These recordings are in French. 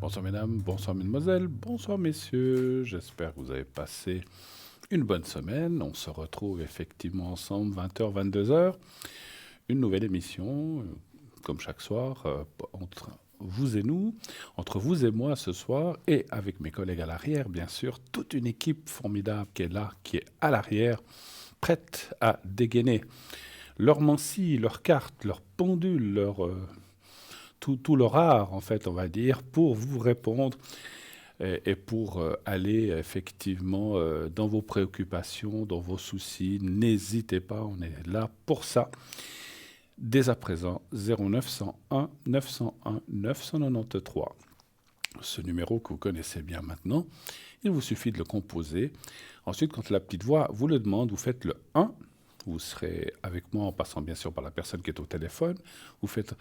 Bonsoir mesdames, bonsoir mesdemoiselles, bonsoir messieurs. J'espère que vous avez passé une bonne semaine. On se retrouve effectivement ensemble 20h, 22h. Une nouvelle émission, comme chaque soir, entre vous et nous, entre vous et moi ce soir, et avec mes collègues à l'arrière, bien sûr, toute une équipe formidable qui est là, qui est à l'arrière, prête à dégainer leur mancie, leurs cartes, leurs pendules, tout leur art, en fait, on va dire, pour vous répondre et pour aller effectivement dans vos préoccupations, dans vos soucis. N'hésitez pas, on est là pour ça. Dès à présent, 0901 901 993. Ce numéro que vous connaissez bien maintenant, il vous suffit de le composer. Ensuite, quand la petite voix vous le demande, vous faites le 1. Vous serez avec moi en passant bien sûr par la personne qui est au téléphone. Vous faites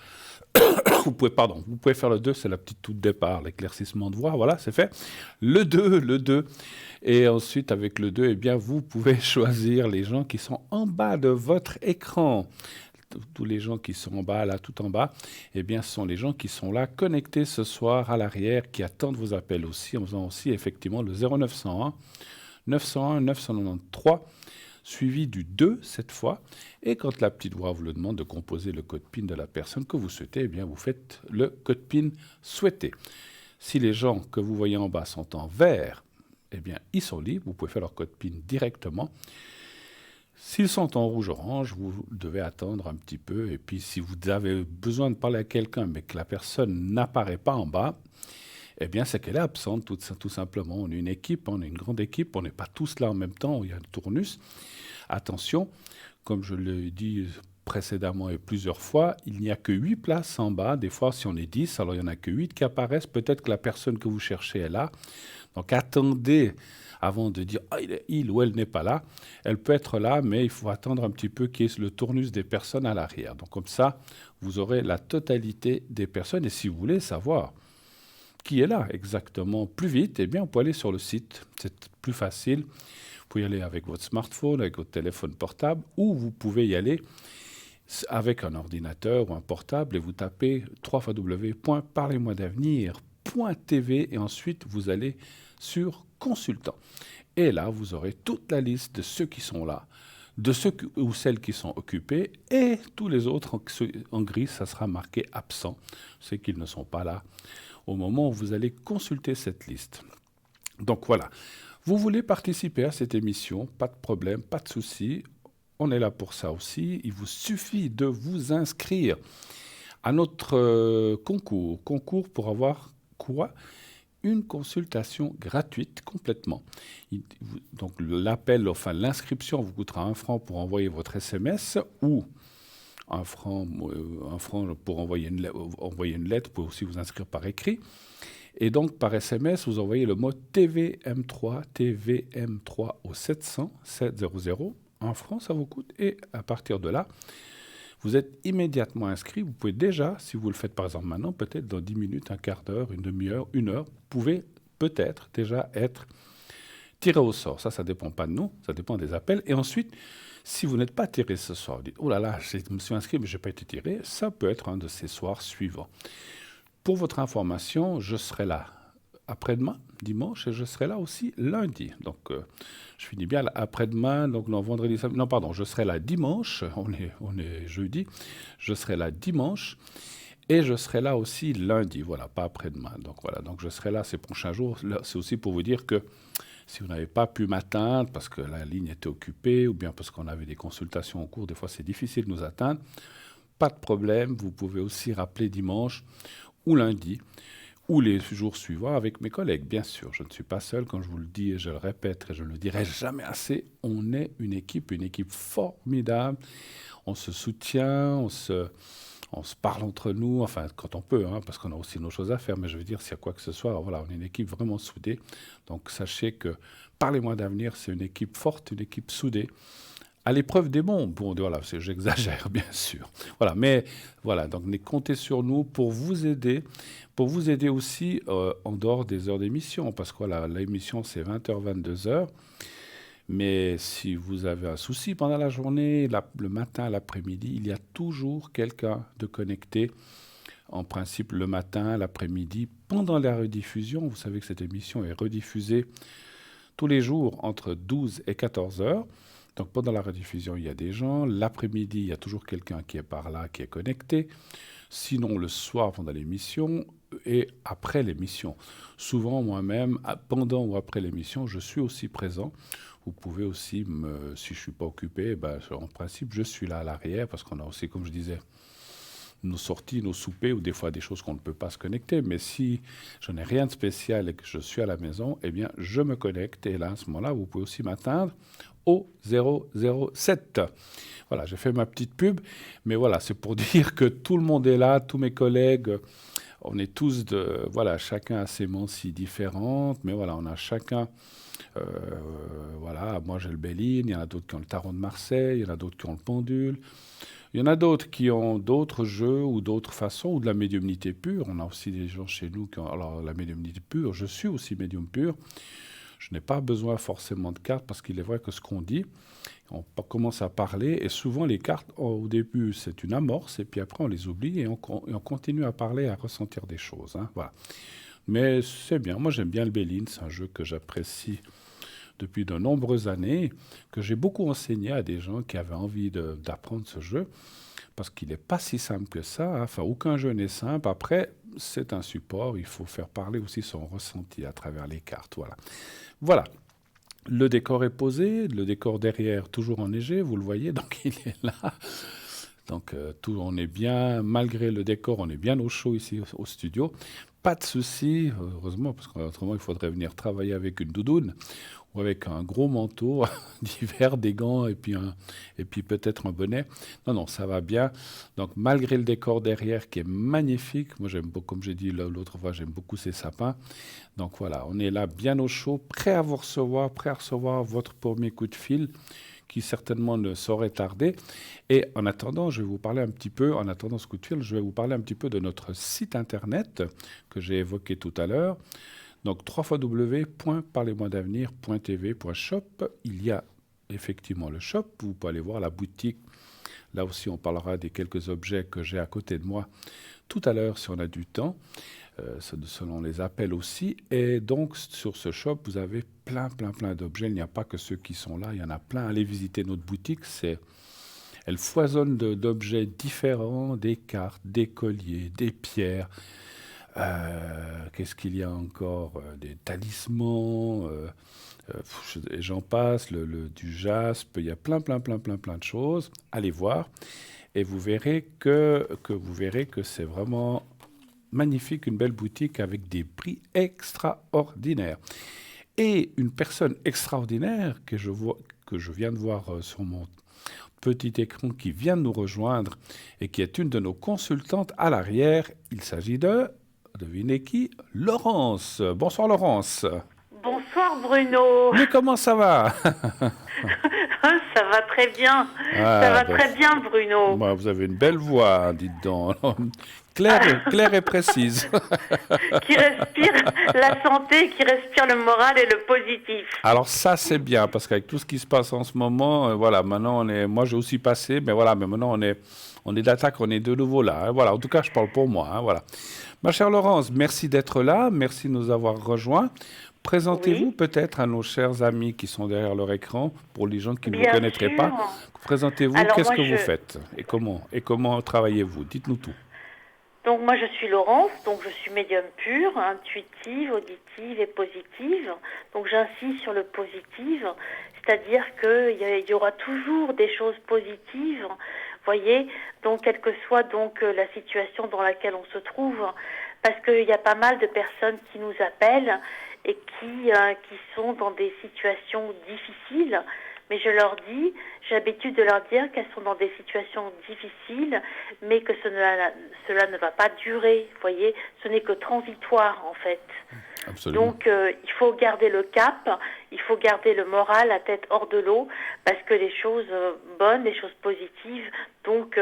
vous pouvez faire le 2, c'est la petite toute départ, l'éclaircissement de voix, voilà, c'est fait. Le 2. Et ensuite, avec le 2, eh bien, vous pouvez choisir les gens qui sont en bas de votre écran. Tous les gens qui sont en bas, là, tout en bas, eh bien, ce sont les gens qui sont là, connectés ce soir à l'arrière, qui attendent vos appels aussi, en faisant aussi effectivement le 0901 901 993, suivi du 2 cette fois. Et quand la petite voix vous le demande de composer le code PIN de la personne que vous souhaitez, eh bien, vous faites le code PIN souhaité. Si les gens que vous voyez en bas sont en vert, eh bien, ils sont libres. Vous pouvez faire leur code PIN directement. S'ils sont en rouge-orange, vous devez attendre un petit peu. Et puis, si vous avez besoin de parler à quelqu'un, mais que la personne n'apparaît pas en bas, eh bien, c'est qu'elle est absente, tout simplement. On est une équipe, on est une grande équipe, on n'est pas tous là en même temps, il y a un tournus. Attention, comme je l'ai dit précédemment et plusieurs fois, il n'y a que 8 places en bas. Des fois, si on est 10, alors il n'y en a que 8 qui apparaissent. Peut-être que la personne que vous cherchez est là. Donc attendez avant de dire il ou elle n'est pas là. Elle peut être là, mais il faut attendre un petit peu qu'il y ait le tournus des personnes à l'arrière. Donc comme ça, vous aurez la totalité des personnes. Et si vous voulez savoir qui est là exactement plus vite, eh bien, on peut aller sur le site. C'est plus facile. Vous pouvez y aller avec votre smartphone, avec votre téléphone portable, ou vous pouvez y aller avec un ordinateur ou un portable et vous tapez www.parlez-moi-d'avenir.tv et ensuite vous allez sur consultant. Et là, vous aurez toute la liste de ceux qui sont là, de ceux ou celles qui sont occupés, et tous les autres en gris, ça sera marqué absent, ceux qui ne sont pas là au moment où vous allez consulter cette liste. Donc voilà, vous voulez participer à cette émission, pas de problème, pas de souci, on est là pour ça aussi. Il vous suffit de vous inscrire à notre concours pour avoir quoi? Une consultation gratuite complètement. Donc l'appel, enfin l'inscription vous coûtera 1 franc pour envoyer votre SMS ou 1 franc pour envoyer une lettre. Vous pouvez aussi vous inscrire par écrit. Et donc, par SMS, vous envoyez le mot TVM3 au 700 700. 1 franc, ça vous coûte. Et à partir de là, vous êtes immédiatement inscrit. Vous pouvez déjà, si vous le faites par exemple maintenant, peut-être dans 10 minutes, un quart d'heure, une demi-heure, 1 heure, vous pouvez peut-être déjà être tiré au sort. Ça ne dépend pas de nous, ça dépend des appels. Et ensuite, si vous n'êtes pas tiré ce soir, vous dites, oh là là, je me suis inscrit, mais je n'ai pas été tiré, ça peut être un de ces soirs suivants. Pour votre information, je serai là après-demain, dimanche, et je serai là aussi lundi. Donc, je finis bien après-demain, donc non, vendredi, samedi, non, pardon, je serai là dimanche, on est jeudi, je serai là dimanche, et je serai là aussi lundi, voilà, pas après-demain. Donc voilà, donc je serai là ces prochains jours. C'est aussi pour vous dire que si vous n'avez pas pu m'atteindre parce que la ligne était occupée, ou bien parce qu'on avait des consultations en cours, des fois c'est difficile de nous atteindre, pas de problème, vous pouvez aussi rappeler dimanche ou lundi, ou les jours suivants avec mes collègues, bien sûr. Je ne suis pas seul, quand je vous le dis et je le répète et je ne le dirai jamais assez, on est une équipe formidable. On se soutient, on se parle entre nous, enfin quand on peut, parce qu'on a aussi nos choses à faire, mais je veux dire, s'il y a quoi que ce soit, voilà, on est une équipe vraiment soudée. Donc sachez que Parlez-moi d'avenir, c'est une équipe forte, une équipe soudée. À l'épreuve des bombes, bon, voilà, j'exagère bien sûr. Voilà, mais voilà, donc comptez sur nous pour vous aider aussi en dehors des heures d'émission, parce que voilà, l'émission c'est 20h, 22h. Mais si vous avez un souci pendant la journée, le matin, l'après-midi, il y a toujours quelqu'un de connecté en principe le matin, l'après-midi, pendant la rediffusion. Vous savez que cette émission est rediffusée tous les jours entre 12 et 14 heures. Donc pendant la rediffusion, il y a des gens. L'après-midi, il y a toujours quelqu'un qui est par là, qui est connecté. Sinon, le soir pendant l'émission et après l'émission. Souvent, moi-même, pendant ou après l'émission, je suis aussi présent. Vous pouvez aussi, si je ne suis pas occupé, en principe, je suis là à l'arrière parce qu'on a aussi, comme je disais, nos sorties, nos soupers ou des fois des choses qu'on ne peut pas se connecter. Mais si je n'ai rien de spécial et que je suis à la maison, eh bien, je me connecte. Et là, à ce moment-là, vous pouvez aussi m'atteindre au 007. Voilà, j'ai fait ma petite pub. Mais voilà, c'est pour dire que tout le monde est là, tous mes collègues. On est tous voilà, chacun a ses mancies différentes. Mais voilà, on a chacun... voilà, moi j'ai le Béline, il y en a d'autres qui ont le Tarot de Marseille, il y en a d'autres qui ont le Pendule. Il y en a d'autres qui ont d'autres jeux ou d'autres façons, ou de la médiumnité pure. On a aussi des gens chez nous qui ont... Alors, la médiumnité pure, je suis aussi médium pur. Je n'ai pas besoin forcément de cartes parce qu'il est vrai que ce qu'on dit, on commence à parler et souvent les cartes, au début, c'est une amorce et puis après on les oublie et on continue à parler, à ressentir des choses. Hein, voilà. Mais c'est bien. Moi, j'aime bien le Béline. C'est un jeu que j'apprécie depuis de nombreuses années, que j'ai beaucoup enseigné à des gens qui avaient envie d'apprendre ce jeu, parce qu'il n'est pas si simple que ça. Hein. Enfin, aucun jeu n'est simple. Après, c'est un support. Il faut faire parler aussi son ressenti à travers les cartes. Voilà. Voilà. Le décor est posé. Le décor derrière, toujours enneigé. Vous le voyez, donc il est là. Donc, on est bien, malgré le décor, on est bien au chaud ici au studio. Pas de souci, heureusement, parce qu'autrement, il faudrait venir travailler avec une doudoune ou avec un gros manteau d'hiver, des gants et puis peut-être un bonnet. Non, non, ça va bien. Donc, malgré le décor derrière qui est magnifique, moi j'aime beaucoup, comme j'ai dit l'autre fois, j'aime beaucoup ces sapins. Donc voilà, on est là bien au chaud, prêt à vous recevoir, prêt à recevoir votre premier coup de fil qui certainement ne saurait tarder. Et en attendant, je vais vous parler un petit peu, en attendant ce coup de fil, je vais vous parler un petit peu de notre site internet que j'ai évoqué tout à l'heure. Donc, www.parlez-moi-d'avenir.tv.shop. Il y a effectivement le shop. Vous pouvez aller voir la boutique. Là aussi, on parlera des quelques objets que j'ai à côté de moi tout à l'heure si on a du temps, selon les appels aussi. Et donc, sur ce shop, vous avez plein d'objets. Il n'y a pas que ceux qui sont là, il y en a plein. Allez visiter notre boutique. Elle foisonne d'objets différents, des cartes, des colliers, des pierres. Qu'est-ce qu'il y a encore? Des talismans, j'en passe, du jaspe, il y a plein de choses. Allez voir et vous verrez que c'est vraiment magnifique, une belle boutique avec des prix extraordinaires. Et une personne extraordinaire que je viens de voir sur mon petit écran qui vient de nous rejoindre et qui est une de nos consultantes à l'arrière. Il s'agit de... Devinez qui? Laurence. Bonsoir Laurence. Bonsoir Bruno. Mais comment ça va? Ça va très bien. Ça va très bien Bruno. Vous avez une belle voix, dites donc. Claire et précise. Qui respire la santé, qui respire le moral et le positif. Alors ça c'est bien, parce qu'avec tout ce qui se passe en ce moment, voilà, maintenant moi j'ai aussi passé, mais voilà, mais maintenant on est d'attaque, on est de nouveau là. Hein, voilà, en tout cas je parle pour moi, hein, voilà. Ma chère Laurence, merci d'être là, merci de nous avoir rejoints. Présentez-vous peut-être à nos chers amis qui sont derrière leur écran, pour les gens qui ne vous connaîtraient pas. Présentez-vous, qu'est-ce que vous faites et comment travaillez-vous? Dites-nous tout. Donc moi je suis Laurence, donc je suis médium pure, intuitive, auditive et positive. Donc j'insiste sur le positif, c'est-à-dire qu'il y aura toujours des choses positives, voyez, donc quelle que soit donc la situation dans laquelle on se trouve, parce qu'il y a pas mal de personnes qui nous appellent et qui sont dans des situations difficiles. Mais j'ai l'habitude de leur dire qu'elles sont dans des situations difficiles, mais que cela ne va pas durer, vous voyez, ce n'est que transitoire en fait. Absolument. Donc il faut garder le cap, il faut garder le moral, la tête hors de l'eau, parce que les choses bonnes, les choses positives, donc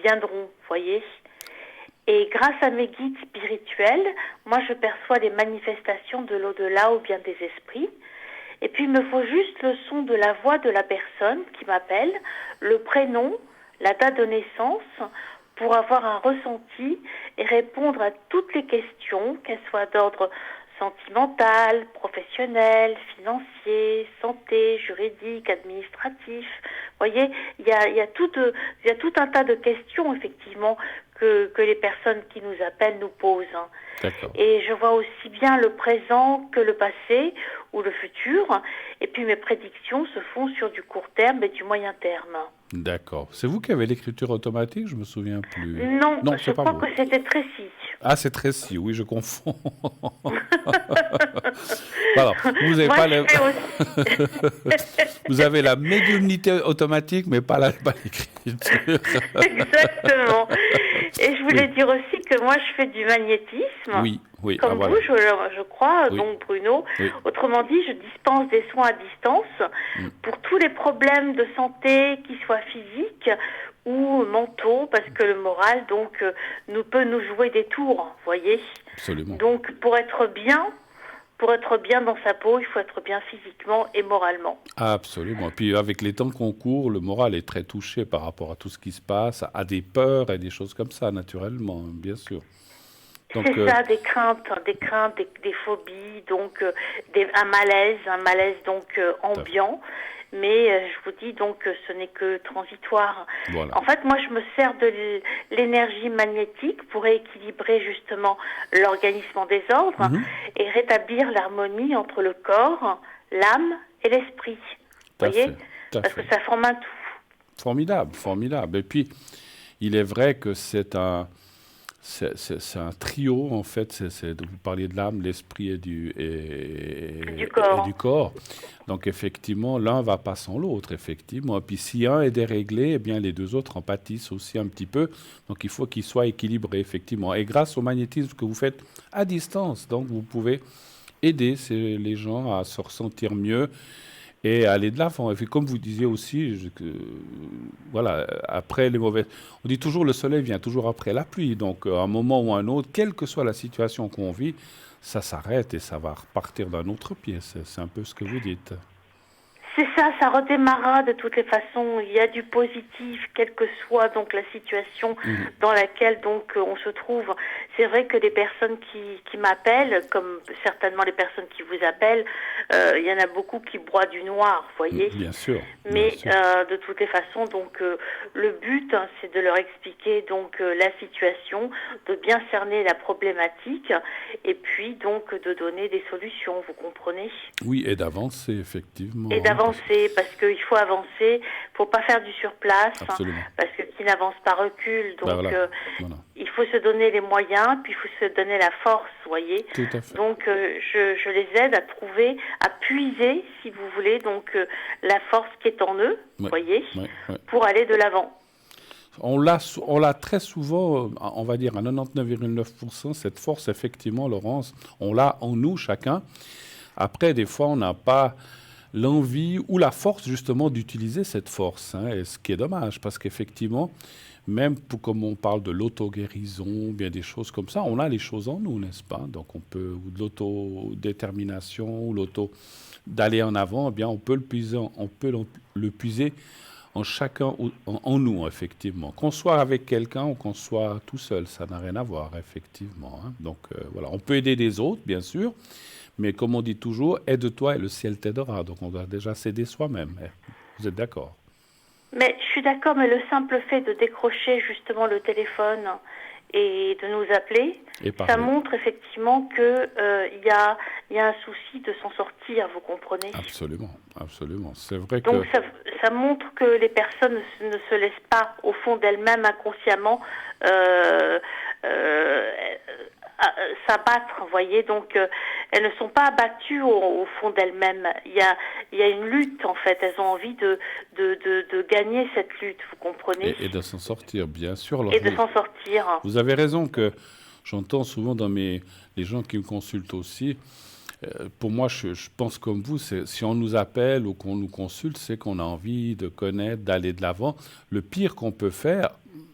viendront, vous voyez. Et grâce à mes guides spirituels, moi je perçois les manifestations de l'au-delà ou bien des esprits. Et puis, il me faut juste le son de la voix de la personne qui m'appelle, le prénom, la date de naissance, pour avoir un ressenti et répondre à toutes les questions, qu'elles soient d'ordre sentimental, professionnel, financier, santé, juridique, administratif. Vous voyez, il y a tout un tas de questions, effectivement, que les personnes qui nous appellent nous posent. D'accord. Et je vois aussi bien le présent que le passé ou le futur. Et puis mes prédictions se font sur du court terme et du moyen terme. D'accord. C'est vous qui avez l'écriture automatique? Je me souviens plus. Non, Non, je c'est pas crois vous. que c'était Tracy. Ah, c'est Tracy, oui, je confonds. Voilà. Vous avez Moi, pas je fais aussi. Vous avez la médiumnité automatique, mais pas l'écriture. Exactement. Et je voulais dire aussi que moi, je fais du magnétisme. Oui, oui. Comme voilà. vous, je crois, Oui. donc Bruno. Oui. Autrement dit, je dispense des soins à distance pour tous les problèmes de santé, qu'ils soient physiques ou mentaux, parce que le moral, donc, peut nous jouer des tours, vous voyez. Absolument. Donc, pour être bien dans sa peau, il faut être bien physiquement et moralement. Absolument. Puis avec les temps qu'on court, le moral est très touché par rapport à tout ce qui se passe, à des peurs et des choses comme ça, naturellement, bien sûr. Donc, c'est ça, des craintes, des phobies, donc un malaise donc ambiant. Mais je vous dis donc que ce n'est que transitoire. Voilà. En fait, moi, je me sers de l'énergie magnétique pour équilibrer justement l'organisme en désordre et rétablir l'harmonie entre le corps, l'âme et l'esprit. Vous voyez ? Parce que ça forme un tout. Formidable, formidable. Et puis, il est vrai que c'est un trio, en fait. Vous parliez de l'âme, l'esprit et du corps. Donc, effectivement, l'un ne va pas sans l'autre, effectivement. Et puis, si un est déréglé, eh bien, les deux autres en pâtissent aussi un petit peu. Donc, il faut qu'il soit équilibré, effectivement. Et grâce au magnétisme que vous faites à distance, donc, vous pouvez aider les gens à se ressentir mieux et aller de l'avant. Et puis, comme vous disiez aussi, voilà, après les mauvaises... On dit toujours le soleil vient toujours après la pluie. Donc, à un moment ou à un autre, quelle que soit la situation qu'on vit, ça s'arrête et ça va repartir d'un autre pied. C'est un peu ce que vous dites. C'est ça redémarrera de toutes les façons. Il y a du positif, quelle que soit donc la situation dans laquelle donc on se trouve. C'est vrai que les personnes qui m'appellent, comme certainement les personnes qui vous appellent, il y en a beaucoup qui broient du noir, vous voyez. Bien sûr. Mais de toutes les façons, donc le but, c'est de leur expliquer donc la situation, de bien cerner la problématique, et puis donc de donner des solutions. Vous comprenez ? Oui, et d'avancer effectivement. Et d'avancer, parce qu'il faut avancer, il ne faut pas faire du surplace, parce que qui n'avance pas recule. Donc voilà. il faut se donner les moyens, puis il faut se donner la force, vous voyez. Tout à fait. Donc je les aide à trouver, à puiser, si vous voulez, donc la force qui est en eux, vous voyez, pour aller de l'avant. On l'a très souvent, on va dire à 99,9%, cette force, effectivement, Laurence, on l'a en nous, chacun. Après, des fois, on n'a pas l'envie ou la force, justement, d'utiliser cette force. Et ce qui est dommage, parce qu'effectivement, même comme on parle de l'auto-guérison, bien des choses comme ça, on a les choses en nous, n'est-ce pas? Donc, on peut, ou de l'autodétermination, ou d'aller en avant, eh bien, on peut le puiser en chacun, en nous, effectivement. Qu'on soit avec quelqu'un ou qu'on soit tout seul, ça n'a rien à voir, effectivement. Donc, voilà, on peut aider les autres, bien sûr, mais comme on dit toujours, aide-toi et le ciel t'aidera. Donc, on doit déjà s'aider soi-même. Vous êtes d'accord? Mais je suis d'accord, mais le simple fait de décrocher justement le téléphone et de nous appeler, ça montre effectivement qu'il y a un souci de s'en sortir, vous comprenez? Absolument, absolument. C'est vrai que... Donc ça montre que les personnes ne se laissent pas, au fond d'elles-mêmes, inconsciemment, s'abattre, vous voyez, donc elles ne sont pas abattues au fond d'elles-mêmes. Il y a une lutte, en fait. Elles ont envie de gagner cette lutte, vous comprenez? Et de s'en sortir, bien sûr. Alors, et de s'en sortir. Vous avez raison que j'entends souvent dans les gens qui me consultent aussi. Pour moi, je pense comme vous, si on nous appelle ou qu'on nous consulte, c'est qu'on a envie de connaître, d'aller de l'avant. Le pire qu'on peut faire,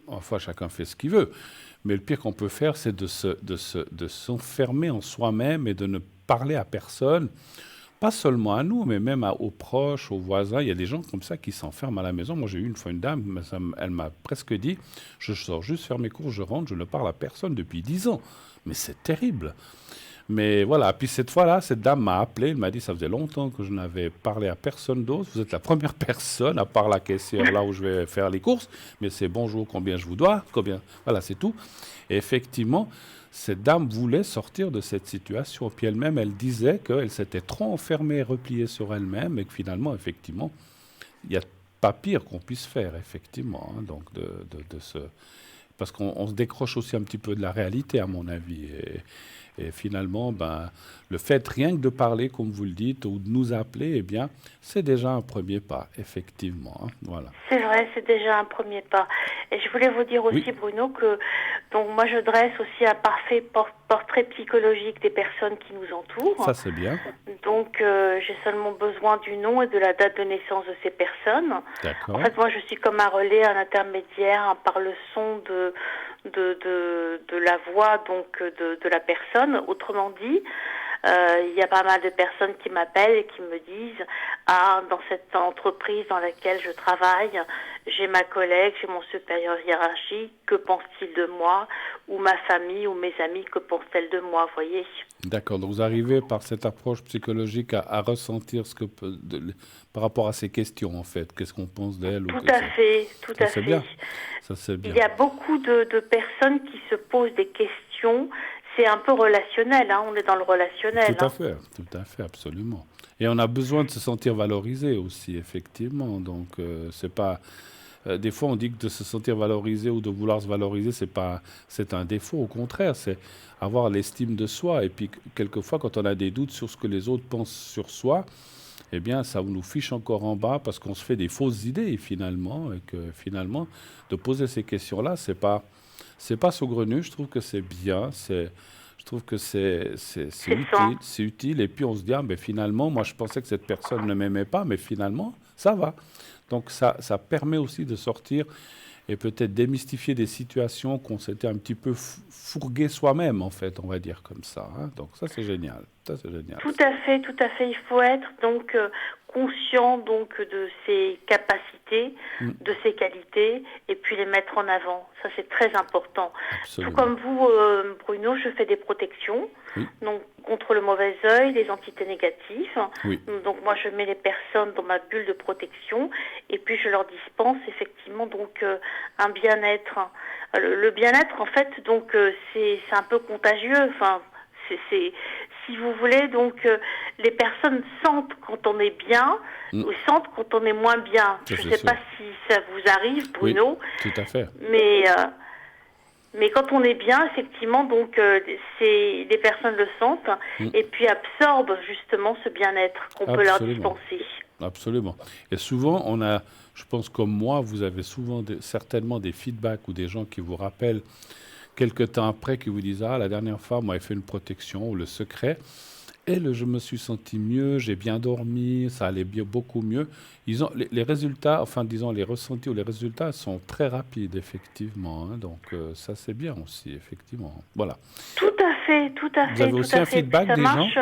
enfin chacun fait ce qu'il veut, mais le pire qu'on peut faire, c'est de s'enfermer en soi-même et de ne parler à personne pas seulement à nous, mais même aux proches, aux voisins. Il y a des gens comme ça qui s'enferment à la maison. Moi, j'ai eu une fois une dame, elle m'a presque dit, je sors juste faire mes courses, je rentre, je ne parle à personne depuis 10 ans. Mais c'est terrible. Mais voilà, puis cette fois-là, cette dame m'a appelé, elle m'a dit, ça faisait longtemps que je n'avais parlé à personne d'autre. Vous êtes la première personne, à part la caissière là où je vais faire les courses. Mais c'est bonjour, combien je vous dois, combien. Voilà, c'est tout. Et effectivement, cette dame voulait sortir de cette situation. Puis elle-même, elle disait qu'elle s'était trop enfermée, repliée sur elle-même, et que finalement, effectivement, il n'y a pas pire qu'on puisse faire, effectivement. Hein, donc, parce qu'on se décroche aussi un petit peu de la réalité, à mon avis. Et finalement, ben, le fait rien que de parler, comme vous le dites, ou de nous appeler, eh bien, c'est déjà un premier pas, effectivement. Hein, voilà. C'est vrai, c'est déjà un premier pas. Et je voulais vous dire aussi, Oui, Bruno, que donc moi je dresse aussi un parfait portrait psychologique des personnes qui nous entourent. ça c'est bien. Donc j'ai seulement besoin du nom et de la date de naissance de ces personnes. En D'accord. fait, moi je suis comme un relais, un intermédiaire par le son de la voix donc de la personne. Autrement dit, il y a pas mal de personnes qui m'appellent et qui me disent ah, dans cette entreprise dans laquelle je travaille, j'ai ma collègue, j'ai mon supérieur hiérarchique, que pense-t-il de moi? Ou ma famille ou mes amis, que pensent-elles de moi, voyez? D'accord. Donc vous arrivez par cette approche psychologique à ressentir par rapport à ces questions, en fait. Qu'est-ce qu'on pense d'elle ou Tout que à ça. fait, tout Ça à c'est fait. bien. Ça c'est Il bien. y a beaucoup de personnes qui se posent des questions. C'est un peu relationnel, hein, on est dans le relationnel. Hein. Tout à fait, absolument. Et on a besoin de se sentir valorisé aussi, effectivement. Donc c'est pas. Des fois, on dit que de se sentir valorisé ou de vouloir se valoriser, c'est un défaut. Au contraire, c'est avoir l'estime de soi. Et puis, quelquefois, quand on a des doutes sur ce que les autres pensent sur soi, eh bien, ça nous fiche encore en bas parce qu'on se fait des fausses idées, finalement. Et que, finalement, de poser ces questions-là, c'est pas saugrenu. Je trouve que c'est bien. Je trouve que c'est C'est ça. utile. C'est utile. Et puis, on se dit, ah, ben, finalement, moi, je pensais que cette personne ne m'aimait pas, mais finalement, ça va. Donc ça permet aussi de sortir et peut-être démystifier des situations qu'on s'était un petit peu fourgué soi-même, en fait, on va dire comme ça. Hein. Donc ça, c'est génial. Ça, c'est génial. Tout à fait, tout à fait. Il faut être donc conscient donc de ses capacités, Mm, de ses qualités, et puis les mettre en avant. Ça, c'est très important. Tout absolument. comme vous, Bruno, je fais des protections, Oui, donc contre le mauvais œil, les entités négatives. oui. Donc moi, je mets les personnes dans ma bulle de protection, et puis je leur dispense effectivement donc un bien-être. Le bien-être, en fait, donc c'est un peu contagieux. Enfin, c'est si vous voulez, donc les personnes sentent quand on est bien Mm, ou sentent quand on est moins bien. ça, Je c'est ne sais sûr. pas si ça vous arrive, Oui, Bruno, tout à fait. mais quand on est bien, effectivement, donc c'est les personnes le sentent Mm, et puis absorbent justement ce bien-être qu'on peut leur absolument. dispenser. Absolument. Et souvent, je pense comme moi, vous avez souvent certainement des feedbacks ou des gens qui vous rappellent quelque temps après, qui vous disent, ah, la dernière fois, moi, j'ai fait une protection ou le secret. Et je me suis senti mieux, j'ai bien dormi, ça allait bien, beaucoup mieux. Les résultats, enfin disons les ressentis ou les résultats sont très rapides, effectivement. Hein. Donc ça c'est bien aussi, effectivement. Voilà. Tout à fait, tout à Vous fait, avez tout aussi à un fait. Puis feedback ça des gens? marche.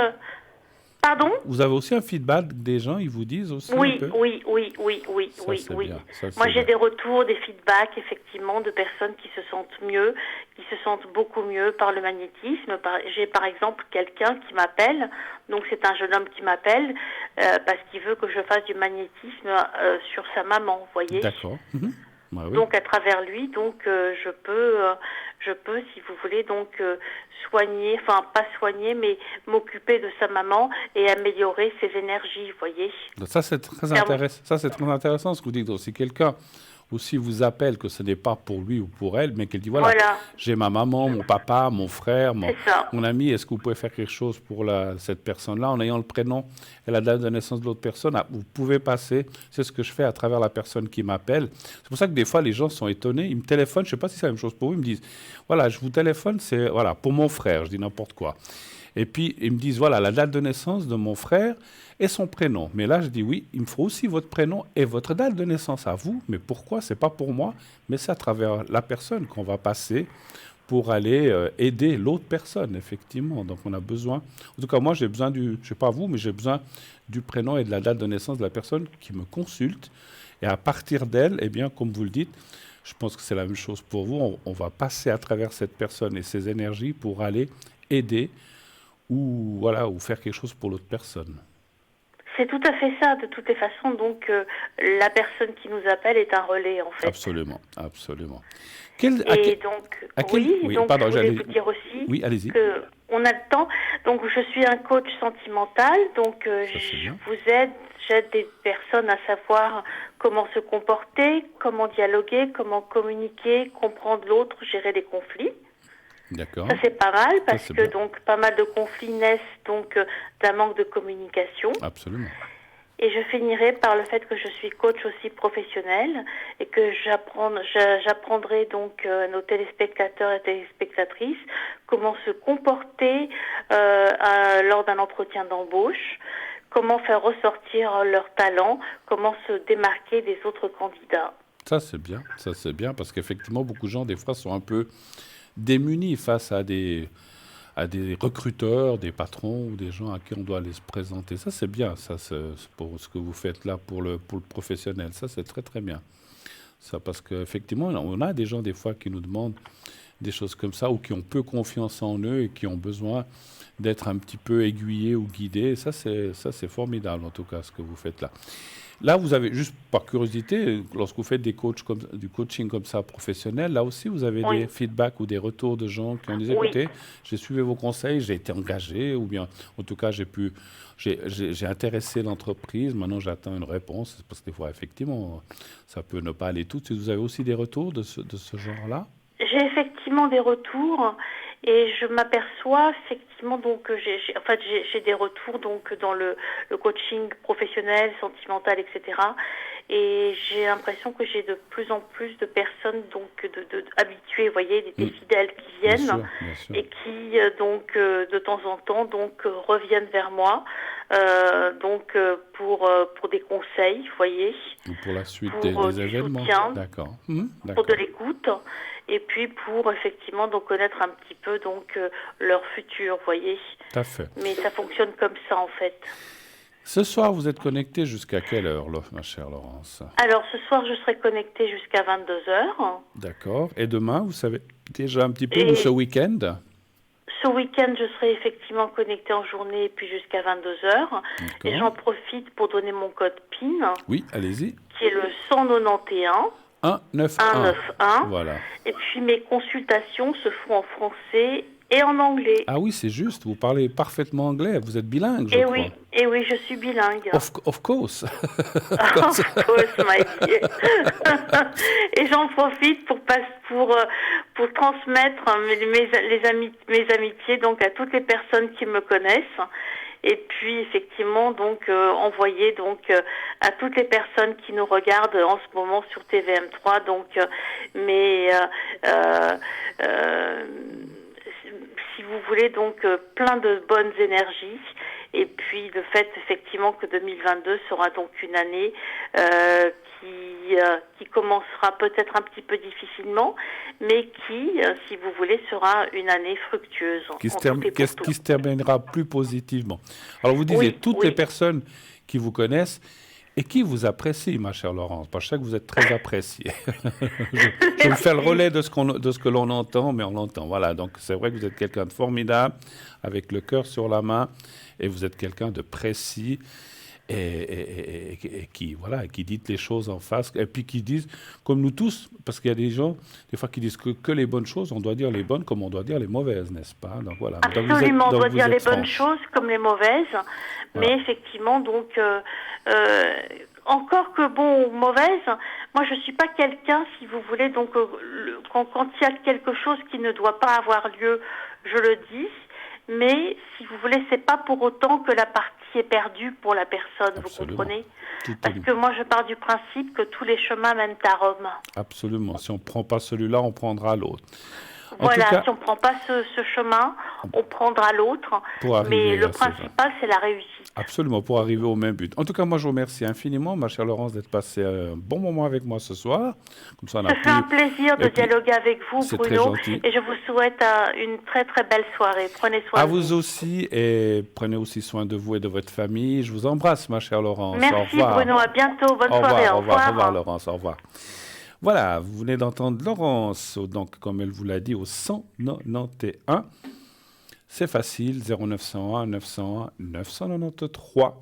Pardon? Vous avez aussi un feedback des gens, ils vous disent aussi un Oui, peu? oui, oui, oui, oui, Ça oui, c'est oui. bien, ça Moi, c'est j'ai bien. des retours, des feedbacks, effectivement, de personnes qui se sentent mieux, qui se sentent beaucoup mieux par le magnétisme. J'ai par exemple quelqu'un qui m'appelle, donc c'est un jeune homme qui m'appelle parce qu'il veut que je fasse du magnétisme sur sa maman, vous voyez. D'accord. Mhm. Bah oui, Donc à travers lui, donc je peux, si vous voulez, donc soigner, enfin pas soigner, mais m'occuper de sa maman et améliorer ses énergies, vous voyez. donc ça c'est très Perm- intéressant. Ça c'est très intéressant ce que vous dites. Donc, si quelqu'un aussi vous appelle que ce n'est pas pour lui ou pour elle, mais qu'elle dit voilà, Voilà, j'ai ma maman, mon papa, mon frère, c'est ça. mon ami, est-ce que vous pouvez faire quelque chose pour cette personne-là en ayant le prénom et la date de naissance de l'autre personne? Ah, vous pouvez passer, c'est ce que je fais à travers la personne qui m'appelle. C'est pour ça que des fois les gens sont étonnés, ils me téléphonent, je ne sais pas si c'est la même chose pour vous, ils me disent voilà, je vous téléphone, c'est voilà, pour mon frère, je dis n'importe quoi. Et puis, ils me disent, voilà, la date de naissance de mon frère et son prénom. Mais là, je dis, oui, il me faut aussi votre prénom et votre date de naissance à vous. Mais pourquoi? C'est pas pour moi, mais c'est à travers la personne qu'on va passer pour aller aider l'autre personne, effectivement. Donc, on a besoin, en tout cas, moi, j'ai besoin je ne sais pas vous, mais j'ai besoin du prénom et de la date de naissance de la personne qui me consulte. Et à partir d'elle, eh bien, comme vous le dites, je pense que c'est la même chose pour vous. On va passer à travers cette personne et ses énergies pour aller aider ou faire quelque chose pour l'autre personne. C'est tout à fait ça, de toutes les façons. Donc, la personne qui nous appelle est un relais, en fait. Absolument, absolument. Donc, je voulais vous dire aussi qu'on a le temps. Donc, je suis un coach sentimental. Donc, j'aide des personnes à savoir comment se comporter, comment dialoguer, comment communiquer, comprendre l'autre, gérer les conflits. D'accord. Ça, c'est pas mal parce que donc pas mal de conflits naissent donc d'un manque de communication. Absolument. Et je finirai par le fait que je suis coach aussi professionnel et que j'apprendrai donc à nos téléspectateurs et téléspectatrices comment se comporter lors d'un entretien d'embauche, comment faire ressortir leurs talents, comment se démarquer des autres candidats. Ça c'est bien parce qu'effectivement beaucoup de gens des fois sont un peu démunis face à des recruteurs, des patrons ou des gens à qui on doit aller se présenter. Ça, c'est bien, ça, c'est pour ce que vous faites là pour le professionnel. Ça, c'est très, très bien. Ça, parce qu'effectivement, on a des gens, des fois, qui nous demandent des choses comme ça ou qui ont peu confiance en eux et qui ont besoin d'être un petit peu aiguillés ou guidés. Ça, c'est formidable, en tout cas, ce que vous faites là. Là, vous avez, juste par curiosité, lorsque vous faites du coaching comme ça professionnel, là aussi, vous avez des feedbacks ou des retours de gens qui ont dit, écoutez, j'ai suivi vos conseils, j'ai été engagé, ou bien, en tout cas, j'ai intéressé l'entreprise, maintenant j'attends une réponse, parce que des fois, effectivement, ça peut ne pas aller tout de suite. Vous avez aussi des retours de ce genre-là? J'ai effectivement des retours. Et je m'aperçois effectivement donc j'ai des retours donc dans le coaching professionnel, sentimental, etc. Et j'ai l'impression que j'ai de plus en plus de personnes donc habituées, vous voyez, des fidèles qui viennent bien sûr. Et qui donc de temps en temps donc reviennent vers moi pour des conseils, vous voyez. Ou pour la suite des événements. Soutien, d'accord. Pour de l'écoute. Et puis pour effectivement donc connaître un petit peu donc leur futur, vous voyez. Tout à fait. Mais ça fonctionne comme ça en fait. Ce soir, vous êtes connectée jusqu'à quelle heure, ma chère Laurence? Alors ce soir, je serai connectée jusqu'à 22h. D'accord. Et demain, vous savez déjà un petit peu, ou ce week-end? Ce week-end, je serai effectivement connectée en journée et puis jusqu'à 22h. Et j'en profite pour donner mon code PIN. Oui, allez-y. Qui est le 191. 191. Voilà. Et puis mes consultations se font en français et en anglais. Ah oui, c'est juste, vous parlez parfaitement anglais, vous êtes bilingue, je crois. Et oui, je suis bilingue. Of course. Of course, my dear. Et j'en profite pour transmettre mes amitiés donc à toutes les personnes qui me connaissent. Et puis effectivement donc envoyer donc à toutes les personnes qui nous regardent en ce moment sur TVM3 donc si vous voulez donc plein de bonnes énergies. Et puis le fait effectivement que 2022 sera donc une année qui commencera peut-être un petit peu difficilement, mais qui, si vous voulez, sera une année fructueuse. Qui se terminera plus positivement. Alors vous disiez, toutes les personnes qui vous connaissent et qui vous apprécient, ma chère Laurence, parce que je sais que vous êtes très appréciée. je fais le relais de ce que l'on entend, mais on l'entend. Voilà, donc c'est vrai que vous êtes quelqu'un de formidable, avec le cœur sur la main, et vous êtes quelqu'un de précis, et qui dit les choses en face, et puis qui disent, comme nous tous, parce qu'il y a des gens, des fois, qui disent que les bonnes choses, on doit dire les bonnes comme on doit dire les mauvaises, n'est-ce pas? Donc voilà. Absolument, on doit dire les bonnes choses comme les mauvaises, mais effectivement, donc, encore que bon ou mauvaise, moi je suis pas quelqu'un, si vous voulez, donc quand il y a quelque chose qui ne doit pas avoir lieu, je le dis, mais si vous voulez, c'est pas pour autant que la partie est perdue pour la personne, Absolument. vous comprenez? Parce que moi je pars du principe que tous les chemins mènent à Rome. Absolument, si on ne prend pas celui-là, on prendra l'autre. En tout Voilà, cas, si on ne prend pas ce chemin, on prendra l'autre. pour arriver Mais le à ce- principal, c'est la réussite. Absolument, pour arriver au même but. En tout cas, moi, je vous remercie infiniment, ma chère Laurence, d'être passée un bon moment avec moi ce soir. Comme ça, on a Ça fait un pu... plaisir de Et puis, dialoguer avec vous, c'est très Bruno, gentil. et je vous souhaite une très très belle soirée. Prenez soin À de vous vous. aussi, et prenez aussi soin de vous et de votre famille. Je vous embrasse, ma chère Laurence. Au Merci revoir. Bruno, à bientôt, bonne Au soirée, revoir, au au revoir, au revoir, revoir. Laurence, au revoir. Voilà, vous venez d'entendre Laurence, donc comme elle vous l'a dit, au 191. C'est facile, 0901 901 993.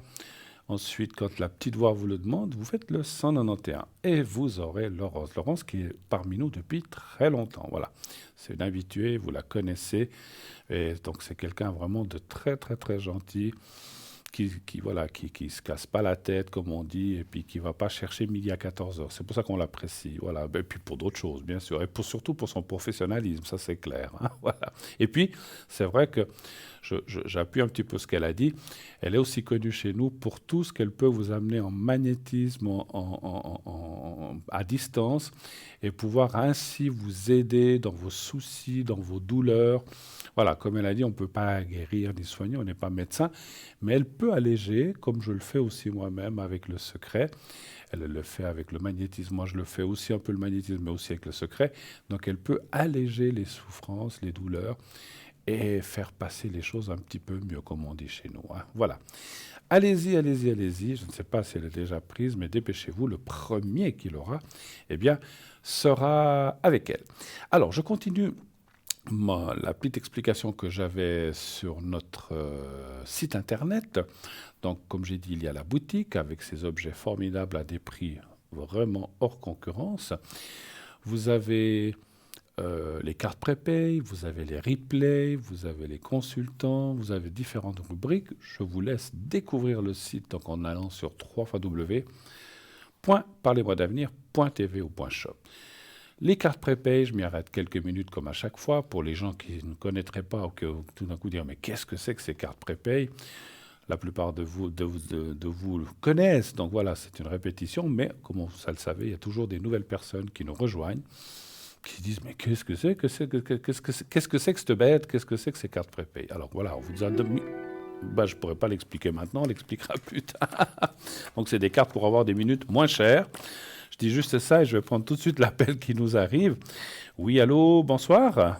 Ensuite, quand la petite voix vous le demande, vous faites le 191 et vous aurez Laurence. Laurence qui est parmi nous depuis très longtemps. Voilà, c'est une habituée, vous la connaissez. Et donc, c'est quelqu'un vraiment de très, très, très gentil voilà, qui se casse pas la tête, comme on dit, et puis qui va pas chercher midi à 14 heures. C'est pour ça qu'on l'apprécie. Voilà. Et puis pour d'autres choses, bien sûr. Et surtout pour son professionnalisme, ça c'est clair. Hein. Voilà. Et puis, c'est vrai que j'appuie un petit peu ce qu'elle a dit. Elle est aussi connue chez nous pour tout ce qu'elle peut vous amener en magnétisme, à distance, et pouvoir ainsi vous aider dans vos soucis, dans vos douleurs. Voilà, comme elle a dit, on ne peut pas guérir ni soigner, on n'est pas médecin, mais elle peut alléger, comme je le fais aussi moi-même avec le secret. Elle le fait avec le magnétisme, moi je le fais aussi un peu le magnétisme, mais aussi avec le secret. Donc elle peut alléger les souffrances, les douleurs, et faire passer les choses un petit peu mieux, comme on dit chez nous. Hein. Voilà. Allez-y, allez-y, allez-y. Je ne sais pas si elle est déjà prise, mais dépêchez-vous. Le premier qui l'aura, eh bien, sera avec elle. Alors, je continue la petite explication que j'avais sur notre site internet. Donc, comme j'ai dit, il y a la boutique avec ces objets formidables à des prix vraiment hors concurrence. Vous avez les cartes prépay, vous avez les replays, vous avez les consultants, vous avez différentes rubriques. Je vous laisse découvrir le site donc en allant sur www.parlez-moi-d'avenir.tv ou .shop. Les cartes prépay, je m'y arrête quelques minutes comme à chaque fois pour les gens qui ne connaîtraient pas ou qui tout d'un coup dire mais qu'est-ce que c'est que ces cartes prépay? La plupart de vous le connaissent, donc voilà, c'est une répétition, mais comme ça le savez, il y a toujours des nouvelles personnes qui nous rejoignent, qui disent mais qu'est-ce que c'est que cette bête, qu'est-ce que c'est que ces cartes prépay? Alors voilà, on vous a donné... je ne pourrais pas l'expliquer maintenant, on l'expliquera plus tard. Donc c'est des cartes pour avoir des minutes moins chères. Je dis juste ça et je vais prendre tout de suite l'appel qui nous arrive. Oui, allô, bonsoir.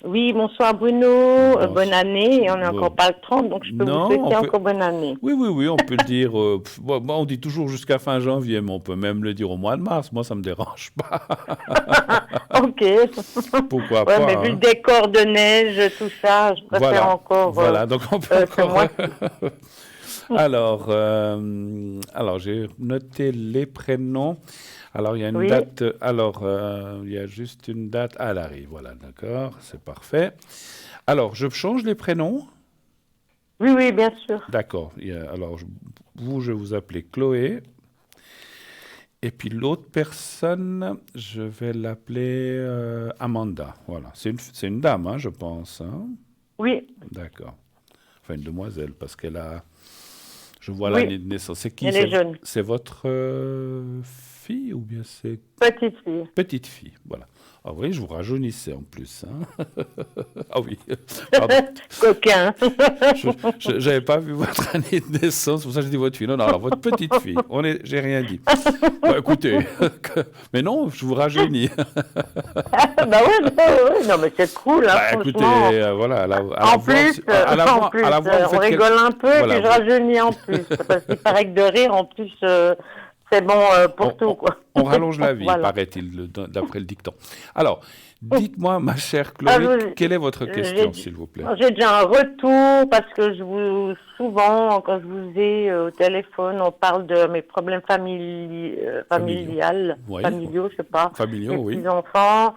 Oui, bonsoir Bruno, bonne année, et on n'est encore pas le 30, donc je peux vous souhaiter encore bonne anné. Oui, on peut le dire, on dit toujours jusqu'à fin janvier, mais on peut même le dire au mois de mars, moi ça ne me dérange pas. Ok. Pourquoi pas. Mais vu le décor de neige, tout ça, je préfère encore... Voilà, donc on peut encore... Alors, j'ai noté les prénoms. Alors, il y a une date. Alors, il y a juste une date. Ah, elle arrive. Voilà, d'accord. C'est parfait. Alors, je change les prénoms? Oui, bien sûr. D'accord. Alors, je vais vous appeler Chloé. Et puis, l'autre personne, je vais l'appeler Amanda. Voilà. C'est une dame, hein, je pense. Hein? Oui. D'accord. Enfin, une demoiselle, parce qu'elle a... Je vois l'année de naissance. C'est qui? Elle est jeune. C'est votre fille ou bien c'est... Petite fille. Petite fille, voilà. Ah oui, je vous rajeunissais en plus. Hein. Ah oui, pardon. Coquin. Je n'avais pas vu votre année de naissance, pour ça je dis votre fille. Non, alors votre petite fille. J'ai rien dit. Bon, écoutez, mais non, je vous rajeunis. Ouais, non, mais c'est cool. Hein, écoutez, voilà. En plus, on rigole un peu et puis je rajeunis en plus. Parce qu'il paraît que de rire, en plus... c'est bon pour tout, quoi. On rallonge la vie, paraît-il, d'après le dicton. Alors, dites-moi, ma chère Chloé, quelle est votre question, s'il vous plaît? J'ai déjà un retour, parce que souvent, quand je vous ai au téléphone, on parle de mes problèmes familiaux, je sais pas. Familiaux, oui. Mes petits-enfants.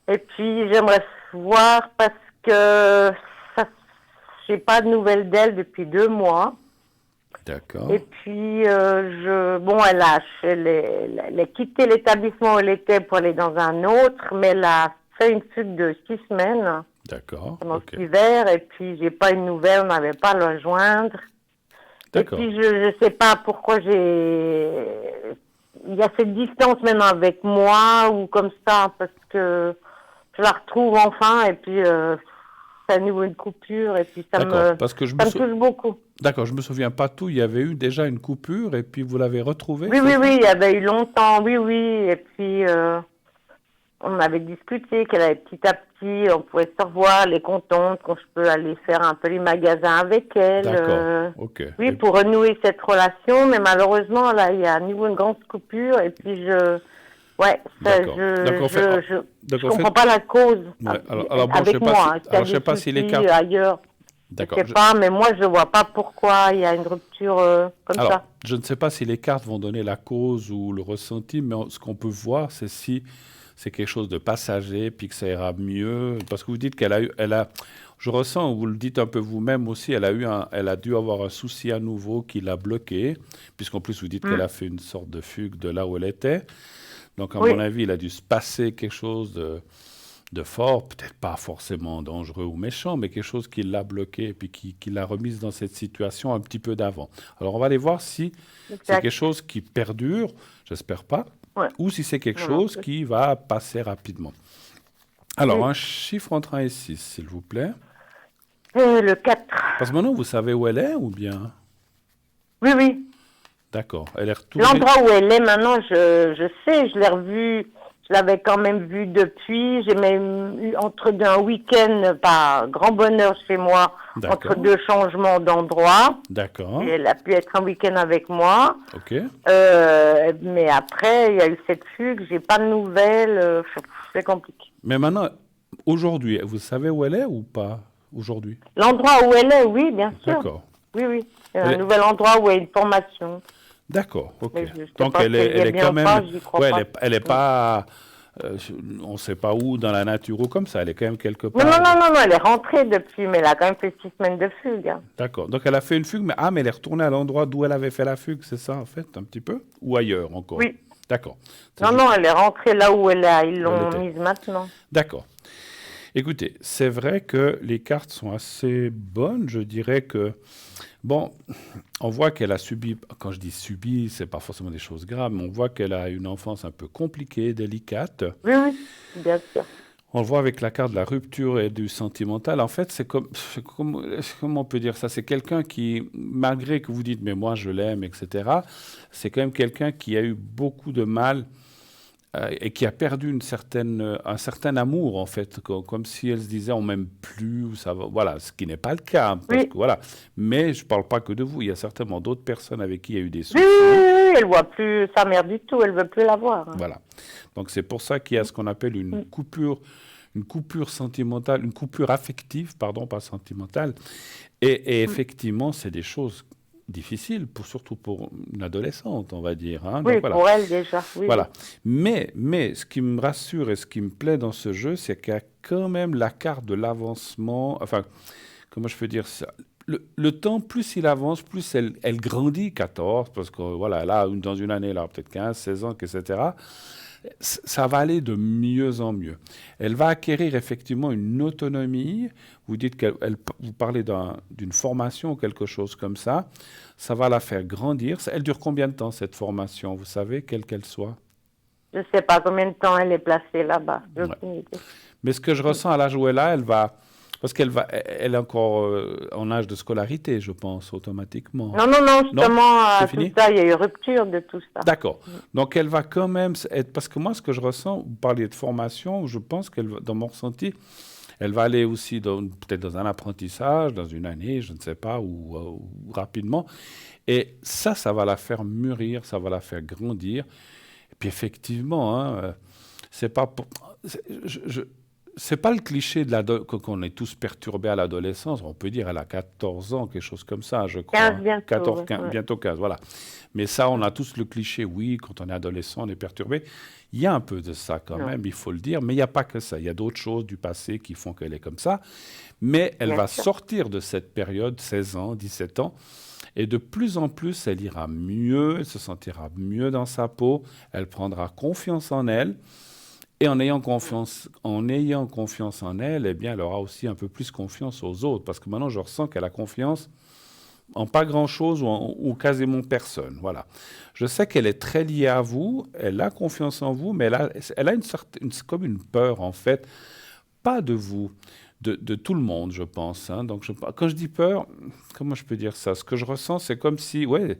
Et puis, j'aimerais voir, parce que j'ai pas de nouvelles d'elle depuis 2 mois. D'accord. Et puis, elle a quitté l'établissement où elle était pour aller dans un autre, mais elle a fait une fugue de 6 semaines. D'accord. Pendant cet hiver, et puis j'ai pas une nouvelle, on n'avait pas à la joindre. D'accord. Et puis, je sais pas pourquoi il y a cette distance maintenant avec moi, ou comme ça, parce que je la retrouve enfin, et puis c'est à nouveau une coupure, et puis ça me touche beaucoup. D'accord, je me souviens pas tout. Il y avait eu déjà une coupure, et puis vous l'avez retrouvée? Oui, il y avait eu longtemps, oui, et puis on avait discuté qu'elle avait petit à petit, on pouvait se revoir, les contentes, quand je peux aller faire un peu les magasins avec elle. D'accord, ok. Oui, pour renouer cette relation, mais malheureusement, là, il y a à nouveau une grande coupure, et puis je comprends pas la cause avec moi. Je sais pas si les cartes... ailleurs. D'accord. Je sais pas, mais moi, je vois pas pourquoi il y a une rupture comme ça. Je ne sais pas si les cartes vont donner la cause ou le ressenti, mais ce qu'on peut voir, c'est si c'est quelque chose de passager, puis que ça ira mieux. Parce que vous dites je ressens, vous le dites un peu vous-même aussi, elle a dû avoir un souci à nouveau qui l'a bloqué, puisqu'en plus vous dites qu'elle a fait une sorte de fugue de là où elle était. Donc à mon avis, il a dû se passer quelque chose de fort, peut-être pas forcément dangereux ou méchant, mais quelque chose qui l'a bloqué et puis qui l'a remise dans cette situation un petit peu d'avant. Alors on va aller voir si c'est quelque chose qui perdure, j'espère pas, ou si c'est quelque chose qui va passer rapidement. Alors, un chiffre entre 1 et 6, s'il vous plaît. Le 4. Parce que maintenant, vous savez où elle est, ou bien? Oui. D'accord. Elle est retournée... L'endroit où elle est maintenant, je sais, je l'ai revue. Je l'avais quand même vue depuis. J'ai même eu entre un week-end, par grand bonheur chez moi, entre deux changements d'endroit. D'accord. Et elle a pu être un week-end avec moi. Ok. Mais après, il y a eu cette fugue. J'ai pas de nouvelles. C'est compliqué. Mais maintenant, aujourd'hui, vous savez où elle est ou pas aujourd'hui? L'endroit où elle est, oui, bien sûr. D'accord. Oui. Un nouvel endroit où il y a une formation. D'accord, ok. Donc elle est quand même... elle est pas... on ne sait pas où, dans la nature ou comme ça. Elle est quand même quelque part... Non, elle est rentrée depuis, mais elle a quand même fait 6 semaines de fugue. Hein. D'accord. Donc elle a fait une fugue, mais elle est retournée à l'endroit d'où elle avait fait la fugue, c'est ça en fait, un petit peu? Ou ailleurs encore? Oui. D'accord. Non, elle est rentrée là où ils l'ont mise maintenant. D'accord. Écoutez, c'est vrai que les cartes sont assez bonnes. Je dirais que, bon, on voit qu'elle a subi, quand je dis subi, c'est pas forcément des choses graves, mais on voit qu'elle a une enfance un peu compliquée, délicate. Oui, bien sûr. On le voit avec la carte de la rupture et du sentimental. En fait, comment on peut dire ça? C'est quelqu'un qui, malgré que vous dites, mais moi je l'aime, etc., c'est quand même quelqu'un qui a eu beaucoup de mal et qui a perdu un certain amour, en fait, comme si elle se disait on m'aime plus, ça va, voilà, ce qui n'est pas le cas. Parce que, voilà. Mais je ne parle pas que de vous, il y a certainement d'autres personnes avec qui il y a eu des soucis. Oui, elle ne voit plus sa mère du tout, elle ne veut plus la voir. Hein. Voilà. Donc c'est pour ça qu'il y a ce qu'on appelle une coupure sentimentale, une coupure affective, pardon, pas sentimentale. Et effectivement, c'est des choses difficiles, surtout pour une adolescente, on va dire. Hein. Oui, donc, voilà. Pour elle déjà. Oui, voilà. Mais ce qui me rassure et ce qui me plaît dans ce jeu, c'est qu'il y a quand même la carte de l'avancement. Enfin, comment je peux dire ça? Le temps, plus il avance, plus elle grandit, 14, parce que voilà, là, dans une année, là, peut-être 15, 16 ans, etc., ça va aller de mieux en mieux. Elle va acquérir effectivement une autonomie. Vous dites vous parlez d'une formation ou quelque chose comme ça. Ça va la faire grandir. Elle dure combien de temps cette formation? Vous savez, quelle qu'elle soit? Je ne sais pas combien de temps elle est placée là-bas. Ouais. Mais ce que je ressens à l'âge où elle va... Parce elle est encore en âge de scolarité, je pense, automatiquement. Non, justement, tout ça, il y a eu rupture de tout ça. D'accord. Donc, elle va quand même être... Parce que moi, ce que je ressens, vous parliez de formation, je pense qu'elle, dans mon ressenti, elle va aller aussi peut-être dans un apprentissage, dans une année, je ne sais pas, ou rapidement. Et ça va la faire mûrir, ça va la faire grandir. Et puis, effectivement, c'est pas... C'est pas le cliché qu'on est tous perturbés à l'adolescence. On peut dire elle a 14 ans, quelque chose comme ça, je crois. 15 bientôt. 14, 15, bientôt 15, voilà. Mais ça, on a tous le cliché, oui, quand on est adolescent, on est perturbé. Il y a un peu de ça quand même, il faut le dire. Mais il n'y a pas que ça. Il y a d'autres choses du passé qui font qu'elle est comme ça. Mais elle va sortir de cette période, 16 ans, 17 ans. Et de plus en plus, elle ira mieux, elle se sentira mieux dans sa peau. Elle prendra confiance en elle. Et en ayant confiance en elle, eh bien, elle aura aussi un peu plus confiance aux autres. Parce que maintenant, je ressens qu'elle a confiance en pas grand-chose ou quasiment personne. Voilà. Je sais qu'elle est très liée à vous, elle a confiance en vous, mais elle a comme une peur, en fait. pas de vous, de tout le monde, je pense. Hein. Donc, quand je dis peur, comment je peux dire ça? Ce que je ressens, c'est comme si elle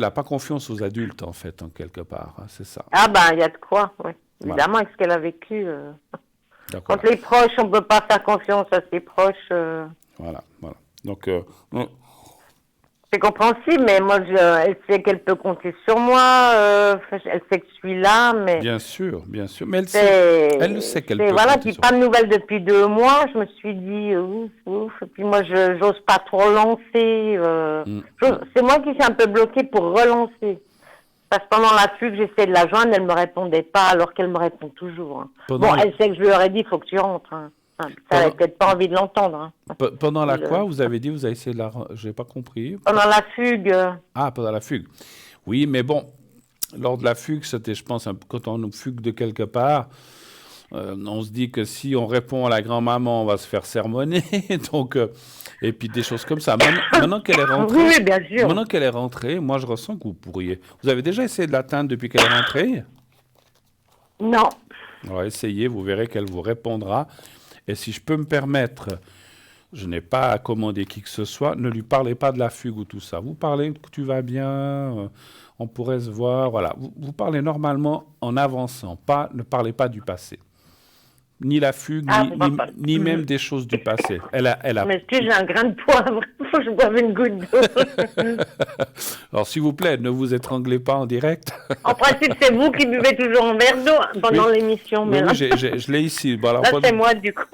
n'a pas confiance aux adultes, en fait, en quelque part. Hein, c'est ça. Ah ben, il y a de quoi, oui. Voilà. Évidemment, avec ce qu'elle a vécu. D'accord. Quand les proches, on ne peut pas faire confiance à ses proches. Voilà. Donc, c'est compréhensible, mais moi, elle sait qu'elle peut compter sur moi. Elle sait que je suis là, mais... Bien sûr. Mais elle le sait qu'elle peut voilà, compter puis sur pas de nouvelles depuis 2 mois. Je me suis dit, ouf. Et puis moi, je n'ose pas trop relancer. C'est moi qui suis un peu bloquée pour relancer. Parce que pendant la fugue, j'essayais de la joindre, elle ne me répondait pas, alors qu'elle me répond toujours. Hein. Elle sait que je lui aurais dit, il faut que tu rentres. Hein. Ça n'avait peut-être pas envie de l'entendre. Hein. Pendant la quoi, vous avez dit, vous avez essayé de la... Je n'ai pas compris. Pendant la fugue. Ah, pendant la fugue. Oui, mais bon, lors de la fugue, c'était, je pense, quand on fugue de quelque part, on se dit que si on répond à la grand-maman, on va se faire sermonner. Donc, et puis des choses comme ça. Maintenant qu'elle est rentrée, oui, bien sûr. Maintenant qu'elle est rentrée, moi, je ressens que vous pourriez... Vous avez déjà essayé de l'atteindre depuis qu'elle est rentrée? Non. Alors, essayez, vous verrez qu'elle vous répondra. Et si je peux me permettre, je n'ai pas à commander qui que ce soit, ne lui parlez pas de la fugue ou tout ça. Vous parlez que tu vas bien, on pourrait se voir, voilà. Vous parlez normalement en avançant, ne parlez pas du passé. Ni la fugue, ni même des choses du passé. Elle a... Mais est-ce que j'ai un grain de poivre? Il faut que je boive une goutte d'eau. Alors, s'il vous plaît, ne vous étranglez pas en direct. En principe, c'est vous qui buvez toujours un verre d'eau pendant l'émission. Mais oui, je l'ai ici. Bon, alors, là, c'est moi, du coup.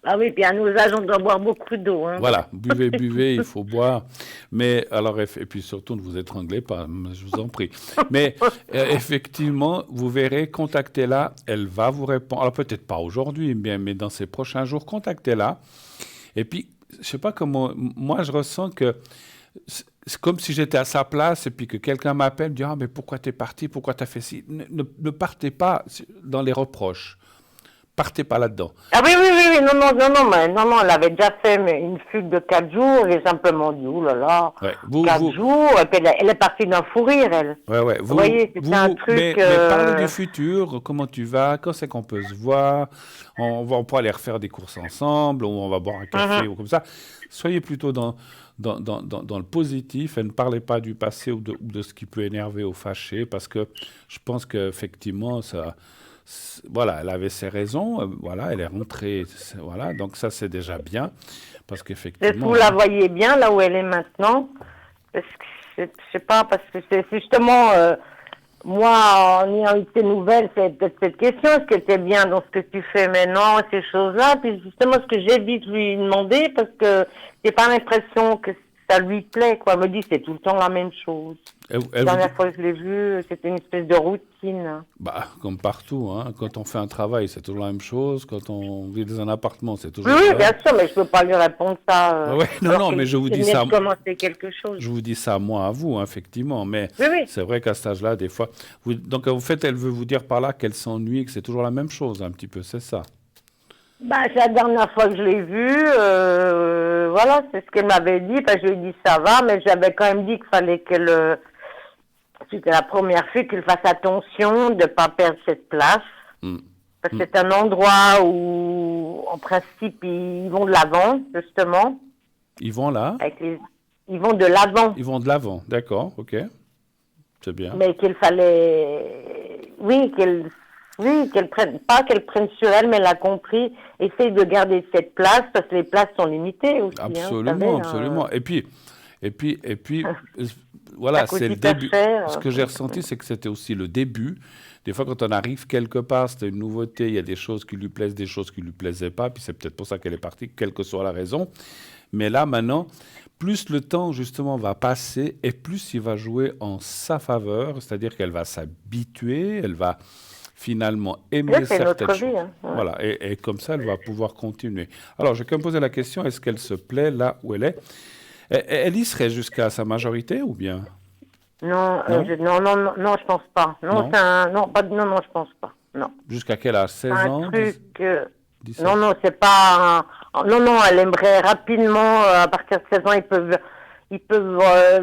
Ah oui, puis à nos âges, on doit boire beaucoup d'eau. Hein. Voilà, buvez, il faut boire. Mais alors, et puis surtout, ne vous étranglez pas, je vous en prie. Mais effectivement, vous verrez, contactez-la, elle va vous répondre. Alors peut-être pas aujourd'hui, mais dans ces prochains jours, contactez-la. Et puis, je ne sais pas comment, moi je ressens que c'est comme si j'étais à sa place et puis que quelqu'un m'appelle, me dit « Ah, mais pourquoi t'es parti? Pourquoi t'as fait ci ?» Ne partez pas dans les reproches. Partez pas là-dedans. Ah oui, non, elle avait déjà fait une fugue de 4 jours, j'ai simplement dit, oulala, 4 jours, et puis elle est partie d'un fou rire, elle. Ouais, vous voyez, c'était un truc... Mais parlez du futur, comment tu vas, quand c'est qu'on peut se voir, on pourra aller refaire des courses ensemble, ou on va boire un café, ou comme ça. Soyez plutôt dans le positif et ne parlez pas du passé ou de ce qui peut énerver ou fâcher, parce que je pense qu'effectivement, ça... Voilà, elle avait ses raisons, voilà, elle est rentrée, voilà, donc ça c'est déjà bien, parce qu'effectivement... Vous la voyez bien là où elle est maintenant, parce que, je sais pas, parce que c'est justement, moi, en ayant eu tes nouvelles, c'est peut-être cette question, est-ce que tu es bien dans ce que tu fais maintenant, ces choses-là, puis justement ce que j'évite lui demander, parce que j'ai pas l'impression que ça lui plaît, quoi. Elle me dit c'est tout le temps la même chose. La dernière fois que je l'ai vue, c'était une espèce de routine. Bah, comme partout, hein. Quand on fait un travail, c'est toujours la même chose. Quand on vit dans un appartement, c'est toujours oui, bien sûr, mais je peux pas lui répondre ça. Non, mais je vous dis ça. Commencer quelque chose. Je vous dis ça, moi, à vous, hein, effectivement. Mais c'est vrai qu'à cet âge-là, des fois... Donc, en fait, elle veut vous dire par là qu'elle s'ennuie, que c'est toujours la même chose, un petit peu, c'est ça. Bah, c'est la dernière fois que je l'ai vue, voilà, c'est ce qu'elle m'avait dit. Bah, je lui ai dit ça va, mais j'avais quand même dit qu'il fallait qu'elle, c'était la première fois qu'elle fasse attention de ne pas perdre cette place. Parce que c'est un endroit où, en principe, ils vont de l'avant, justement. Ils vont là? Ils vont de l'avant. Ils vont de l'avant, d'accord, ok. C'est bien. Mais qu'il fallait, qu'elle prenne, pas qu'elle prenne sur elle, mais elle a compris, essaye de garder cette place, parce que les places sont limitées aussi. Absolument, absolument. Et puis, voilà, c'est le début. Ce que j'ai ressenti, c'est que c'était aussi le début. Des fois, quand on arrive quelque part, c'était une nouveauté, il y a des choses qui lui plaisent, des choses qui ne lui plaisaient pas, puis c'est peut-être pour ça qu'elle est partie, quelle que soit la raison. Mais là, maintenant, plus le temps, justement, va passer, et plus il va jouer en sa faveur, c'est-à-dire qu'elle va s'habituer, elle va finalement aimer certaines choses. Hein. Ouais. Voilà, et comme ça, elle va pouvoir continuer. Alors, je vais quand même poser la question, est-ce qu'elle se plaît là où elle est? Elle y serait jusqu'à sa majorité ou bien? Non, je pense pas. Non, je pense pas. Non. Jusqu'à quel âge? 16 ans? Non, c'est pas... Non, elle aimerait rapidement, à partir de 16 ans, ils peuvent ils peuvent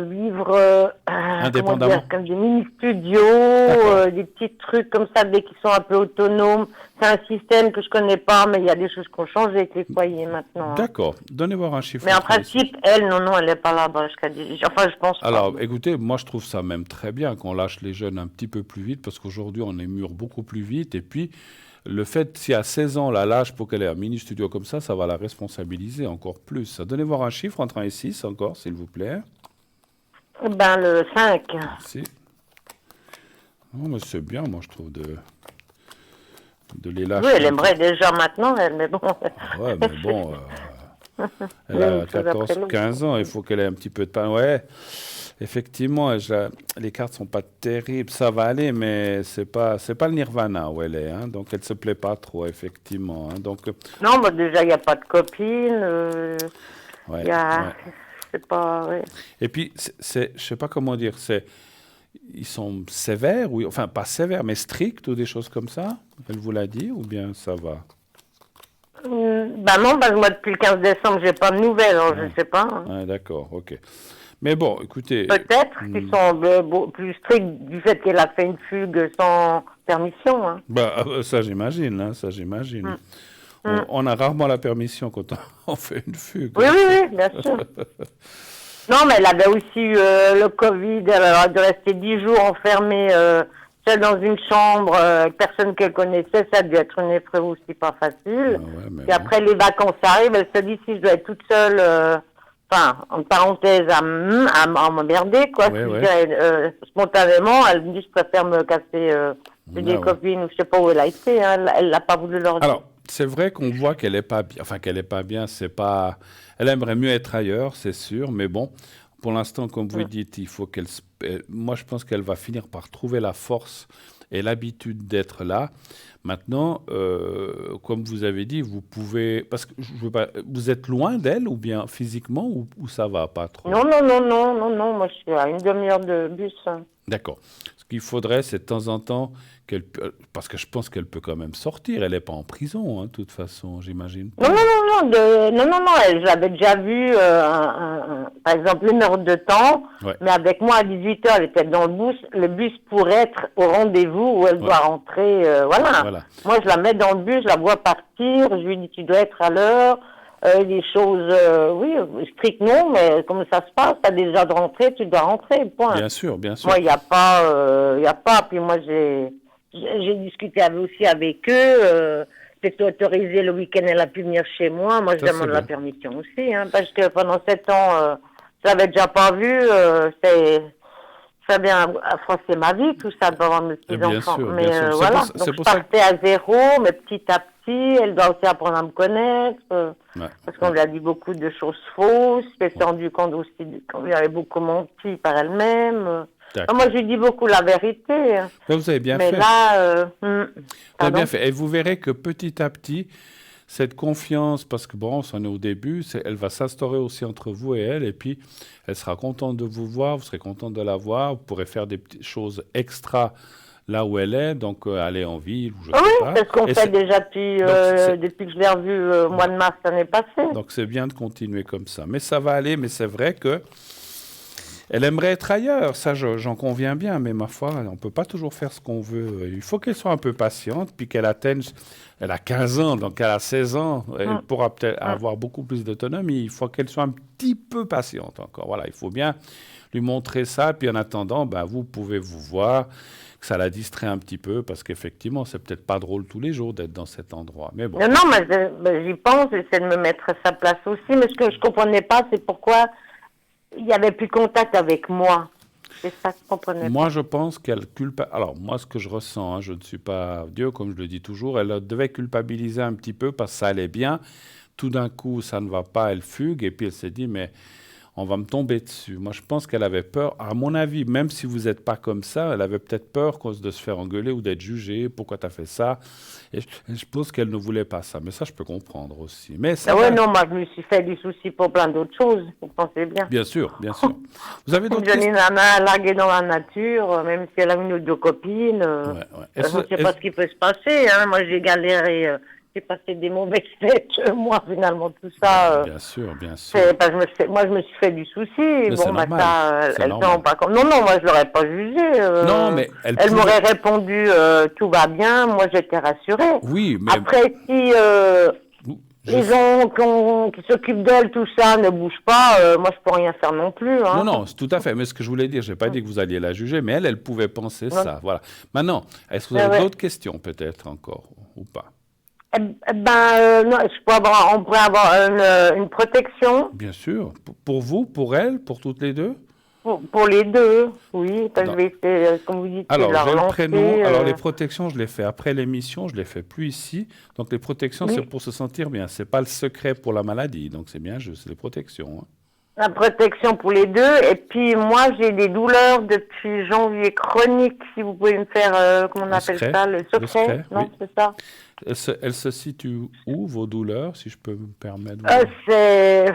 vivre indépendamment, comme des mini-studios, des petits trucs comme ça, dès qu'ils sont un peu autonomes. C'est un système que je connais pas, mais il y a des choses qui ont changé avec les foyers maintenant. D'accord. Donnez voir un chiffre. Mais en principe, elle, non, elle n'est pas là-bas jusqu'à 18. Enfin, je pense pas. Alors, écoutez, moi, je trouve ça même très bien qu'on lâche les jeunes un petit peu plus vite, parce qu'aujourd'hui, on les mûre beaucoup plus vite. Et puis, le fait, si à 16 ans, la lâche pour qu'elle ait un mini-studio comme ça va la responsabiliser encore plus. Donnez voir un chiffre entre 1 et 6 encore, s'il vous plaît. Ben, le 5. Merci. Non, mais c'est bien, moi, je trouve, de les lâcher. Oui, elle aimerait déjà maintenant, elle, mais bon. Ouais, mais bon, elle a 14, 15 ans, il faut qu'elle ait un petit peu de pain. Ouais, effectivement, les cartes sont pas terribles, ça va aller, mais c'est pas le nirvana où elle est, hein, donc elle se plaît pas trop, effectivement. Hein, donc, non, mais déjà, il n'y a pas de copine, ouais, c'est pas... Ouais. Et puis, je sais pas comment dire, ils sont sévères, ou, enfin pas sévères, mais stricts ou des choses comme ça? Elle vous l'a dit ou bien ça va? Ben non, parce que moi depuis le 15 décembre, j'ai pas de nouvelles, alors je ne sais pas. Hein. Ah, d'accord, ok. Mais bon, écoutez... Peut-être qu'ils sont plus stricts du fait qu'elle a fait une fugue sans permission. Hein. Bah, ça j'imagine, hein, ça j'imagine. On a rarement la permission quand on fait une fugue. Oui, bien sûr. Non, mais elle avait aussi eu le Covid, elle a dû rester 10 jours enfermée seule dans une chambre, personne qu'elle connaissait, ça a dû être une épreuve aussi pas facile. Et après les vacances arrivent, elle se dit si je dois être toute seule, enfin, en parenthèse, à m'emmerder, quoi. Spontanément, elle me dit je préfère me casser des copines, je sais pas où elle a été, hein, elle l'a pas voulu leur dire. Alors, c'est vrai qu'on voit qu'elle est pas bien, enfin qu'elle est pas bien, c'est pas... Elle aimerait mieux être ailleurs, c'est sûr, mais bon, pour l'instant, comme vous dites, il faut qu'elle... Moi, je pense qu'elle va finir par trouver la force et l'habitude d'être là. Maintenant, comme vous avez dit, vous pouvez... Parce que je veux pas... Vous êtes loin d'elle, ou bien physiquement, ou ça va pas trop? Non, moi je suis à une demi-heure de bus. D'accord. Ce qu'il faudrait, c'est de temps en temps qu'elle... Parce que je pense qu'elle peut quand même sortir. Elle n'est pas en prison, hein, de toute façon, j'imagine. Non, je l'avais déjà vue, par exemple, 1 heure de temps, mais avec moi à 18h, elle était dans le bus pour être au rendez-vous où elle doit rentrer, voilà. Moi, je la mets dans le bus, je la vois partir, je lui dis, tu dois être à l'heure, des choses, oui, strictes non, mais comme ça se passe, tu as déjà de rentrer, tu dois rentrer, point. Bien sûr. Moi, il n'y a pas, puis moi, j'ai discuté aussi avec eux, c'était autorisé le week-end, elle a pu venir chez moi. Moi, je demande la permission aussi, hein, parce que pendant 7 ans, je l'avais déjà pas vu. Ça vient froisser ma vie, tout ça, pour avoir mes petits-enfants. Mais voilà, donc je partais à zéro, mais petit à petit, elle doit aussi apprendre à me connaître, parce qu'on lui a dit beaucoup de choses fausses. Elle s'est rendue compte aussi qu'on lui avait beaucoup menti par elle-même. Moi, je lui dis beaucoup la vérité. Mais vous avez bien fait. Mais là, vous avez bien fait. Et vous verrez que petit à petit, cette confiance, parce que bon, on est au début, elle va s'instaurer aussi entre vous et elle, et puis elle sera contente de vous voir, vous serez contente de la voir, vous pourrez faire des petites choses extra là où elle est, donc aller en ville, ou je sais pas. Oui, c'est ce qu'on fait déjà depuis que je l'ai revue au mois de mars l'année passée. Donc c'est bien de continuer comme ça. Mais ça va aller, mais c'est vrai que elle aimerait être ailleurs, ça j'en conviens bien, mais ma foi, on ne peut pas toujours faire ce qu'on veut. Il faut qu'elle soit un peu patiente, puis qu'elle atteigne... Elle a 15 ans, donc elle a 16 ans, elle pourra peut-être avoir beaucoup plus d'autonomie. Il faut qu'elle soit un petit peu patiente encore. Voilà, il faut bien lui montrer ça, puis en attendant, vous pouvez vous voir, que ça la distrait un petit peu, parce qu'effectivement, c'est peut-être pas drôle tous les jours d'être dans cet endroit. Mais bon. Non, mais j'y pense, j'essaie de me mettre à sa place aussi, mais ce que je ne comprenais pas, c'est pourquoi... Il n'y avait plus de contact avec moi. C'est ça que je comprenais. Moi, je pense qu'elle culpabilise. Alors, moi, ce que je ressens, hein, je ne suis pas Dieu, comme je le dis toujours, elle devait culpabiliser un petit peu parce que ça allait bien. Tout d'un coup, ça ne va pas, elle fugue, et puis elle s'est dit, mais on va me tomber dessus. Moi, je pense qu'elle avait peur. À mon avis, même si vous n'êtes pas comme ça, elle avait peut-être peur de se faire engueuler ou d'être jugée. Pourquoi tu as fait ça? Et je pense qu'elle ne voulait pas ça. Mais ça, je peux comprendre aussi. Mais ça non, moi, je me suis fait du souci pour plein d'autres choses. Vous pensez bien. Bien sûr, bien sûr. Vous avez d'autres questions? Une nana larguée dans la nature, même si elle a une ou deux copines. Je ne sais pas ce qui peut se passer. Hein. Moi, j'ai galéré j'ai passé des mauvaises fêtes, moi, finalement, tout ça. Bien sûr, bien sûr. Moi, je me suis fait du souci. Mais c'est normal. Ça, C'est elle normal. s'en rend pas compte. Non, moi, je l'aurais pas jugé. Non, mais elle m'aurait répondu tout va bien. Moi, j'étais rassurée. Oui, mais après, si les gens qui s'occupent d'elle, tout ça, ne bougent pas, moi, je peux rien faire non plus. Hein. Non, tout à fait. Mais ce que je voulais dire, je n'ai pas dit que vous alliez la juger, mais elle pouvait penser ça. Voilà. Maintenant, est-ce que vous avez d'autres questions, peut-être encore, ou pas? Non, on pourrait avoir une protection. Bien sûr. Pour vous, pour elle, pour toutes les deux? Pour les deux, oui. Parce que je vais essayer, comme vous dites, alors, j'ai le prénom. Alors, les protections, je les fais après l'émission. Je les fais plus ici. Donc, les protections, c'est pour se sentir bien. C'est pas le secret pour la maladie. Donc, c'est bien juste les protections. Hein. La protection pour les deux. Et puis, moi, j'ai des douleurs depuis janvier chroniques. Si vous pouvez me faire, comment on appelle ça, le secret. Non, oui. C'est ça. Elle se situe où, vos douleurs, si je peux me permettre? C'est,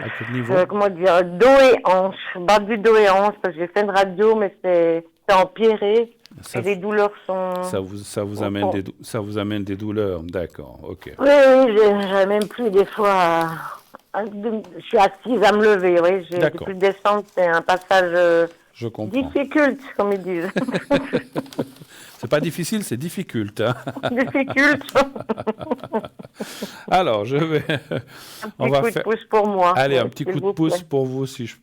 comment dire, dos et hanche, bas du dos et hanche, parce que j'ai fait une radio, mais c'est empiré. Et les douleurs sont... Ça vous amène des douleurs, d'accord, ok. Oui, j'ai même plus des fois... je suis assise à me lever, oui. J'ai plus de descente, c'est un passage difficile, comme ils disent. C'est pas difficile, c'est difficile. Hein. Difficile. Alors, je vais... Un petit coup de pouce pour moi. Allez, un petit coup de pouce pour vous, si je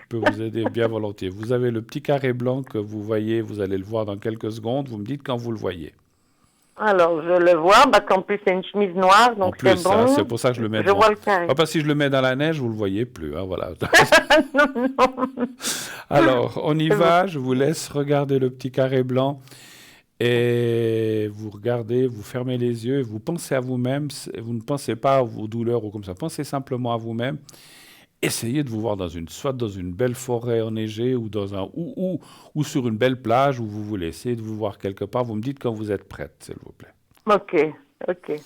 peux vous aider bien volontiers. Vous avez le petit carré blanc que vous voyez, vous allez le voir dans quelques secondes. Vous me dites quand vous le voyez. Alors, je le vois, parce qu'en plus, c'est une chemise noire, donc c'est bon. Hein, c'est pour ça que je le mets devant. Je vois le carré. Parce que si je le mets dans la neige, vous ne le voyez plus. Hein, voilà. non. Alors, on y va. Je vous laisse regarder le petit carré blanc. Et vous regardez, vous fermez les yeux, vous pensez à vous-même, vous ne pensez pas à vos douleurs ou comme ça, pensez simplement à vous-même. Essayez de vous voir soit dans une belle forêt enneigée ou ou sur une belle plage où vous voulez. Essayez de vous voir quelque part. Vous me dites quand vous êtes prête, s'il vous plaît. Ok.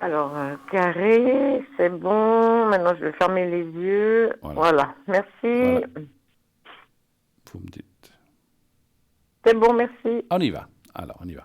Alors, carré, c'est bon. Maintenant, je vais fermer les yeux. Voilà. Merci. Voilà. Vous me dites. C'est bon, merci. On y va. Alors, on y va.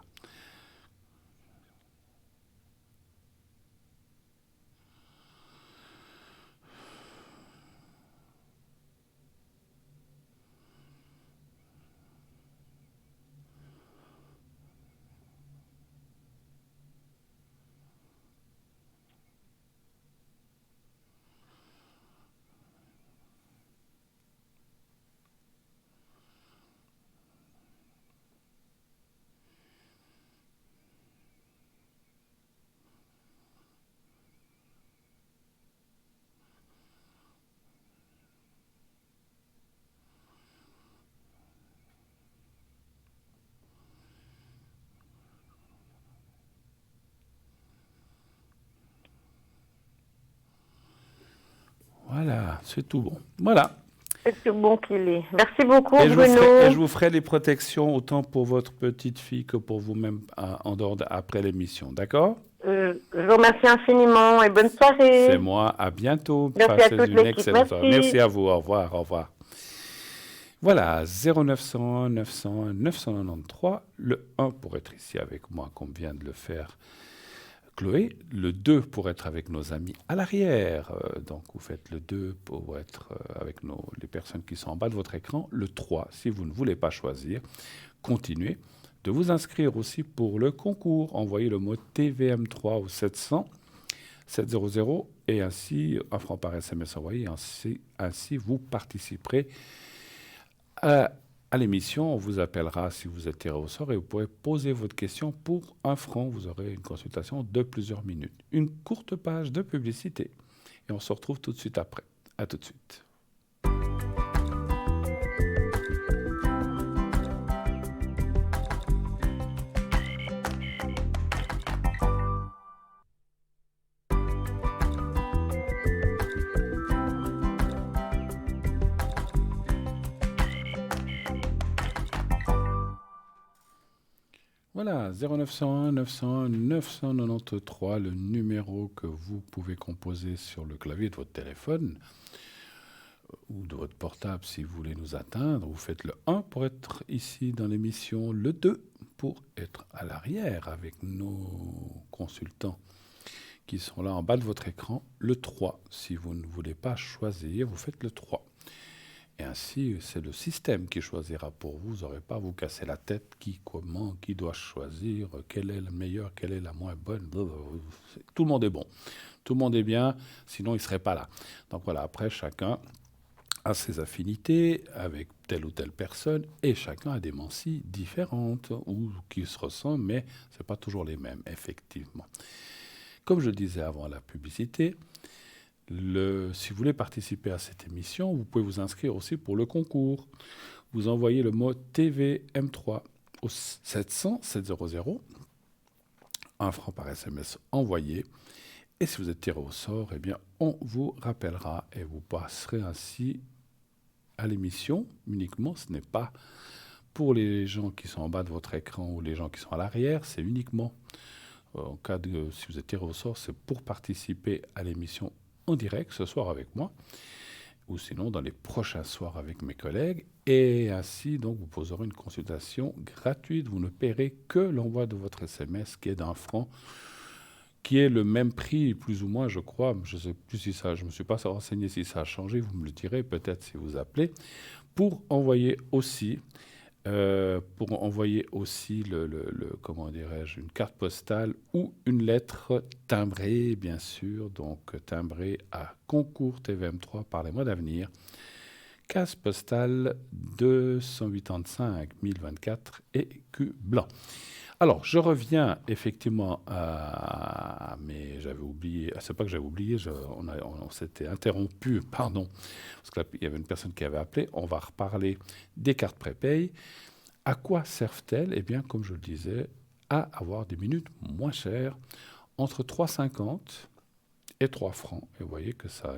Voilà, c'est tout bon. Voilà. C'est tout bon qu'il est. Merci beaucoup, Bruno. Je vous ferai les protections autant pour votre petite fille que pour vous-même en dehors après l'émission, d'accord? Je vous remercie infiniment et bonne soirée. C'est moi, à bientôt. Merci à toute l'équipe. Merci à vous, au revoir, au revoir. Voilà, 0900 900 993, le 1 pour être ici avec moi, comme vient de le faire Chloé, le 2 pour être avec nos amis à l'arrière, donc vous faites le 2 pour être avec les personnes qui sont en bas de votre écran, le 3 si vous ne voulez pas choisir, continuez de vous inscrire aussi pour le concours, envoyez le mot TVM3 au 700 700 et ainsi, un franc par SMS envoyé, ainsi vous participerez à l'émission. On vous appellera si vous êtes tiré au sort et vous pourrez poser votre question pour 1 franc. Vous aurez une consultation de plusieurs minutes. Une courte page de publicité. Et on se retrouve tout de suite après. À tout de suite. Voilà, 0901 900 993, le numéro que vous pouvez composer sur le clavier de votre téléphone ou de votre portable si vous voulez nous atteindre. Vous faites le 1 pour être ici dans l'émission, le 2 pour être à l'arrière avec nos consultants qui sont là en bas de votre écran. Le 3, si vous ne voulez pas choisir, vous faites le 3. Et ainsi, c'est le système qui choisira pour vous. Vous n'aurez pas à vous casser la tête qui doit choisir, quelle est la meilleure, quelle est la moins bonne. Tout le monde est bon. Tout le monde est bien, sinon il ne serait pas là. Donc voilà, après, chacun a ses affinités avec telle ou telle personne, et chacun a des mensies différentes ou qui se ressemblent, mais ce n'est pas toujours les mêmes, effectivement. Comme je disais avant la publicité, si vous voulez participer à cette émission, vous pouvez vous inscrire aussi pour le concours. Vous envoyez le mot TVM3 au 700 700, 1 franc par SMS envoyé. Et si vous êtes tiré au sort, eh bien, on vous rappellera et vous passerez ainsi à l'émission uniquement. Ce n'est pas pour les gens qui sont en bas de votre écran ou les gens qui sont à l'arrière, c'est uniquement, en cas de, si vous êtes tiré au sort, c'est pour participer à l'émission en direct ce soir avec moi, ou sinon dans les prochains soirs avec mes collègues. Et ainsi, donc, vous poserez une consultation gratuite. Vous ne paierez que l'envoi de votre SMS qui est d'1 franc, qui est le même prix, plus ou moins, je crois. Je ne sais plus si ça, je me suis pas renseigné si ça a changé. Vous me le direz peut-être si vous appelez. Pour envoyer aussi comment dirais-je, une carte postale ou une lettre timbrée, bien sûr, donc timbrée à Concours TVM3 par les mois d'avenir. Case postale 285 1024 écus blancs. Alors, je reviens effectivement mais j'avais oublié, c'est pas que j'avais oublié, on s'était interrompu, pardon, parce qu'il y avait une personne qui avait appelé. On va reparler des cartes prépay. À quoi servent-elles? Eh bien, comme je le disais, à avoir des minutes moins chères, entre 3,50 et 3 francs. Et vous voyez que ça,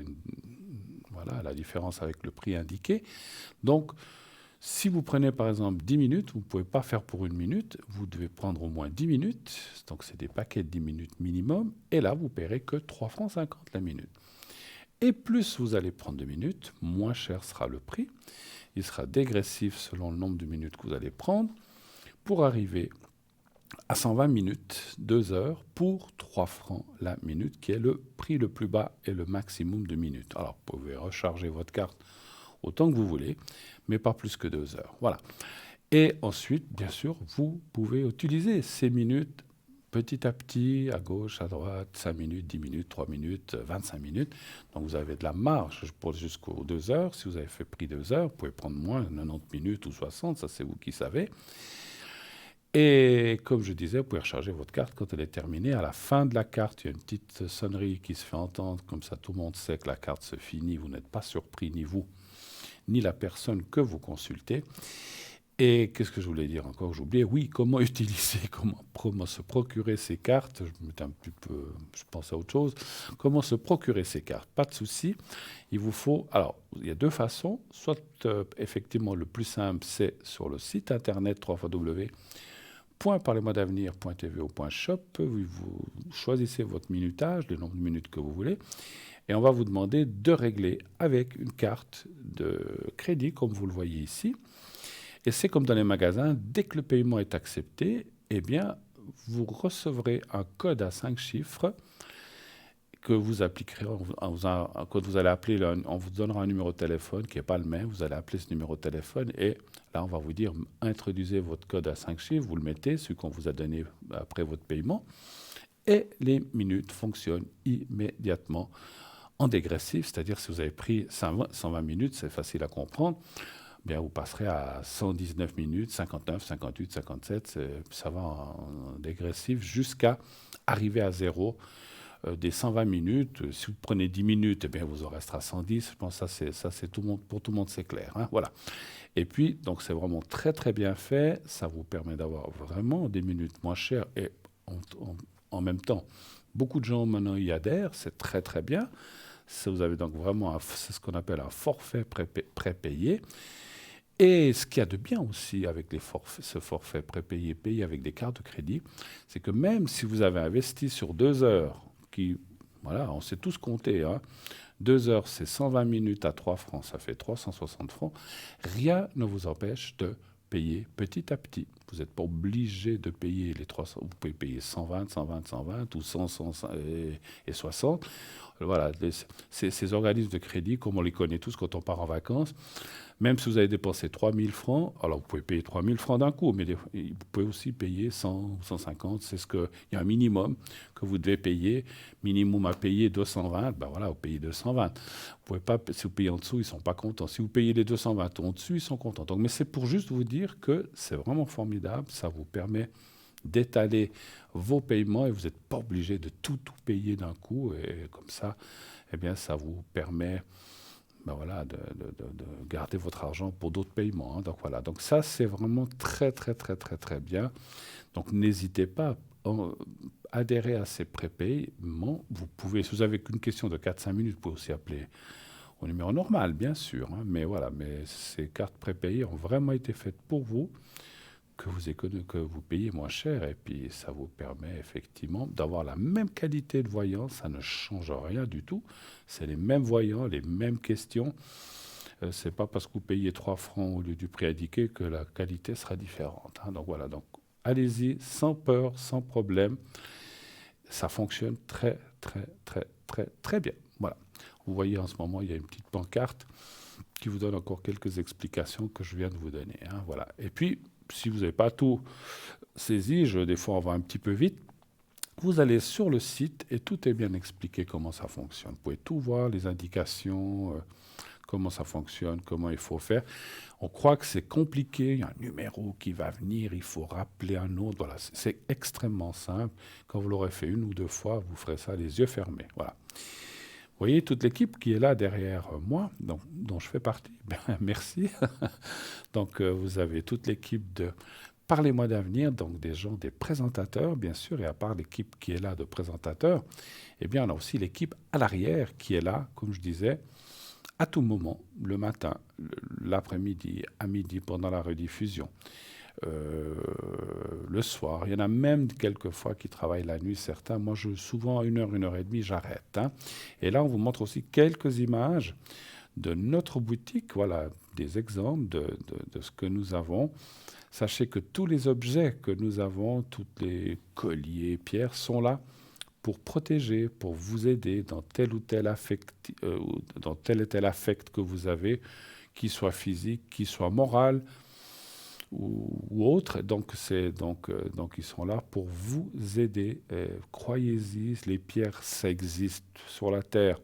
voilà la différence avec le prix indiqué. Donc, si vous prenez par exemple 10 minutes, vous ne pouvez pas faire pour 1 minute, vous devez prendre au moins 10 minutes, donc c'est des paquets de 10 minutes minimum, et là vous ne paierez que 3,50 francs la minute. Et plus vous allez prendre de minutes, moins cher sera le prix. Il sera dégressif selon le nombre de minutes que vous allez prendre, pour arriver à 120 minutes, 2 heures, pour 3 francs la minute, qui est le prix le plus bas et le maximum de minutes. Alors vous pouvez recharger votre carte autant que vous voulez, mais pas plus que 2 heures. Voilà. Et ensuite, bien sûr, vous pouvez utiliser ces minutes petit à petit, à gauche, à droite, 5 minutes, 10 minutes, 3 minutes, 25 minutes. Donc vous avez de la marge pour jusqu'aux 2 heures. Si vous avez pris 2 heures, vous pouvez prendre moins, 90 minutes ou 60, ça c'est vous qui savez. Et comme je disais, vous pouvez recharger votre carte quand elle est terminée. À la fin de la carte, il y a une petite sonnerie qui se fait entendre, comme ça tout le monde sait que la carte se finit. Vous n'êtes pas surpris, ni vous, ni la personne que vous consultez. Et qu'est-ce que je voulais dire encore? J'ai oublié. Oui, comment utiliser, comment se procurer ces cartes. Je pense à autre chose. Comment se procurer ces cartes? Pas de souci. Il vous faut... Alors, il y a 2 façons. Soit, effectivement, le plus simple, c'est sur le site internet www.parlezmoi-d'avenir.tv ou .shop. Vous choisissez votre minutage, le nombre de minutes que vous voulez. Et on va vous demander de régler avec une carte de crédit, comme vous le voyez ici. Et c'est comme dans les magasins, dès que le paiement est accepté, eh bien, vous recevrez un code à 5 chiffres que vous appliquerez. Quand vous allez appeler, on vous donnera un numéro de téléphone qui n'est pas le même. Vous allez appeler ce numéro de téléphone et là, on va vous dire, introduisez votre code à 5 chiffres, vous le mettez, celui qu'on vous a donné après votre paiement. Et les minutes fonctionnent immédiatement en dégressif, c'est-à-dire si vous avez pris 120 minutes, c'est facile à comprendre, bien vous passerez à 119 minutes, 59, 58, 57, ça va en dégressif jusqu'à arriver à 0 des 120 minutes. Si vous prenez 10 minutes, eh bien vous en resterez à 110. Je pense que ça c'est tout le monde, pour tout le monde c'est clair. Hein, voilà. Et puis, donc c'est vraiment très très bien fait, ça vous permet d'avoir vraiment des minutes moins chères et en même temps, beaucoup de gens maintenant y adhèrent, c'est très très bien. Vous avez donc vraiment, c'est ce qu'on appelle un forfait prépayé. Et ce qu'il y a de bien aussi avec ce forfait prépayé payé avec des cartes de crédit, c'est que même si vous avez investi sur 2 heures, voilà, on sait tous compter, hein, 2 heures, c'est 120 minutes à 3 francs, ça fait 360 francs, rien ne vous empêche de payer petit à petit. Vous n'êtes pas obligé de payer les 300. Vous pouvez payer 120, 120, 120 ou 100, 100 et 60. Voilà, ces organismes de crédit, comme on les connaît tous quand on part en vacances, même si vous avez dépensé 3 000 francs, alors vous pouvez payer 3 000 francs d'un coup, mais vous pouvez aussi payer 100, 150. Il y a un minimum que vous devez payer. Minimum à payer 220, ben voilà, vous payez 220. Vous pouvez pas, si vous payez en dessous, ils ne sont pas contents. Si vous payez les 220 en dessus, ils sont contents. Donc, mais c'est pour juste vous dire que c'est vraiment formidable. Ça vous permet d'étaler vos paiements et vous n'êtes pas obligé de tout payer d'un coup. Et comme ça, eh bien, ça vous permet voilà, de garder votre argent pour d'autres paiements. Donc voilà, donc ça, c'est vraiment très, très, très, très, très bien. Donc n'hésitez pas à adhérer à ces prépaiements. Vous pouvez, si vous avez qu'une question de 4-5 minutes, vous pouvez aussi appeler au numéro normal, bien sûr. Mais voilà, mais ces cartes prépayées ont vraiment été faites pour vous, que vous payez moins cher, et puis ça vous permet effectivement d'avoir la même qualité de voyance. Ça ne change rien du tout. C'est les mêmes voyants, les mêmes questions. C'est pas parce que vous payez 3 francs au lieu du prix indiqué que la qualité sera différente. Donc voilà, donc allez-y sans peur, sans problème. Ça fonctionne très, très, très, très, très bien. Voilà. Vous voyez en ce moment, il y a une petite pancarte qui vous donne encore quelques explications que je viens de vous donner. Voilà. Et puis, si vous n'avez pas tout saisi, des fois on va un petit peu vite, vous allez sur le site et tout est bien expliqué comment ça fonctionne. Vous pouvez tout voir, les indications, comment ça fonctionne, comment il faut faire. On croit que c'est compliqué, il y a un numéro qui va venir, il faut rappeler un autre. Voilà, c'est extrêmement simple. Quand vous l'aurez fait 1 ou 2 fois, vous ferez ça les yeux fermés. Voilà. Vous voyez toute l'équipe qui est là derrière moi, dont je fais partie. Merci. Donc, vous avez toute l'équipe de Parlez-moi d'avenir, donc des gens, des présentateurs, bien sûr, et à part l'équipe qui est là de présentateurs, eh bien, on a aussi l'équipe à l'arrière qui est là, comme je disais, à tout moment, le matin, l'après-midi, à midi, pendant la rediffusion, le soir. Il y en a même quelques fois qui travaillent la nuit, certains. Moi, souvent, à 1h, 1h30, j'arrête. Et là, on vous montre aussi quelques images de notre boutique, voilà, des exemples de ce que nous avons. Sachez que tous les objets que nous avons, tous les colliers, pierres, sont là pour protéger, pour vous aider dans tel ou tel affect, dans tel et tel affect que vous avez, qu'il soit physique, qu'il soit moral ou autre. Donc ils sont là pour vous aider. Croyez-y, les pierres, ça existe sur la terre.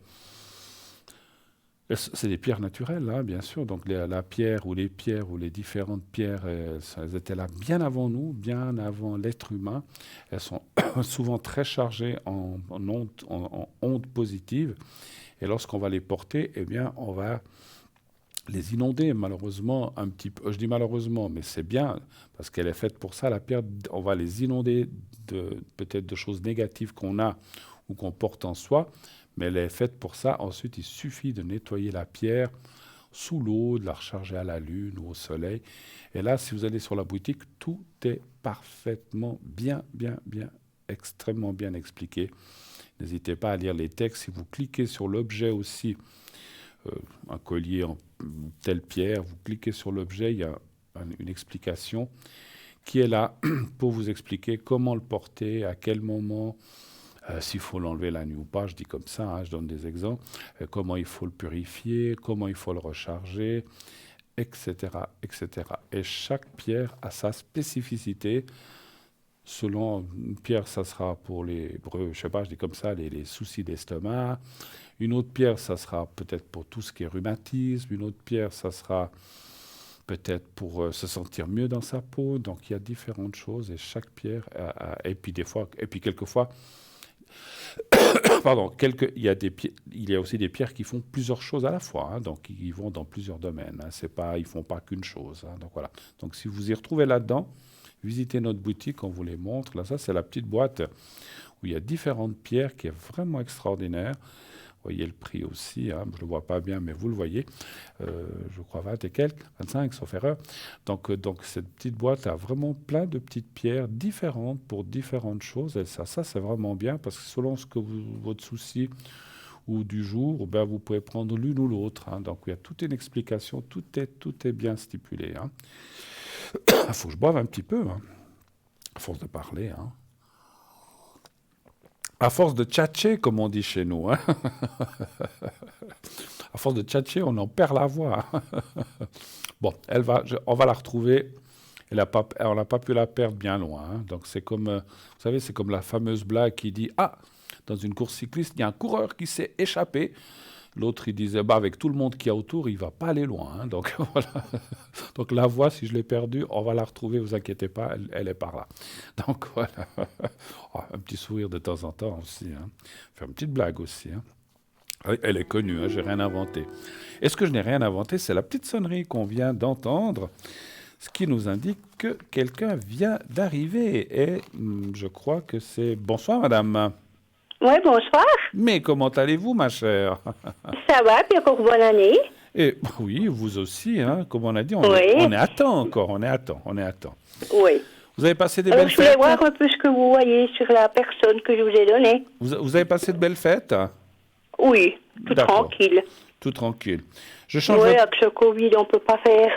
C'est des pierres naturelles, bien sûr. Donc la pierre ou les différentes pierres, elles étaient là bien avant nous, bien avant l'être humain. Elles sont souvent très chargées en ondes positives. Et lorsqu'on va les porter, eh bien, on va les inonder, malheureusement, un petit peu. Je dis malheureusement, mais c'est bien, parce qu'elle est faite pour ça, la pierre. On va les inonder peut-être de choses négatives qu'on a ou qu'on porte en soi. Mais elle est faite pour ça. Ensuite, il suffit de nettoyer la pierre sous l'eau, de la recharger à la lune ou au soleil. Et là, si vous allez sur la boutique, tout est parfaitement bien, extrêmement bien expliqué. N'hésitez pas à lire les textes. Si vous cliquez sur l'objet aussi, un collier en telle pierre, vous cliquez sur l'objet, il y a une explication qui est là pour vous expliquer comment le porter, à quel moment, s'il faut l'enlever la nuit ou pas, je dis comme ça, je donne des exemples, comment il faut le purifier, comment il faut le recharger, etc., etc. Et chaque pierre a sa spécificité. Selon une pierre, ça sera pour je sais pas, je dis comme ça, les soucis d'estomac. Une autre pierre, ça sera peut-être pour tout ce qui est rhumatisme. Une autre pierre, ça sera peut-être pour se sentir mieux dans sa peau. Donc il y a différentes choses et chaque pierre et puis quelquefois pardon, il y a aussi des pierres qui font plusieurs choses à la fois, donc ils vont dans plusieurs domaines. Ils font pas qu'une chose. Donc voilà. Donc si vous y retrouvez là-dedans, visitez notre boutique, on vous les montre. Là, ça c'est la petite boîte où il y a différentes pierres qui est vraiment extraordinaire. Vous voyez le prix aussi, je ne le vois pas bien, mais vous le voyez. Je crois 20 et quelques, 25 sauf erreur. Donc cette petite boîte a vraiment plein de petites pierres différentes pour différentes choses. Et ça c'est vraiment bien parce que selon votre souci ou du jour, vous pouvez prendre l'une ou l'autre. Donc il y a toute une explication, tout est bien stipulé. Il faut que je boive un petit peu, hein, à force de parler. Hein. À force de tchatcher, comme on dit chez nous. Hein. À force de tchatcher, on en perd la voix. Bon, on va la retrouver. On n'a pas pu la perdre bien loin. Hein. Donc c'est comme, vous savez, c'est comme la fameuse blague qui dit « Ah, dans une course cycliste, il y a un coureur qui s'est échappé. » L'autre, il disait, avec tout le monde qu'il y a autour, il ne va pas aller loin. Hein. Donc, voilà. Donc, la voix, si je l'ai perdue, on va la retrouver, vous inquiétez pas, elle est par là. Donc, voilà. Oh, un petit sourire de temps en temps aussi. Hein. Faire une petite blague aussi. Hein. Elle est connue, hein, j'ai rien inventé. Et ce que je n'ai rien inventé, c'est la petite sonnerie qu'on vient d'entendre, ce qui nous indique que quelqu'un vient d'arriver. Et je crois que c'est... Bonsoir, madame. Oui, bonsoir. Mais comment allez-vous, ma chère? Ça va, puis encore bonne année. Et oui, vous aussi, hein, comme on a dit, on est à temps encore, on est à temps. Oui. Vous avez passé des belles fêtes? Je voulais voir un peu ce que vous voyez sur la personne que je vous ai donnée. Vous avez passé de belles fêtes? Oui, tout tranquille. Tout tranquille. Oui, avec ce Covid, on ne peut pas faire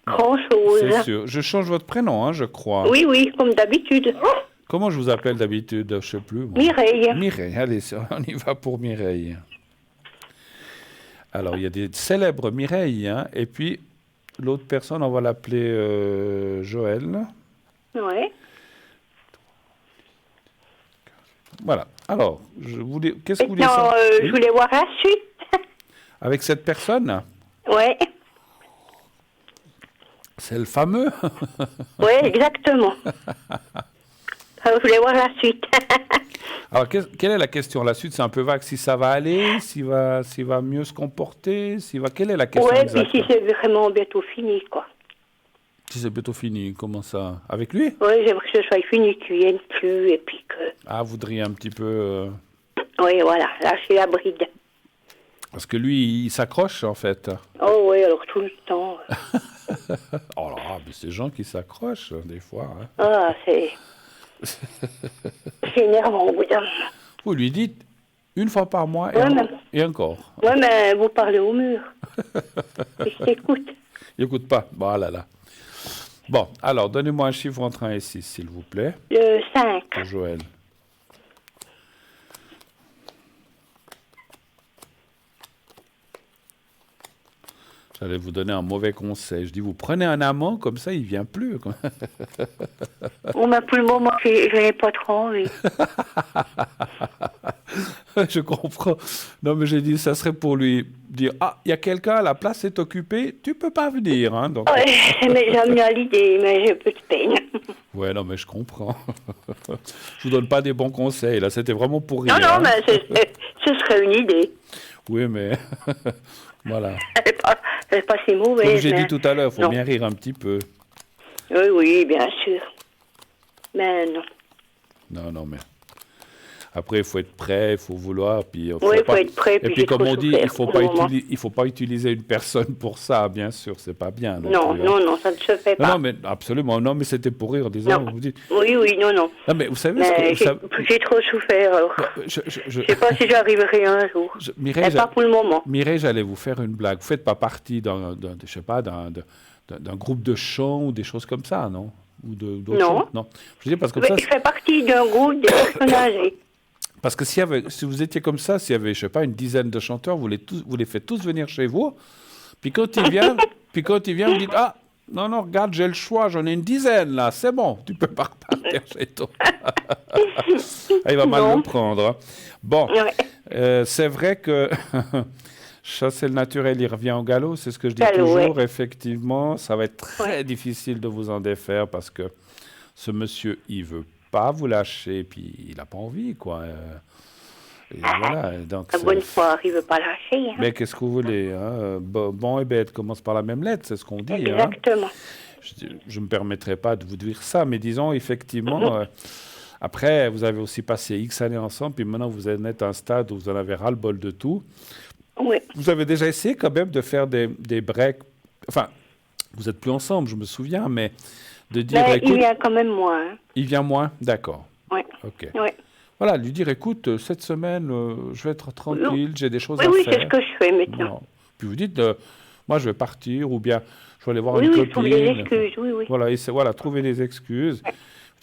grand-chose. C'est sûr. Je change votre prénom, hein, je crois. Oui, comme d'habitude. Comment je vous appelle d'habitude? Je ne sais plus. Moi. Mireille. Mireille, allez, on y va pour Mireille. Alors, il y a des célèbres Mireille, hein, et puis l'autre personne, on va l'appeler Joël. Oui. Voilà. Alors, qu'est-ce que vous voulez savoir? Je voulais voir la suite. Avec cette personne? Oui. C'est le fameux? Oui, exactement. Je voulais voir la suite. Alors, quelle est la question? La suite, c'est un peu vague. Si ça va aller, s'il va mieux se comporter, quelle est la question exacte? Puis si c'est vraiment bientôt fini, quoi. Si c'est bientôt fini, comment ça? Avec lui? Oui, j'aimerais que ce soit fini, qu'il ne vienne plus, et puis que... Ah, vous voudriez un petit peu... Oui, voilà, lâcher la bride. Parce que lui, il s'accroche, en fait. Oh oui, alors tout le temps. Oh là, mais c'est gens qui s'accrochent, des fois. Hein. Ah, c'est énervant au bout d'un moment. Vous lui dites une fois par mois et encore. Oui, mais vous parlez au mur. Et je t'écoute. Il n'écoute pas. Bon, là, là. Bon, alors, donnez-moi un chiffre entre 1 et 6, s'il vous plaît. Le 5. Pour Joël. J'allais vous donner un mauvais conseil. Je dis, vous prenez un amant, comme ça, il ne vient plus. Mais pour le moment, je n'ai pas trop envie. Je comprends. Non, mais j'ai dit, ça serait pour lui dire, ah, il y a quelqu'un, la place est occupée, tu peux pas venir. Hein, donc... Oui, mais j'aime bien l'idée, mais j'ai peu de peine. Ouais, non, mais je comprends. Je vous donne pas des bons conseils, là, c'était vraiment pour rire. Non, mais ce serait une idée. Oui, mais... Voilà. Elle n'est pas si mauvaise. Comme j'ai dit tout à l'heure, il faut bien rire un petit peu. Oui, bien sûr. Mais non. Non, mais... Après, il faut être prêt, il faut vouloir, puis il faut être prêt. Et puis, comme on dit, il faut pas utiliser une personne pour ça, bien sûr, c'est pas bien. Non, ça ne se fait pas. Non, mais absolument, non, mais c'était pour rire, disons. Vous dites... Oui, non. Non, mais vous savez j'ai trop souffert, alors. Je sais pas si j'arriverai un jour. Mais pas pour le moment. Mireille, j'allais vous faire une blague. Vous faites pas partie d'un groupe de chant ou des choses comme ça, non? Ou d'autres choses? Non. Je dis parce que je fais partie d'un groupe de personnes âgées. Parce que si vous étiez comme ça, s'il y avait, je sais pas, une dizaine de chanteurs, vous les faites tous venir chez vous, puis quand ils viennent, vous dites, ah, non, regarde, j'ai le choix, j'en ai une dizaine, là, c'est bon, tu peux pas repartir chez toi. Il va mal le prendre. Hein. Bon, c'est vrai que chasser le naturel, il revient au galop, c'est ce que je dis toujours, effectivement, ça va être très difficile de vous en défaire, parce que ce monsieur, il veut pas vous lâcher, puis il n'a pas envie, quoi. Et voilà, donc la bonne foi, il ne veut pas lâcher. Hein. Mais qu'est-ce que vous voulez, hein? Bon et bête commence par la même lettre, c'est ce qu'on dit. Exactement. Hein? Je ne me permettrai pas de vous dire ça, mais disons, effectivement, après, vous avez aussi passé X années ensemble, puis maintenant, vous êtes à un stade où vous en avez ras-le-bol de tout. Oui. Vous avez déjà essayé quand même de faire des breaks, enfin, vous n'êtes plus ensemble, je me souviens, mais... de dire, écoute, il vient quand même moins. Hein. Il vient moins? D'accord. Oui. Ok. Oui. Voilà, lui dire, écoute, cette semaine, je vais être tranquille, j'ai des choses à faire. Oui, c'est ce que je fais maintenant. Non. Puis vous dites, moi je vais partir, ou bien je vais aller voir une oui, copine. trouver des excuses, oui. Voilà, trouver des excuses.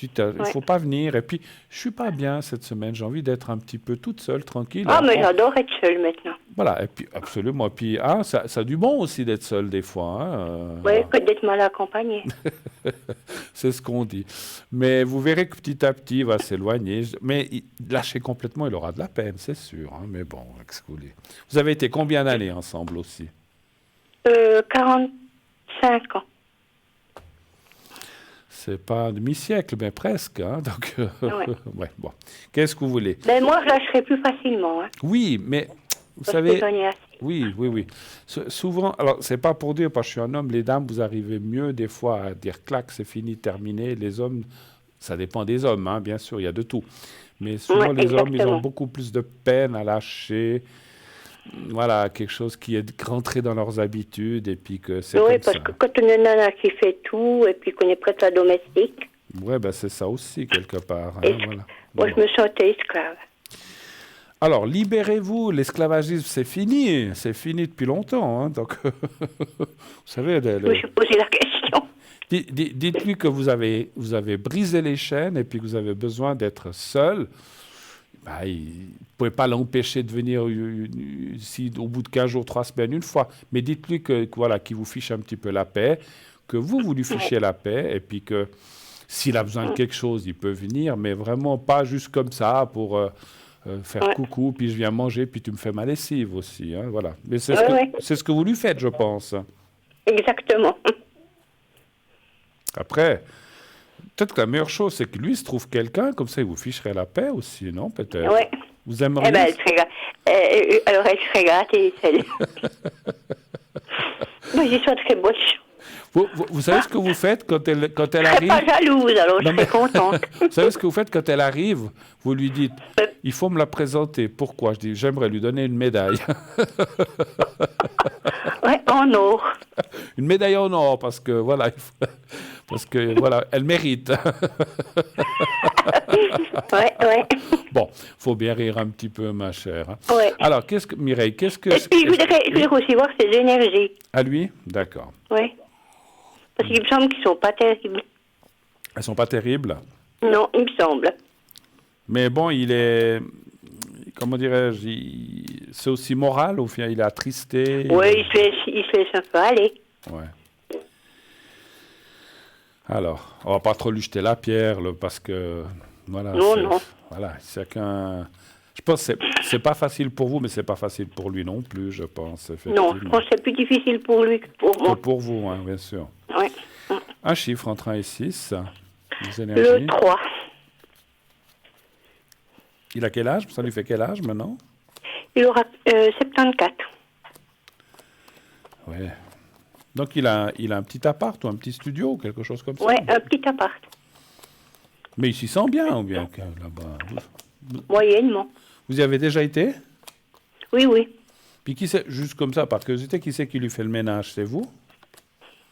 Il ne faut pas venir. Et puis, je ne suis pas bien cette semaine. J'ai envie d'être un petit peu toute seule, tranquille. Ah, mais j'adore être seule maintenant. Voilà, et puis, absolument. Et puis, ça a du bon aussi d'être seule des fois. Oui, que d'être mal accompagnée. C'est ce qu'on dit. Mais vous verrez que petit à petit, il va s'éloigner. Mais lâcher complètement, il aura de la peine, c'est sûr. Mais bon, qu'est-ce que vous voulez. Vous avez été combien d'années ensemble aussi 45 ans. C'est pas un demi-siècle, mais presque. Donc, ouais. Bon. Qu'est-ce que vous voulez? Moi, je lâcherai plus facilement. Oui, mais vous savez... Oui. Souvent, alors c'est pas pour dire, parce que je suis un homme, les dames, vous arrivez mieux des fois à dire clac, c'est fini, terminé. Les hommes, ça dépend des hommes, bien sûr, il y a de tout. Mais souvent, les hommes, ils ont beaucoup plus de peine à lâcher. Voilà, quelque chose qui est rentré dans leurs habitudes et puis que c'est oui, parce que quand on a une nana qui fait tout et puis qu'on est presque à domestique... Oui, c'est ça aussi, quelque part. Voilà. Moi, je me sentais esclave. Alors, libérez-vous, l'esclavagisme, c'est fini depuis longtemps. Donc, vous savez... Je me suis posé la question. Dites-lui que vous avez brisé les chaînes et puis que vous avez besoin d'être seul. Vous ne pouvez pas l'empêcher de venir ici au bout de 15 jours, 3 semaines, une fois. Mais dites-lui qu'il vous fiche un petit peu la paix, que vous lui fichiez la paix, et puis que s'il a besoin de quelque chose, il peut venir, mais vraiment pas juste comme ça pour faire coucou, puis je viens manger, puis tu me fais ma lessive aussi. Voilà. Mais c'est ce que vous lui faites, je pense. Exactement. Après... Peut-être que la meilleure chose, c'est que lui se trouve quelqu'un, comme ça il vous ficherait la paix aussi, non? Peut-être. Oui. Vous aimeriez... alors elle serait gâtée, celle. Moi, j'y suis très bonne. Vous savez ce que vous faites quand elle arrive? Je ne suis pas jalouse, alors je suis contente. Vous savez ce que vous faites quand elle arrive? Vous lui dites, il faut me la présenter. Pourquoi? Je dis, j'aimerais lui donner une médaille. Oui, en or. Une médaille en or, parce que voilà... elle mérite. Ouais. Bon, faut bien rire un petit peu, ma chère. Ouais. Alors, Mireille, Et puis, je voudrais aussi voir ses énergies. À lui? D'accord. Oui. Parce qu'il me semble qu'ils ne sont pas terribles. Elles ne sont pas terribles? Non, il me semble. Mais bon, il est... Comment dirais-je? C'est aussi moral, au final, il est attristé. Oui, il se laisse un peu aller. Ouais. Alors, on va pas trop lui jeter la pierre, parce que... Voilà, non. Voilà, chacun... Je pense que c'est pas facile pour vous, mais c'est pas facile pour lui non plus, je pense. Non, je pense que c'est plus difficile pour lui que pour moi. Que pour vous, bien sûr. Oui. Un chiffre entre 1 et 6. Le 3. Il a quel âge? Ça lui fait quel âge maintenant? Il aura 74. Oui. Donc il a un petit appart ou un petit studio ou quelque chose comme ça? Oui, un petit appart. Mais il s'y sent bien ou bien là-bas? Moyennement. Vous y avez déjà été? Oui. Puis qui c'est, juste comme ça, par curiosité, qui c'est qui lui fait le ménage? C'est vous?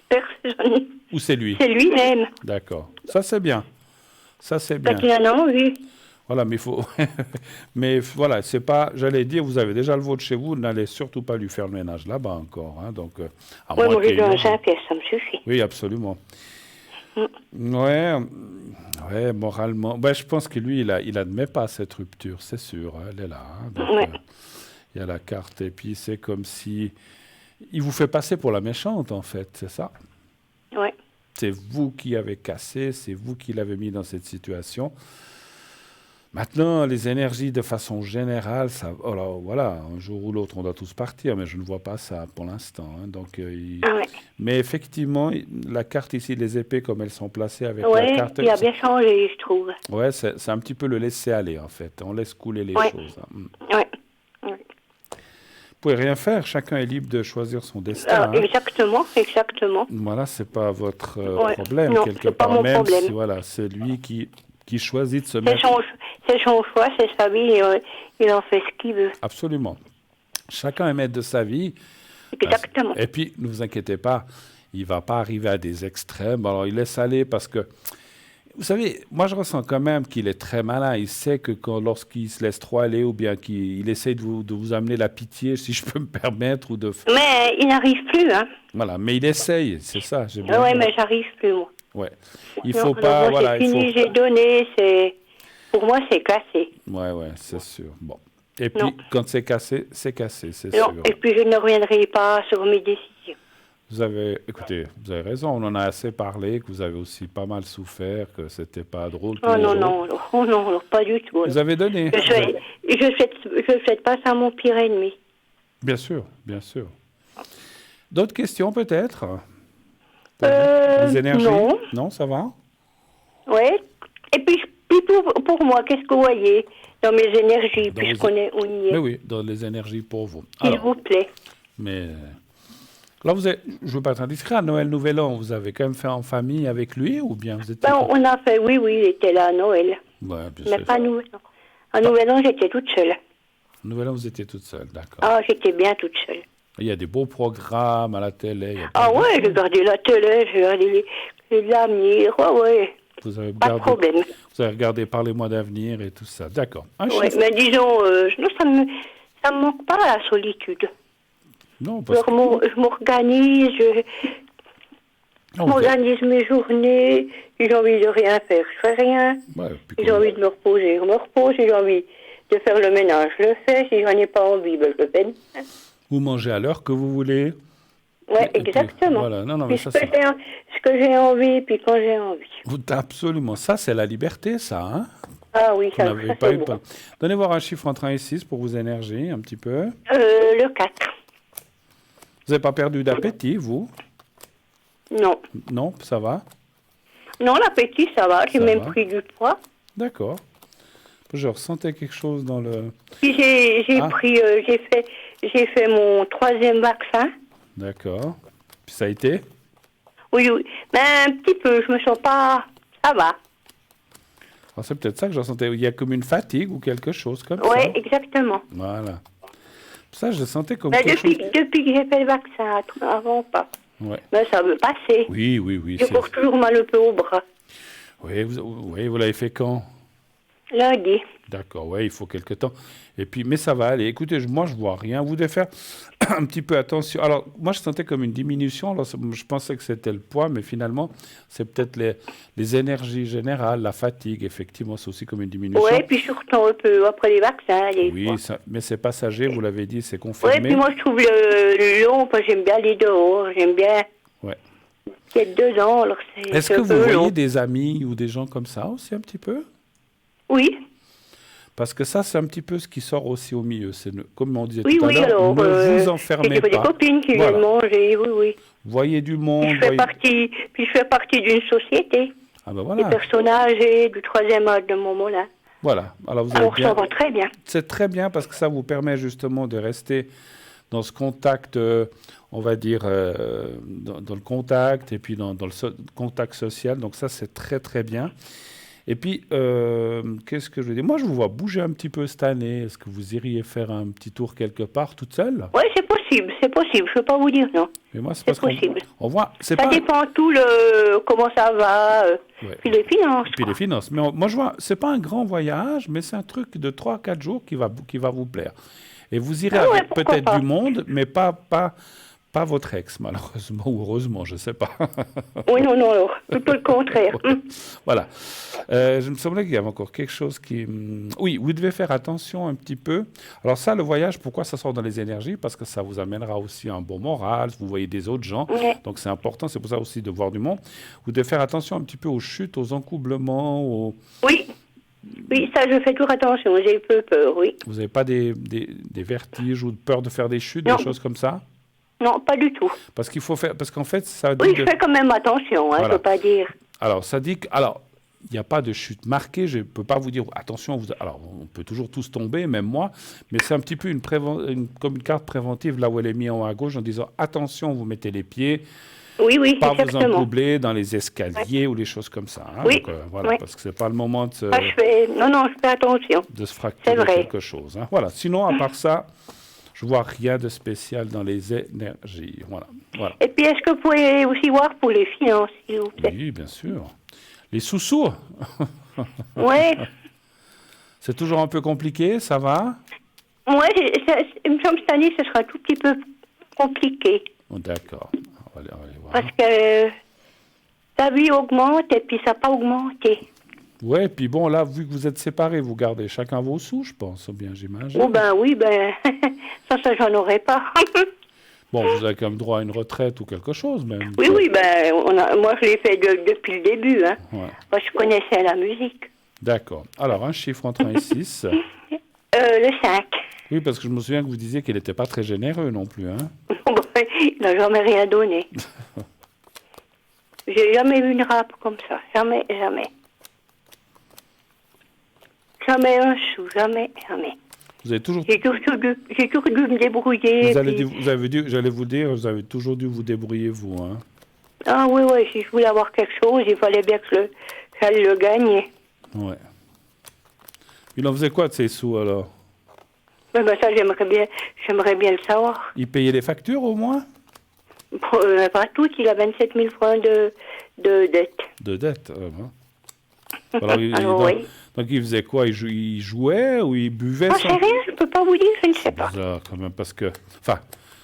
Personne. Ou c'est lui? C'est lui-même. D'accord. Ça c'est bien. Ça c'est bien. Quand il en a envie. Voilà, mais il faut... mais voilà, c'est pas... J'allais dire, vous avez déjà le vôtre chez vous, n'allez surtout pas lui faire le ménage là-bas encore. Donc, oui, moi j'ai dans 5 pièces, ça me suffit. Oui, absolument. Ouais, moralement... je pense que lui, il admet pas cette rupture, c'est sûr. Elle est là. Donc, il y a la carte. Et puis, c'est comme si... Il vous fait passer pour la méchante, en fait, c'est ça? Oui. C'est vous qui avez cassé, c'est vous qui l'avez mis dans cette situation. Maintenant, les énergies de façon générale, ça, alors, voilà, un jour ou l'autre, on doit tous partir, mais je ne vois pas ça pour l'instant. Donc, mais effectivement, la carte ici, les épées, comme elles sont placées avec la carte... Oui, il a bien changé, je trouve. Oui, c'est un petit peu le laisser aller, en fait. On laisse couler les choses. Oui. Vous pouvez rien faire, chacun est libre de choisir son destin. Exactement. Voilà, c'est pas votre problème, non, quelque part. Pas même problème. Voilà, c'est lui qui choisit de se mettre... C'est son choix, c'est sa vie, il en fait ce qu'il veut. Absolument. Chacun est maître de sa vie. Exactement. Et puis, ne vous inquiétez pas, il ne va pas arriver à des extrêmes. Alors, il laisse aller parce que Vous savez, moi je ressens quand même qu'il est très malin. Il sait que lorsqu'il se laisse trop aller ou bien qu'il essaye de vous amener la pitié, si je peux me permettre, ou de... Mais il n'arrive plus, hein. Voilà, mais il essaye, c'est ça. Oui, mais j'arrive plus, moi. Ouais. Il faut pas... Moi, voilà, c'est fini, j'ai donné, pour moi, c'est cassé. Ouais, c'est sûr. Bon. Et puis, quand c'est cassé, c'est sûr. Et puis, je ne reviendrai pas sur mes décisions. Écoutez, vous avez raison, on en a assez parlé, que vous avez aussi pas mal souffert, que c'était pas drôle. Non, pas du tout. Vous avez donné. Je souhaite pas ça à mon pire ennemi. Bien sûr. D'autres questions peut-être? Les énergies? Non, ça va? Oui. Et puis pour moi, qu'est-ce que vous voyez dans mes énergies, puisqu'on y est? Oui, dans les énergies pour vous. S'il vous plaît. Mais... Là, je ne veux pas être indiscret, à Noël, Nouvel An, vous avez quand même fait en famille avec lui ou bien vous étiez... On a fait, oui, il était là à Noël. Ouais, mais pas Nouvel An. À Nouvel An, j'étais toute seule. Nouvel An, vous étiez toute seule, d'accord. Ah, j'étais bien toute seule. Il y a des beaux programmes à la télé. Ouais, j'ai regardé la télé, j'ai regardé l'avenir, ouais. Pas de problème. Vous avez regardé Parlez-moi d'avenir et tout ça, d'accord. Oui, mais disons, ça me manque pas la solitude. Non, parce que... Je m'organise, j'organise mes journées, j'ai envie de rien faire, je fais rien. Ouais, j'ai envie de me reposer, je me repose, j'ai envie de faire le ménage, je le fais, si j'en ai pas envie, je le fais. Vous mangez à l'heure que vous voulez. Oui, exactement. Voilà. Non, mais ce que j'ai envie, puis quand j'ai envie. Absolument, ça c'est la liberté, ça, hein? Ah oui, ça c'est bon. Donnez voir un chiffre entre 1 et 6 pour vos énergies, un petit peu. Le 4. Vous n'avez pas perdu d'appétit, vous? Non. Non, ça va? Non, l'appétit, ça va. J'ai même pris du poids. D'accord. Je ressentais quelque chose dans le... Puis j'ai fait mon 3e vaccin. D'accord. Puis ça a été? Oui. Mais un petit peu, je me sens pas... Ça va. Alors c'est peut-être ça que je ressentais. Il y a comme une fatigue ou quelque chose comme ça. Oui, exactement. Voilà. Ça, je sentais comme depuis que j'ai fait le vaccin, avant pas. Ouais. Mais ça veut passer. Oui. Je cours toujours mal un peu au bras. Oui, vous l'avez fait quand? Lundi. D'accord, oui, il faut quelque temps. Et puis, mais ça va aller. Écoutez, moi, je vois rien. Vous devez faire un petit peu attention. Alors, moi, je sentais comme une diminution. Alors, je pensais que c'était le poids, mais finalement, c'est peut-être les énergies générales, la fatigue. Effectivement, c'est aussi comme une diminution. Oui, puis surtout un peu après les vaccins. Mais c'est passager, vous l'avez dit, c'est confirmé. Oui, puis moi, je trouve le long, parce que j'aime bien aller dehors. J'aime bien être dedans. Alors est-ce que vous voyez des amis ou des gens comme ça aussi, un petit peu? Oui. Parce que ça, c'est un petit peu ce qui sort aussi au milieu. C'est comme on disait tout à l'heure, alors, ne vous enfermez pas. J'ai des copines qui viennent manger, oui. Voyez du monde. Puis je fais partie d'une société. Ah ben voilà. Des personnes âgées du 3e âge de mon moment-là. Voilà. Alors ça va très bien. C'est très bien parce que ça vous permet justement de rester dans ce contact, on va dire, dans le contact et puis dans le contact social. Donc ça, c'est très, très bien. Et puis, qu'est-ce que je veux dire? Moi, je vous vois bouger un petit peu cette année. Est-ce que vous iriez faire un petit tour quelque part toute seule? Oui, c'est possible. Je ne peux pas vous dire non. Mais moi, c'est possible. On voit, ça dépend tout comment ça va, puis les finances. Puis les finances. Mais moi, je vois, c'est pas un grand voyage, mais c'est un truc de 3-4 jours qui va vous plaire. Et vous irez avec peut-être du monde, mais pas votre ex, malheureusement, ou heureusement, je ne sais pas. Oui, non, plutôt le contraire. Voilà. Je me semblais qu'il y avait encore quelque chose qui... Oui, vous devez faire attention un petit peu. Alors ça, le voyage, pourquoi ça sort dans les énergies? Parce que ça vous amènera aussi un bon moral, vous voyez des autres gens, donc c'est important, c'est pour ça aussi de voir du monde. Vous devez faire attention un petit peu aux chutes, aux encoublements, Oui, ça, je fais toujours attention, j'ai un peu peur, oui. Vous n'avez pas des vertiges ou peur de faire des chutes, des choses comme ça? Non, pas du tout. Parce qu'il faut faire, parce qu'en fait, ça dit... Oui, je fais quand même attention, voilà. Je ne peux pas dire... Alors, ça dit que... Alors, il n'y a pas de chute marquée, je ne peux pas vous dire, attention, alors on peut toujours tous tomber, même moi, mais c'est un petit peu comme une carte préventive, là où elle est mise en haut à gauche, en disant, attention, vous mettez les pieds... Oui, pas exactement. Vous encoubler dans les escaliers ou les choses comme ça. Hein. Oui. Donc, voilà, parce que c'est pas le moment de se... Non, je fais attention. De se fracturer quelque chose. Hein. Voilà. Sinon, à part ça, je vois rien de spécial dans les énergies. Voilà. Et puis, est-ce que vous pouvez aussi voir pour les finances, s'il vous plaît? Oui, bien sûr. Les sous-sourds. Ouais. C'est toujours un peu compliqué, ça va? Ouais, il me semble que cette année, ce sera un tout petit peu compliqué. Oh, d'accord. On va aller voir. Parce que ta vie augmente et puis ça n'a pas augmenté. Ouais, puis bon, là, vu que vous êtes séparés, vous gardez chacun vos sous, je pense, ou bien j'imagine. Oh ben oui, ça j'en aurais pas. Bon, vous avez quand même droit à une retraite ou quelque chose, même. Oui, moi je l'ai fait depuis le début. Hein. Ouais. Moi, je connaissais la musique. D'accord. Alors, un chiffre entre 1 et 6. Le 5. Oui, parce que je me souviens que vous disiez qu'il n'était pas très généreux non plus, hein. Il n'a jamais rien donné. J'ai jamais vu une râpe comme ça. Jamais. Jamais un sou, jamais. Vous avez toujours... J'ai toujours dû me débrouiller. J'allais vous dire, vous avez toujours dû vous débrouiller, vous, hein. Ah oui, si je voulais avoir quelque chose, il fallait bien que j'allais le gagner. Ouais. Il en faisait quoi de ces sous, alors? Ça, j'aimerais bien le savoir. Il payait les factures, au moins? Pas toutes, il a 27 000 francs de dette. De dette, Alors, oui. Donc il faisait quoi? Il jouait ou il buvait? Je sais rien, je peux pas vous dire, je ne sais pas. Bizarre, quand même, parce que... Enfin,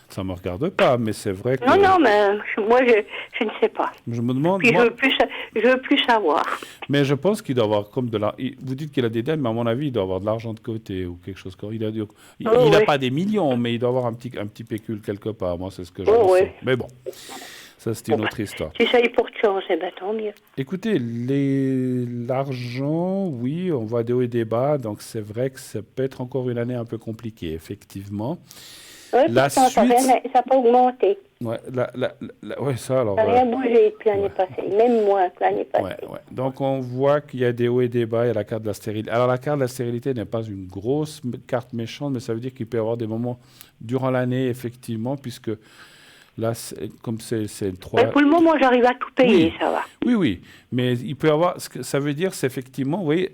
ça me regarde pas, mais c'est vrai que... Non, mais moi, je ne sais pas. Je me demande... Puis je veux plus savoir. Mais je pense qu'il doit avoir comme de la... Vous dites qu'il a des dettes, mais à mon avis, il doit avoir de l'argent de côté ou quelque chose comme... Il n'a pas des millions, mais il doit avoir un petit pécule quelque part. Moi, c'est ce que je pense. Mais bon... Ça, c'est une autre histoire. Si ça y porte chance, tant mieux. Écoutez, l'argent, oui, on voit des hauts et des bas, donc c'est vrai que ça peut être encore une année un peu compliquée, effectivement. Oui, ça n'a pas augmenté. Ouais, ça alors... Ça n'a rien bougé depuis l'année passée, même moins que l'année passée. Ouais. Donc on voit qu'il y a des hauts et des bas, il y a la carte de la stérilité. Alors la carte de la stérilité n'est pas une grosse carte méchante, mais ça veut dire qu'il peut y avoir des moments durant l'année, effectivement, puisque... Là, comme c'est 3... Mais pour le moment, j'arrive à tout payer, ça va. Oui. Mais il peut y avoir... Ce que ça veut dire, c'est effectivement... Oui,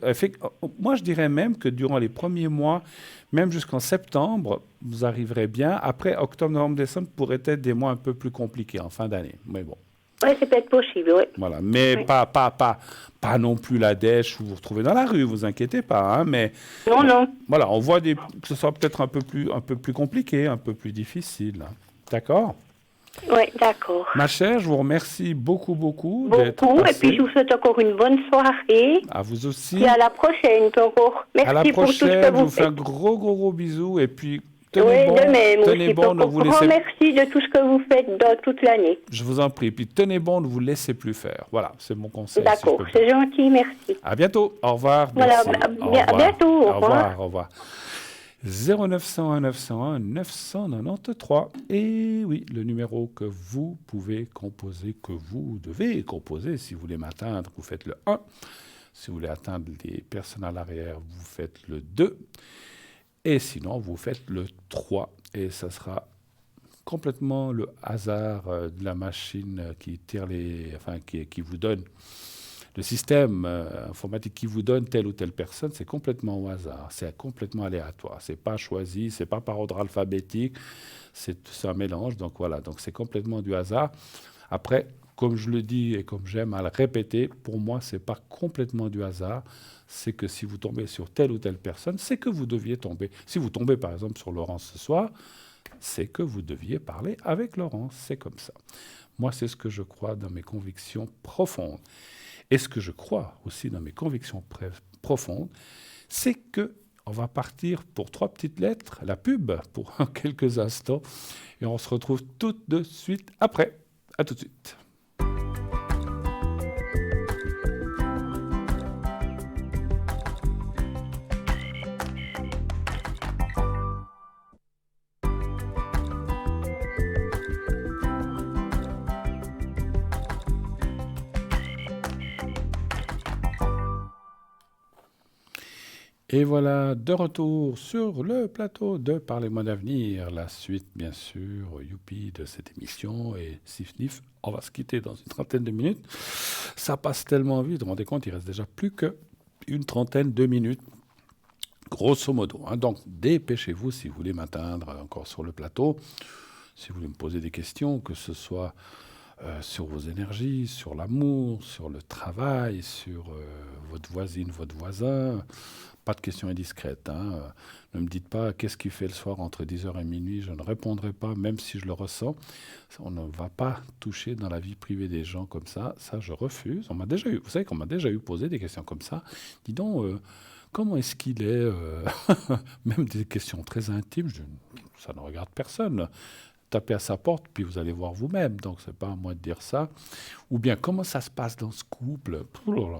moi, je dirais même que durant les premiers mois, même jusqu'en septembre, vous arriverez bien. Après, octobre, novembre, décembre pourraient être des mois un peu plus compliqués en fin d'année. Mais bon. Oui, c'est peut-être possible, oui. Voilà. Mais pas non plus la dèche où vous vous retrouvez dans la rue, vous inquiétez pas. Hein, mais non. Voilà, on voit que ce soit peut-être un peu plus compliqué, un peu plus difficile. Hein. D'accord ? Oui, d'accord. Ma chère, je vous remercie beaucoup d'être passée. Et puis je vous souhaite encore une bonne soirée. À vous aussi. Et à la prochaine encore. Merci pour tout ce que vous faites. À la prochaine, je vous fais un gros bisou et puis tenez bon, ne vous laissez... Merci de tout ce que vous faites dans toute l'année. Je vous en prie. Puis tenez bon, ne vous laissez plus faire. Voilà, c'est mon conseil. D'accord, c'est gentil, merci. À bientôt. Au revoir. Voilà, à bientôt. Au revoir. 0901 901 993. Et oui, le numéro que vous pouvez composer, que vous devez composer. Si vous voulez m'atteindre, vous faites le 1. Si vous voulez atteindre les personnes à l'arrière, vous faites le 2. Et sinon, vous faites le 3. Et ça sera complètement le hasard de la machine qui tire qui vous donne. Le système informatique qui vous donne telle ou telle personne, c'est complètement au hasard, c'est complètement aléatoire. C'est pas choisi, c'est pas par ordre alphabétique, c'est un mélange. Donc voilà, donc c'est complètement du hasard. Après, comme je le dis et comme j'aime à le répéter, pour moi, c'est pas complètement du hasard. C'est que si vous tombez sur telle ou telle personne, c'est que vous deviez tomber. Si vous tombez par exemple sur Laurence ce soir, c'est que vous deviez parler avec Laurence. C'est comme ça. Moi, c'est ce que je crois dans mes convictions profondes. Et ce que je crois aussi dans mes convictions profondes, c'est qu'on va partir pour 3 petites lettres, la pub, pour quelques instants, et on se retrouve tout de suite après. À tout de suite. Et voilà, de retour sur le plateau de Parlez-moi d'avenir. La suite, bien sûr, youpi, de cette émission. Et sif-nif, on va se quitter dans une trentaine de minutes. Ça passe tellement vite, vous vous rendez compte, il reste déjà plus qu'une trentaine de minutes, grosso modo. Hein. Donc, dépêchez-vous si vous voulez m'atteindre encore sur le plateau. Si vous voulez me poser des questions, que ce soit sur vos énergies, sur l'amour, sur le travail, sur votre voisine, votre voisin. Pas de questions indiscrètes. Ne me dites pas qu'est-ce qu'il fait le soir entre 10h et minuit. Je ne répondrai pas, même si je le ressens. On ne va pas toucher dans la vie privée des gens comme ça. Ça, je refuse. Vous savez qu'on m'a déjà eu posé des questions comme ça. Dis donc, comment est-ce qu'il est, même des questions très intimes. Ça ne regarde personne. Tapez à sa porte, puis vous allez voir vous-même. Donc, c'est pas à moi de dire ça. Ou bien, comment ça se passe dans ce couple?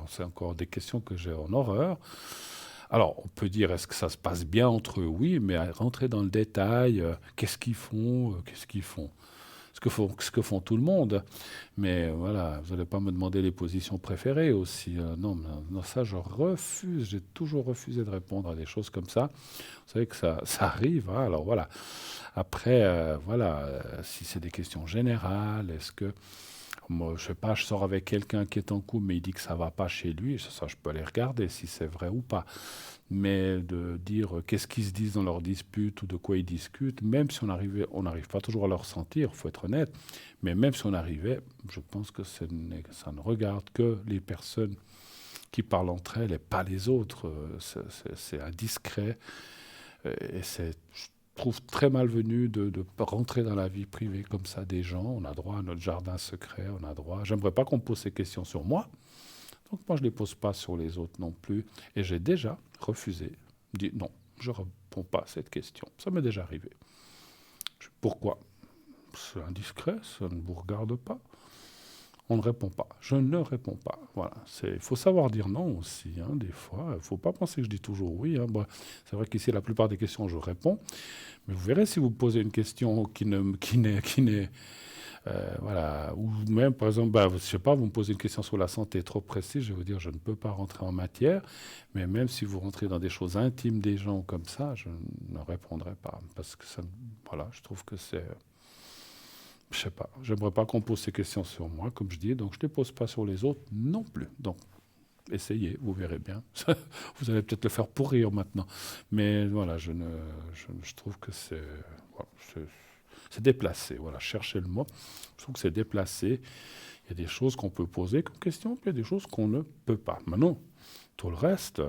C'est encore des questions que j'ai en horreur. Alors, on peut dire, est-ce que ça se passe bien entre eux? Oui, mais à rentrer dans le détail, qu'est-ce qu'ils font? Ce que font tout le monde. Mais voilà, vous n'allez pas me demander les positions préférées aussi. Non, ça, je refuse. J'ai toujours refusé de répondre à des choses comme ça. Vous savez que ça arrive. Alors voilà. Après, si c'est des questions générales, est-ce que... Moi, je sais pas, je sors avec quelqu'un qui est en couple, mais il dit que ça va pas chez lui. Ça, je peux aller regarder si c'est vrai ou pas. Mais de dire qu'est-ce qu'ils se disent dans leurs disputes ou de quoi ils discutent, même si on n'arrive pas toujours à le ressentir, il faut être honnête. Mais même si on arrivait, je pense que ça ne regarde que les personnes qui parlent entre elles et pas les autres. C'est indiscret et c'est... Je trouve très malvenu de rentrer dans la vie privée comme ça des gens. On a droit à notre jardin secret, on a droit... J'aimerais pas qu'on me pose ces questions sur moi, donc moi je ne les pose pas sur les autres non plus. Et j'ai déjà refusé, dit non, je ne réponds pas à cette question. Ça m'est déjà arrivé. Pourquoi? C'est indiscret, ça ne vous regarde pas. On ne répond pas. Je ne réponds pas. Voilà. Il faut savoir dire non aussi, des fois. Il ne faut pas penser que je dis toujours oui. C'est vrai qu'ici, la plupart des questions, je réponds. Mais vous verrez, si vous posez une question qui n'est voilà. Ou même, par exemple, je ne sais pas, vous me posez une question sur la santé trop précise, je vais vous dire, je ne peux pas rentrer en matière. Mais même si vous rentrez dans des choses intimes des gens comme ça, je ne répondrai pas. Parce que je trouve que c'est... Je sais pas, j'aimerais pas qu'on pose ces questions sur moi, comme je dis, donc je ne les pose pas sur les autres non plus. Donc, essayez, vous verrez bien. Vous allez peut-être le faire pour rire maintenant. Mais voilà, je trouve que c'est déplacé. Voilà, cherchez le mot. Je trouve que c'est déplacé. Il y a des choses qu'on peut poser comme question, puis il y a des choses qu'on ne peut pas. Maintenant, tout le reste,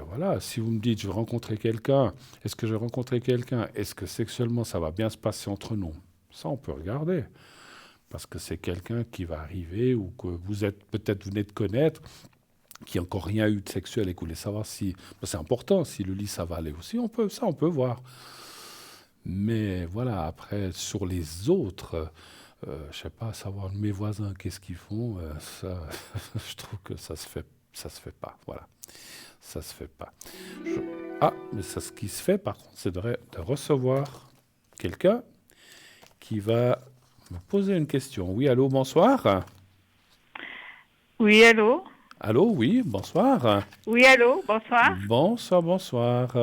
voilà, si vous me dites, je vais rencontrer quelqu'un, est-ce que je vais rencontrer quelqu'un? Est-ce que sexuellement, ça va bien se passer entre nous? Ça, on peut regarder, parce que c'est quelqu'un qui va arriver ou que vous venez de connaître, qui n'a encore rien eu de sexuel et que vous voulez savoir si... c'est important, si le lit, ça va aller aussi, on peut voir. Mais voilà, après, sur les autres, je ne sais pas, savoir mes voisins, qu'est-ce qu'ils font, ça, je trouve que ça se fait pas, voilà. Ça se fait pas. Mais ça, ce qui se fait, par contre, c'est de recevoir quelqu'un qui va me poser une question. Oui, allô, bonsoir. Oui, allô. Allô, oui, bonsoir. Oui, allô, bonsoir. Bonsoir.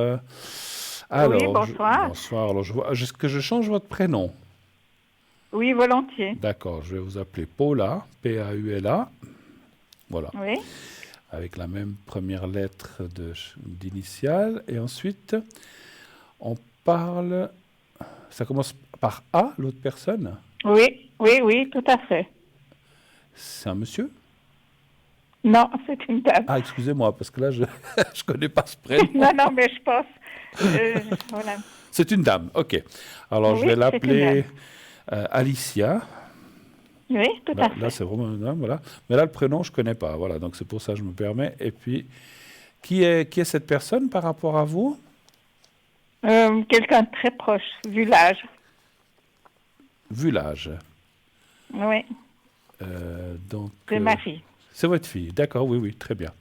Alors, oui, bonsoir. Bonsoir. Alors, est-ce que je change votre prénom? Oui, volontiers. D'accord, je vais vous appeler Paula, Paula. Voilà. Oui. Avec la même première lettre d'initiale. Et ensuite, on parle... Ça commence par A, l'autre personne? Oui, tout à fait. C'est un monsieur? Non, c'est une dame. Ah, excusez-moi, parce que là, je ne connais pas ce prénom. non, mais je pense... voilà. C'est une dame, ok. Alors, je vais l'appeler Alicia. Oui, tout à fait. Là, c'est vraiment une dame, voilà. Mais là, le prénom, je ne connais pas, voilà. Donc, c'est pour ça que je me permets. Et puis, qui est cette personne par rapport à vous? Quelqu'un de très proche, vu l'âge. Vu l'âge? Oui. Donc, c'est ma fille. C'est votre fille, d'accord, oui, très bien.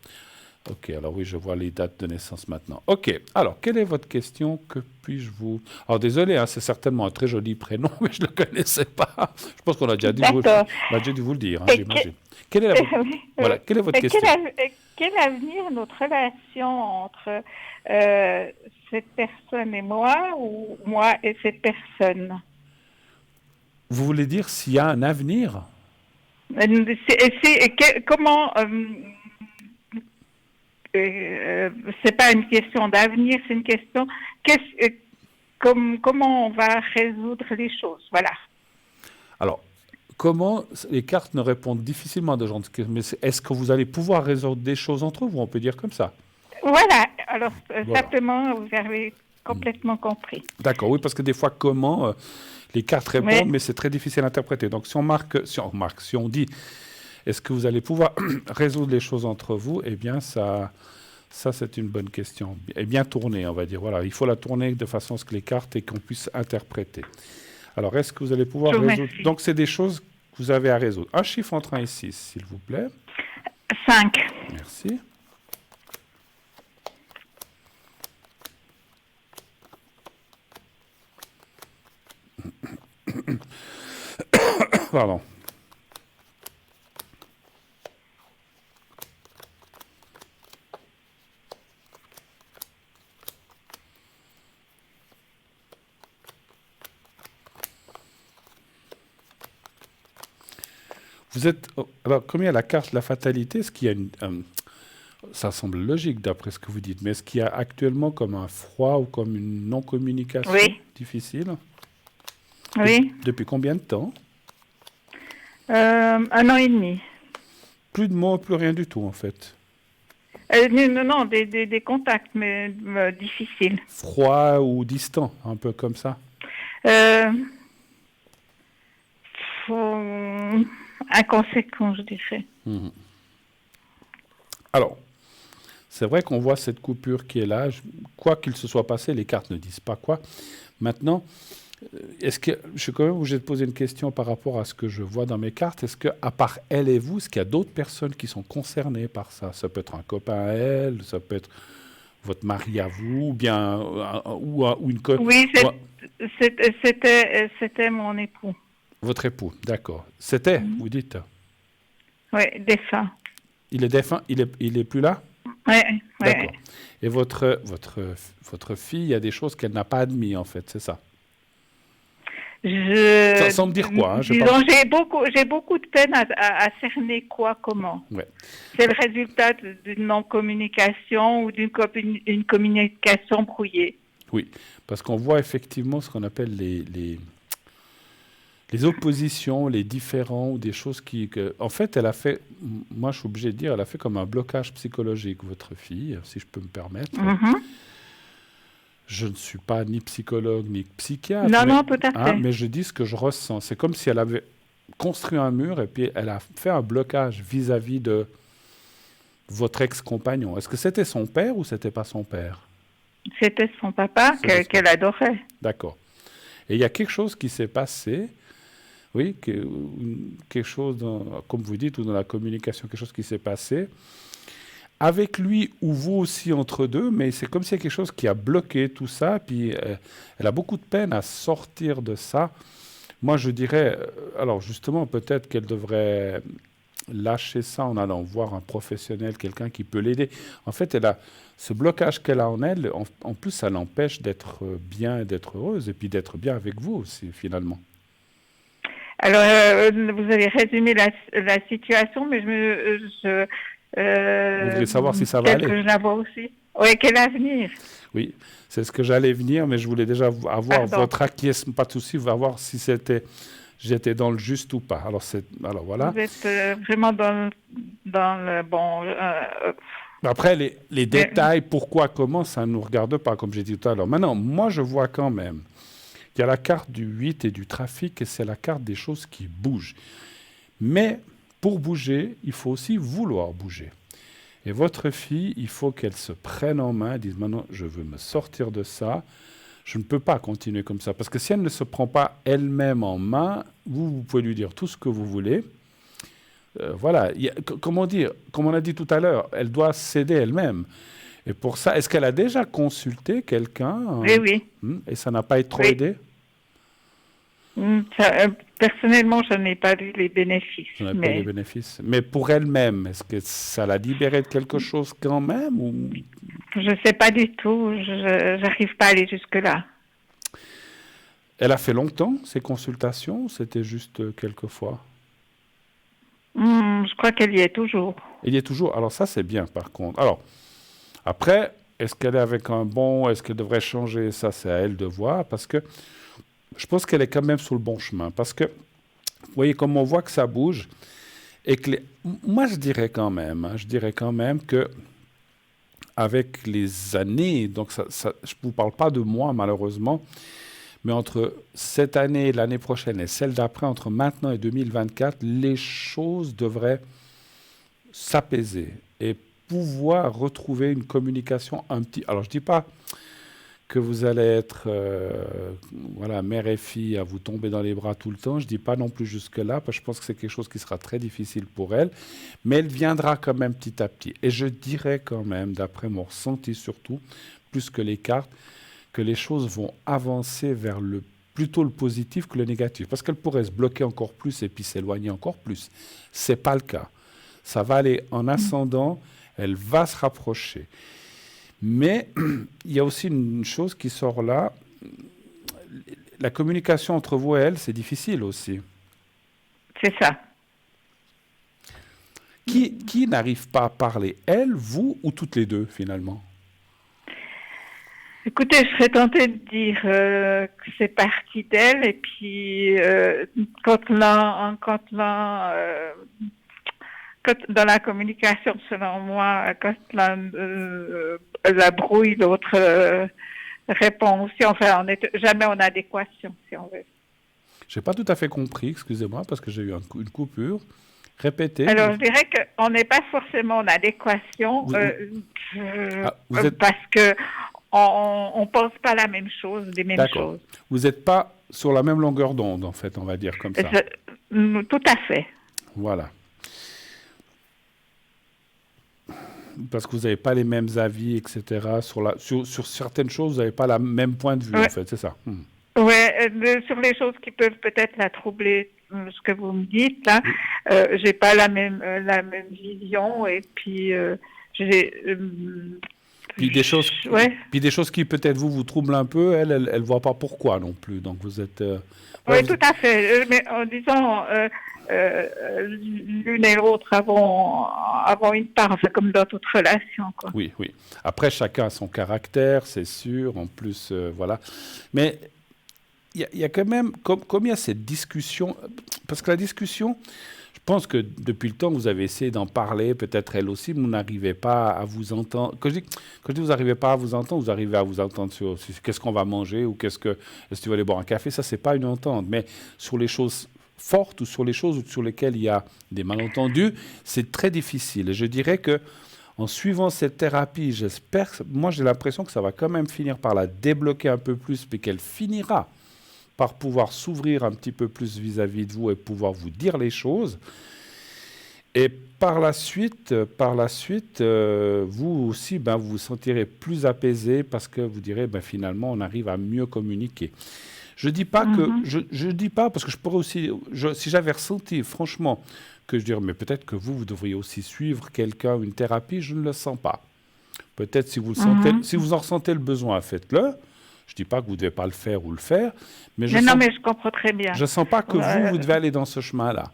Ok, alors oui, je vois les dates de naissance maintenant. Ok, alors, quelle est votre question? Que puis-je vous... Alors, désolé, c'est certainement un très joli prénom, mais je ne le connaissais pas. Je pense qu'on a déjà dû vous le dire, j'imagine. Quelle est votre question? Quel avenir notre relation entre cette personne et moi, ou moi et cette personne? Vous voulez dire s'il y a un avenir? Comment... c'est pas une question d'avenir, c'est une question... comment on va résoudre les choses, voilà. Alors, comment les cartes ne répondent difficilement à de gens, mais est-ce que vous allez pouvoir résoudre des choses entre vous, on peut dire comme ça? Voilà, alors simplement, vous avez complètement compris. D'accord, oui, parce que des fois, comment les cartes répondent, mais c'est très difficile à interpréter. Donc, si on dit, est-ce que vous allez pouvoir résoudre les choses entre vous? Eh bien, ça c'est une bonne question. Et bien tournée, on va dire. Voilà, il faut la tourner de façon à ce que les cartes et qu'on puisse interpréter. Alors, est-ce que vous allez pouvoir résoudre? Donc, c'est des choses que vous avez à résoudre. Un chiffre entre 1 et 6, s'il vous plaît. 5. Merci. Pardon. Vous êtes... Alors, comme il y a la carte de la fatalité, est-ce qu'il y a ça semble logique d'après ce que vous dites, mais est-ce qu'il y a actuellement comme un froid ou comme une non-communication difficile? Oui. Depuis combien de temps? 1 an et demi. Plus de mots, plus rien du tout, en fait. Non, des contacts, mais difficiles. Froid ou distant, un peu comme ça? Inconséquent, je dirais. Mmh. Alors, c'est vrai qu'on voit cette coupure qui est là. Quoi qu'il se soit passé, les cartes ne disent pas quoi. Maintenant, est-ce que je suis quand même obligé de poser une question par rapport à ce que je vois dans mes cartes? Est-ce que, à part elle et vous, est-ce qu'il y a d'autres personnes qui sont concernées par ça? Ça peut être un copain à elle, ça peut être votre mari à vous, ou bien ou une copine. Oui, c'était mon époux. Votre époux, d'accord. C'était, vous dites? Oui, défunt. Il est défunt, il est plus là? Oui. D'accord. Et votre fille, il y a des choses qu'elle n'a pas admises, en fait, c'est ça? Ça semble dire quoi? Disons, j'ai beaucoup de peine à cerner quoi, comment. Ouais. C'est le résultat d'une non-communication ou d'une communication brouillée. Oui, parce qu'on voit effectivement ce qu'on appelle les oppositions, les différends ou des choses en fait, elle a fait, moi je suis obligé de dire, elle a fait comme un blocage psychologique, votre fille, si je peux me permettre. Mm-hmm. Je ne suis pas ni psychologue ni psychiatre. Non, tout à fait. Mais je dis ce que je ressens. C'est comme si elle avait construit un mur et puis elle a fait un blocage vis-à-vis de votre ex-compagnon. Est-ce que c'était son père ou c'était pas son père? C'était son papa qu'elle adorait. D'accord. Et il y a quelque chose qui s'est passé, oui, quelque chose, comme vous dites, ou dans la communication, quelque chose qui s'est passé, avec lui ou vous aussi entre deux, mais c'est comme s'il y a quelque chose qui a bloqué tout ça, puis elle a beaucoup de peine à sortir de ça. Moi, je dirais, alors justement, peut-être qu'elle devrait lâcher ça en allant voir un professionnel, quelqu'un qui peut l'aider. En fait, elle a ce blocage qu'elle a en elle, en plus, ça l'empêche d'être bien, d'être heureuse, et puis d'être bien avec vous aussi, finalement. Alors, vous avez résumé la situation, mais vous voudriez savoir si ça va aller? Que je la vois aussi. Oui, quel avenir? Oui, c'est ce que j'allais venir, mais je voulais déjà avoir votre acquiescement, pas de souci, voir si j'étais dans le juste ou pas. Alors voilà. Vous êtes vraiment dans le bon. Après, les détails, pourquoi, comment, ça ne nous regarde pas, comme j'ai dit tout à l'heure. Maintenant, moi, je vois quand même qu'il y a la carte du 8 et du trafic, et c'est la carte des choses qui bougent. Mais pour bouger, il faut aussi vouloir bouger. Et votre fille, il faut qu'elle se prenne en main, dise maintenant, je veux me sortir de ça, je ne peux pas continuer comme ça. Parce que si elle ne se prend pas elle-même en main, vous pouvez lui dire tout ce que vous voulez. Voilà, comment dire, comme on a dit tout à l'heure, elle doit s'aider elle-même. Et pour ça, est-ce qu'elle a déjà consulté quelqu'un? Oui. Et ça n'a pas été trop aidé? Personnellement, je n'ai pas vu les bénéfices. Pas les bénéfices. Mais pour elle-même, est-ce que ça l'a libérée de quelque chose quand même ou... Je ne sais pas du tout. Je n'arrive pas à aller jusque-là. Elle a fait longtemps ces consultations ou c'était juste quelques fois? Je crois qu'elle y est toujours. Elle y est toujours. Alors ça, c'est bien par contre. Alors, après, est-ce qu'elle est avec un bon? Est-ce qu'elle devrait changer? Ça, c'est à elle de voir parce que je pense qu'elle est quand même sur le bon chemin. Parce que vous voyez comme on voit que ça bouge. Et que moi, je dirais quand même que avec les années, donc je ne vous parle pas de moi malheureusement, mais entre cette année, l'année prochaine et celle d'après, entre maintenant et 2024, les choses devraient s'apaiser et pouvoir retrouver une communication Alors, je ne dis pas que vous allez être mère et fille à vous tomber dans les bras tout le temps. Je ne dis pas non plus jusque-là, parce que je pense que c'est quelque chose qui sera très difficile pour elle, mais elle viendra quand même petit à petit. Et je dirais quand même, d'après mon ressenti surtout, plus que les cartes, que les choses vont avancer vers plutôt le positif que le négatif, parce qu'elle pourrait se bloquer encore plus et puis s'éloigner encore plus. Ce n'est pas le cas. Ça va aller en ascendant, elle va se rapprocher. Mais il y a aussi une chose qui sort là. La communication entre vous et elle, c'est difficile aussi. C'est ça. Qui n'arrive pas à parler, elle, vous ou toutes les deux, finalement? Écoutez, je serais tentée de dire que c'est parti d'elle, et puis dans la communication, selon moi, quand la brouille, l'autre répond aussi. Enfin, on n'est jamais en adéquation, si on veut. Je n'ai pas tout à fait compris, excusez-moi, parce que j'ai eu une coupure. Répétez. Alors, je dirais qu'on n'est pas forcément en adéquation parce qu'on ne pense pas la même chose, les mêmes choses. Vous n'êtes pas sur la même longueur d'onde, en fait, on va dire comme ça. Tout à fait. Voilà. Parce que vous n'avez pas les mêmes avis, etc. Sur certaines choses, vous n'avez pas le même point de vue, en fait, c'est ça. Oui, sur les choses qui peuvent peut-être la troubler, ce que vous me dites, là, j'ai pas la même vision, et puis puis des choses, puis des choses qui peut-être vous troublent un peu, elle voit pas pourquoi non plus. Donc vous êtes. Oui, tout à fait. Mais en disant l'une et l'autre avons une part, enfin, comme dans toute relation, quoi. Oui. Après, chacun a son caractère, c'est sûr. En plus, voilà. Mais il y a quand même, comme il y a cette discussion, parce que la discussion, je pense que depuis le temps que vous avez essayé d'en parler, peut-être elle aussi, vous n'arrivez pas à vous entendre. Quand je dis vous n'arrivez pas à vous entendre, vous arrivez à vous entendre sur qu'est-ce qu'on va manger ou est-ce que tu vas aller boire un café, ça, c'est pas une entente. Mais sur les choses fortes ou sur les choses sur lesquelles il y a des malentendus, c'est très difficile. Et je dirais que en suivant cette thérapie, moi j'ai l'impression que ça va quand même finir par la débloquer un peu plus, puis qu'elle finira par pouvoir s'ouvrir un petit peu plus vis-à-vis de vous et pouvoir vous dire les choses. Et par la suite, vous aussi, vous vous sentirez plus apaisé parce que vous direz, finalement, on arrive à mieux communiquer. Je dis pas que, je dis pas, parce que je pourrais aussi, si j'avais ressenti, franchement, que je dirais, mais peut-être que vous devriez aussi suivre quelqu'un, une thérapie, je ne le sens pas. Peut-être si vous le sentez, si vous en ressentez le besoin, faites-le. Je ne dis pas que vous ne devez pas le faire ou le faire, mais mais je comprends très bien. Je ne sens pas que vous devez aller dans ce chemin-là.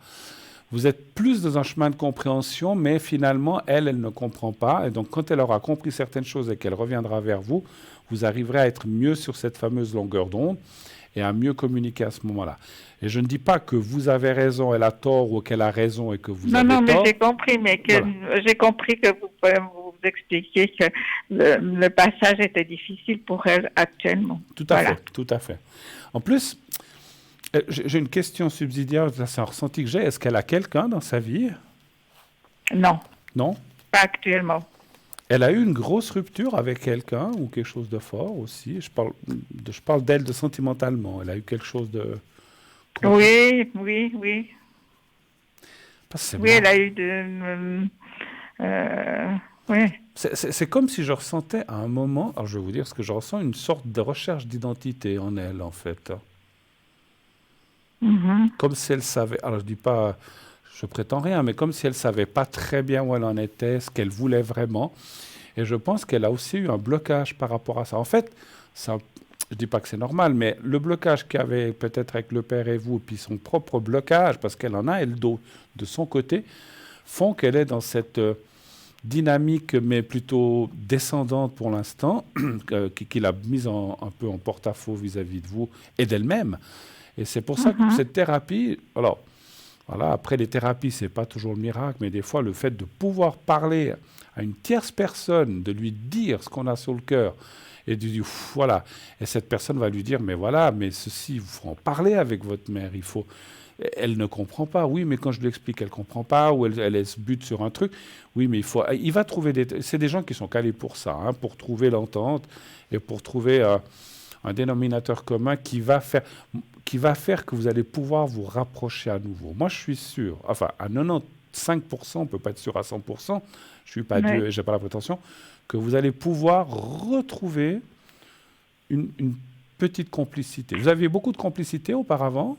Vous êtes plus dans un chemin de compréhension, mais finalement, elle ne comprend pas. Et donc, quand elle aura compris certaines choses et qu'elle reviendra vers vous, vous arriverez à être mieux sur cette fameuse longueur d'onde et à mieux communiquer à ce moment-là. Et je ne dis pas que vous avez raison, elle a tort, ou qu'elle a raison et que vous avez tort. Non, mais j'ai compris, j'ai compris que vous pouvez vous expliquer que le passage était difficile pour elle actuellement. Tout à fait. En plus, j'ai une question subsidiaire, c'est un ressenti que j'ai. Est-ce qu'elle a quelqu'un dans sa vie? Non. Non? Pas actuellement. Elle a eu une grosse rupture avec quelqu'un ou quelque chose de fort aussi. Je parle d'elle de sentimentalement. Elle a eu quelque chose de... Oui. Oui, elle a eu oui. C'est comme si je ressentais à un moment, alors je vais vous dire ce que je ressens, une sorte de recherche d'identité en elle, en fait. Comme si elle savait, alors je dis pas, je prétends rien, mais comme si elle savait pas très bien où elle en était, ce qu'elle voulait vraiment. Et je pense qu'elle a aussi eu un blocage par rapport à ça. En fait, ça, je dis pas que c'est normal, mais le blocage qu'il y avait peut-être avec le père et vous, puis son propre blocage, parce qu'elle en a, elle, de son côté, font qu'elle est dans cette dynamique, mais plutôt descendante pour l'instant, qui l'a mise un peu en porte-à-faux vis-à-vis de vous et d'elle-même. Et c'est pour ça que cette thérapie, alors, Voilà. Après, les thérapies, c'est pas toujours le miracle, mais des fois, le fait de pouvoir parler à une tierce personne, de lui dire ce qu'on a sur le cœur, et de dire, voilà. Et cette personne va lui dire, mais voilà, mais ceci, il faut en parler avec votre mère. Il faut... Elle ne comprend pas. Oui, mais quand je lui explique, elle ne comprend pas, ou elle se bute sur un truc. Oui, mais il va trouver c'est des gens qui sont calés pour ça, hein, pour trouver l'entente et pour trouver un dénominateur commun qui va faire que vous allez pouvoir vous rapprocher à nouveau. Moi, je suis sûr, enfin, à 95%, on ne peut pas être sûr à 100%, je suis pas Dieu et je n'ai pas la prétention, que vous allez pouvoir retrouver une petite complicité. Vous aviez beaucoup de complicité auparavant?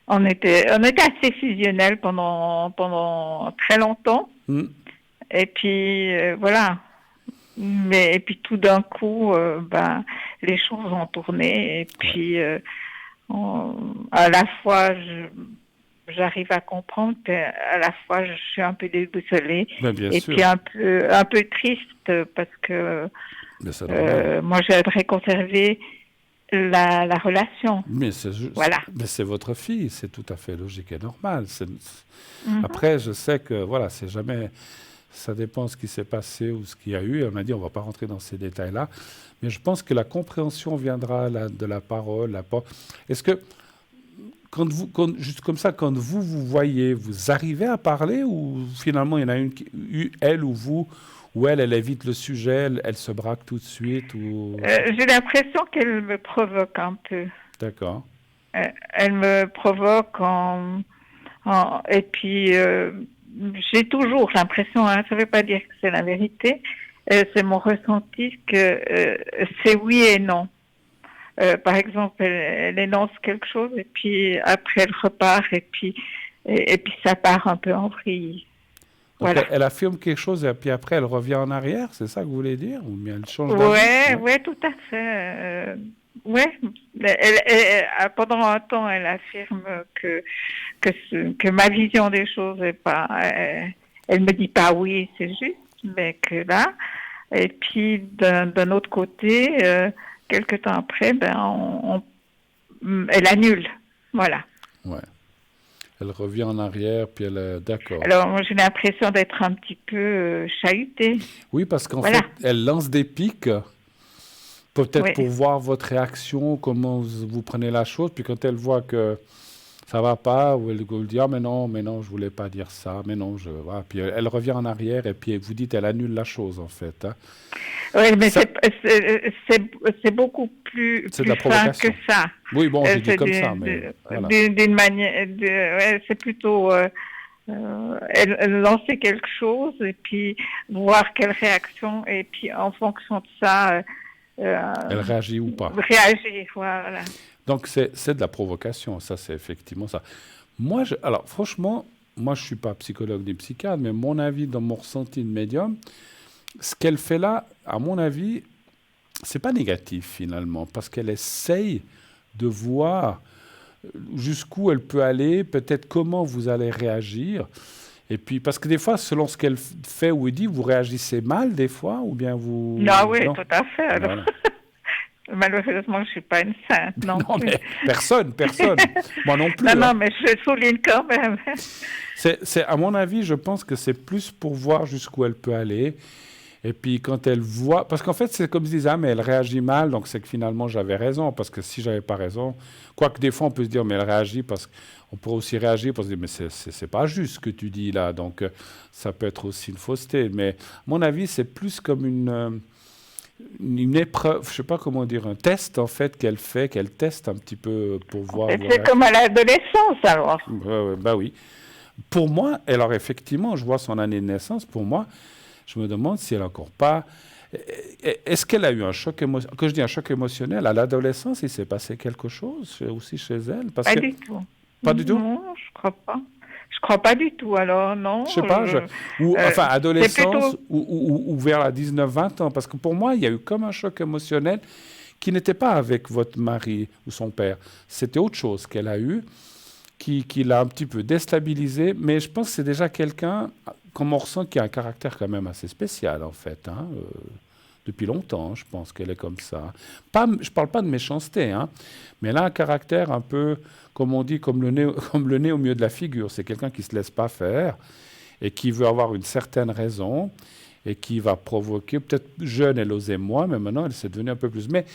On était assez fusionnels pendant très longtemps. Et puis, voilà. Et puis, tout d'un coup, les choses ont tourné. Et puis, à la fois, j'arrive à comprendre, à la fois, je suis un peu déboussolée. Et puis, un peu triste parce que moi, j'aimerais conserver la relation. Mais c'est votre fille, c'est tout à fait logique et normal. Après, je sais que voilà, c'est jamais, ça dépend ce qui s'est passé ou ce qu'il y a eu. On a dit on va pas rentrer dans ces détails-là, mais je pense que la compréhension viendra de la parole. Est-ce que juste comme ça, quand vous voyez, vous arrivez à parler ou finalement il y en a elle ou vous? Ou elle évite le sujet, elle se braque tout de suite ou... J'ai l'impression qu'elle me provoque un peu. D'accord. Elle me provoque et puis j'ai toujours l'impression, ça ne veut pas dire que c'est la vérité, c'est mon ressenti que c'est oui et non. Par exemple, elle énonce quelque chose et puis après elle repart et puis ça part un peu en vrille. Voilà. Elle affirme quelque chose et puis après elle revient en arrière, c'est ça que vous voulez dire? Ou bien elle change d'avis? Oui, tout à fait. Pendant un temps, elle affirme que ma vision des choses est pas... elle me dit pas oui, c'est juste, mais que là... Et puis, d'un autre côté, quelque temps après, elle annule. Voilà. Ouais. Elle revient en arrière, puis elle... D'accord. Alors, moi, j'ai l'impression d'être un petit peu chahutée. Oui, parce qu'en fait, elle lance des pics, peut-être pour voir votre réaction, comment vous prenez la chose, puis quand elle voit que ça va pas, ou elle vous dit « Ah, mais non, je voulais pas dire ça, mais non, je... » voilà. Puis elle revient en arrière, et puis vous dites, elle annule la chose, en fait. Hein. Oui, mais c'est beaucoup plus fin que ça. Oui, bon, j'ai dit comme ça, mais... Voilà. D'une manière... c'est plutôt... elle lancer quelque chose, et puis voir quelle réaction, et puis en fonction de ça... elle réagit ou pas. Réagir, voilà. Donc, c'est de la provocation, ça, c'est effectivement ça. Moi, alors, franchement, moi, je ne suis pas psychologue ni psychiatre, mais mon avis, dans mon ressenti de médium, ce qu'elle fait là, à mon avis, c'est pas négatif, finalement, parce qu'elle essaye de voir jusqu'où elle peut aller, peut-être comment vous allez réagir. Et puis, parce que des fois, selon ce qu'elle fait ou dit, vous réagissez mal, des fois, ou bien vous... Non, oui, tout à fait, alors. Voilà. Malheureusement, je ne suis pas une sainte, non. Non, mais personne. Moi non plus. Non, mais je souligne quand même. À mon avis, je pense que c'est plus pour voir jusqu'où elle peut aller. Et puis, quand elle voit... Parce qu'en fait, c'est comme je disais, mais elle réagit mal, donc c'est que finalement, j'avais raison. Parce que si je n'avais pas raison... Quoique des fois, on peut se dire, mais elle réagit parce qu'on pourrait aussi réagir pour se dire, mais c'est pas juste ce que tu dis là. Donc, ça peut être aussi une fausseté. Mais à mon avis, c'est plus comme une épreuve, je ne sais pas comment dire, un test en fait qu'elle teste un petit peu pour voir. C'est comme à l'adolescence alors. Bah oui. Pour moi, alors effectivement, je vois son année de naissance, pour moi, je me demande si elle n'a encore pas... Est-ce qu'elle a eu un choc émotionnel? Quand je dis un choc émotionnel, à l'adolescence, il s'est passé quelque chose aussi chez elle? Pas du tout. Pas du tout? Non, je ne crois pas. Je crois pas du tout, alors non. Je sais pas, enfin adolescence ou vers 19-20 ans, parce que pour moi, il y a eu comme un choc émotionnel qui n'était pas avec votre mari ou son père. C'était autre chose qu'elle a eu, qui l'a un petit peu déstabilisé, mais je pense que c'est déjà quelqu'un, comme on ressent, qui a un caractère quand même assez spécial, en fait. Hein, depuis longtemps, je pense qu'elle est comme ça. Je ne parle pas de méchanceté, hein, mais elle a un caractère un peu, comme on dit, comme le nez au milieu de la figure. C'est quelqu'un qui ne se laisse pas faire et qui veut avoir une certaine raison et qui va provoquer, peut-être jeune, elle osait moins, mais maintenant, elle s'est devenue un peu plus. Mais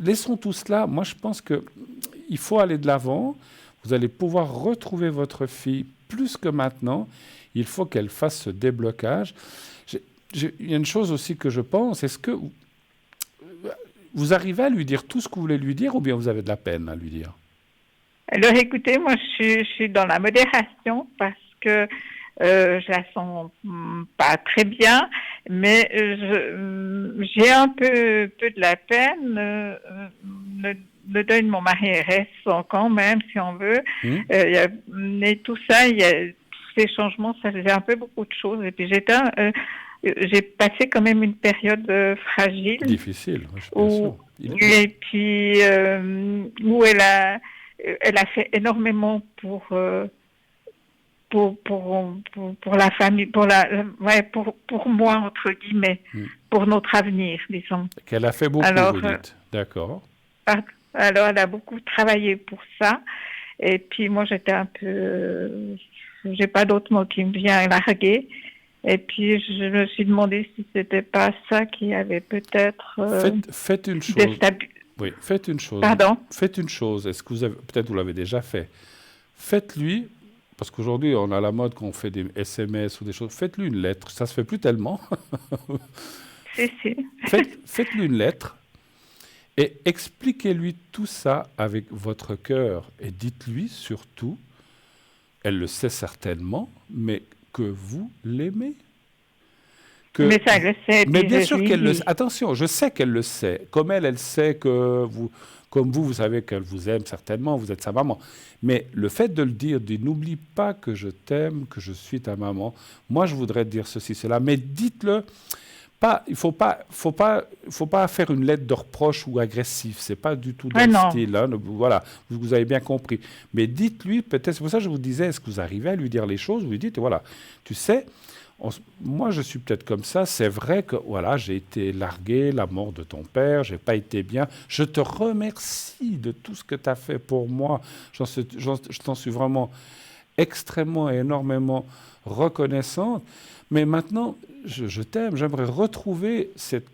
laissons tout cela. Moi, je pense qu'il faut aller de l'avant. Vous allez pouvoir retrouver votre fille plus que maintenant. Il faut qu'elle fasse ce déblocage. Il y a une chose aussi que je pense, est-ce que vous arrivez à lui dire tout ce que vous voulez lui dire ou bien vous avez de la peine à lui dire? Alors écoutez, moi je suis dans la modération parce que je la sens pas très bien, mais j'ai un peu de la peine. Le deuil de mon mari est récent quand même, si on veut. Et tout ça, il y a ces changements, ça faisait un peu beaucoup de choses. Et puis j'ai passé quand même une période fragile. Difficile, je pense. Et puis, où elle a fait énormément pour la famille, pour moi, entre guillemets, pour notre avenir, disons. Qu'elle a fait beaucoup, vous dites. D'accord. Alors, elle a beaucoup travaillé pour ça. Et puis, moi, j'étais un peu... j'ai pas d'autre mot qui me vient, larguée. Et puis, je me suis demandé si c'était pas ça qui avait peut-être... faites une chose. Oui, faites une chose. Pardon? Faites une chose. Est-ce que peut-être vous l'avez déjà fait. Faites-lui, parce qu'aujourd'hui, on a la mode qu'on fait des SMS ou des choses. Faites-lui une lettre. Ça se fait plus tellement. Si. Faites-lui une lettre et expliquez-lui tout ça avec votre cœur. Et dites-lui surtout, elle le sait certainement, mais que vous l'aimez. Mais ça, elle le sait. Mais bien sûr qu'elle le sait. Attention, je sais qu'elle le sait. Comme elle sait que vous, comme vous savez qu'elle vous aime certainement, vous êtes sa maman. Mais le fait de le dire, n'oublie pas que je t'aime, que je suis ta maman. Moi, je voudrais te dire ceci, cela. Mais dites-le. Il faut pas faire une lettre de reproche ou agressive. C'est pas du tout dans le style. Hein. Voilà, vous avez bien compris. Mais dites-lui, peut-être, c'est pour ça que je vous disais, est-ce que vous arrivez à lui dire les choses? Vous lui dites, voilà, tu sais, moi je suis peut-être comme ça. C'est vrai que voilà, j'ai été largué, la mort de ton père, j'ai pas été bien. Je te remercie de tout ce que tu as fait pour moi. Je t'en suis vraiment extrêmement et énormément reconnaissante. Mais maintenant, je t'aime, j'aimerais retrouver cette...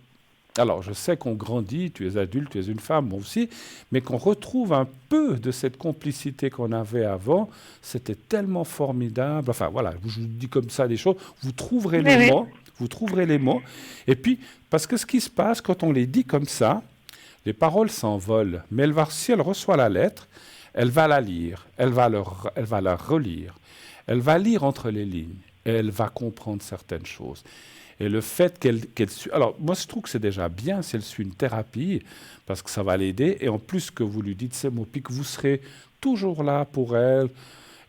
Alors, je sais qu'on grandit, tu es adulte, tu es une femme, moi aussi, mais qu'on retrouve un peu de cette complicité qu'on avait avant. C'était tellement formidable. Enfin, voilà, je vous dis comme ça des choses. Vous trouverez les mots. Et puis, parce que ce qui se passe, quand on les dit comme ça, les paroles s'envolent. Mais si elle reçoit la lettre, elle va la lire, elle va la relire, elle va lire entre les lignes. Et elle va comprendre certaines choses. Et le fait qu'elle suit... Alors, moi, je trouve que c'est déjà bien si elle suit une thérapie, parce que ça va l'aider. Et en plus que vous lui dites ces mots, puis que vous serez toujours là pour elle,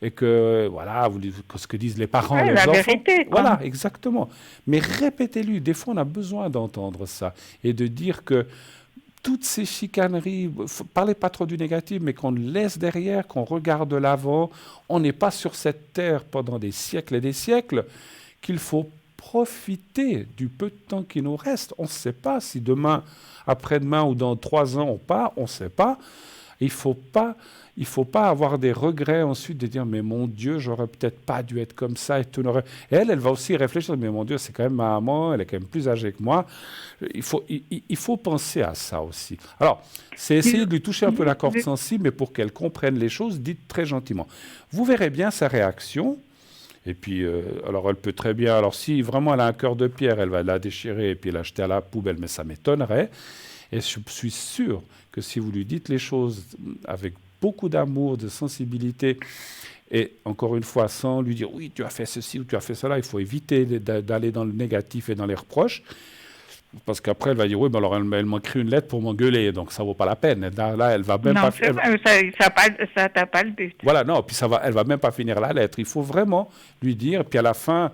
et que, voilà, ce que disent les parents, les enfants. Vérité, quoi. Voilà, exactement. Mais répétez-lui. Des fois, on a besoin d'entendre ça. Et de dire que toutes ces chicaneries, parlez pas trop du négatif, mais qu'on laisse derrière, qu'on regarde de l'avant. On n'est pas sur cette terre pendant des siècles et des siècles, qu'il faut profiter du peu de temps qui nous reste. On ne sait pas si demain, après-demain ou dans 3 ans on part, on ne sait pas. Il ne faut pas avoir des regrets ensuite de dire « mais mon Dieu, j'aurais peut-être pas dû être comme ça ». Et elle va aussi réfléchir « mais mon Dieu, c'est quand même ma maman, elle est quand même plus âgée que moi ». Il faut penser à ça aussi. Alors, c'est essayer de lui toucher un peu la corde sensible, mais pour qu'elle comprenne les choses, dites très gentiment. Vous verrez bien sa réaction. Et puis, alors elle peut très bien... Alors si vraiment elle a un cœur de pierre, elle va la déchirer et puis la jeter à la poubelle, mais ça m'étonnerait. Et je suis sûr que si vous lui dites les choses avec beaucoup d'amour, de sensibilité, et encore une fois, sans lui dire « oui, tu as fait ceci ou tu as fait cela », il faut éviter d'aller dans le négatif et dans les reproches, parce qu'après, elle va dire « oui, mais alors elle m'a écrit une lettre pour m'engueuler, donc ça ne vaut pas la peine ». Là, elle va même non, pas... ça n'a pas le but. Voilà, non, puis elle va même pas finir la lettre. Il faut vraiment lui dire, puis à la fin...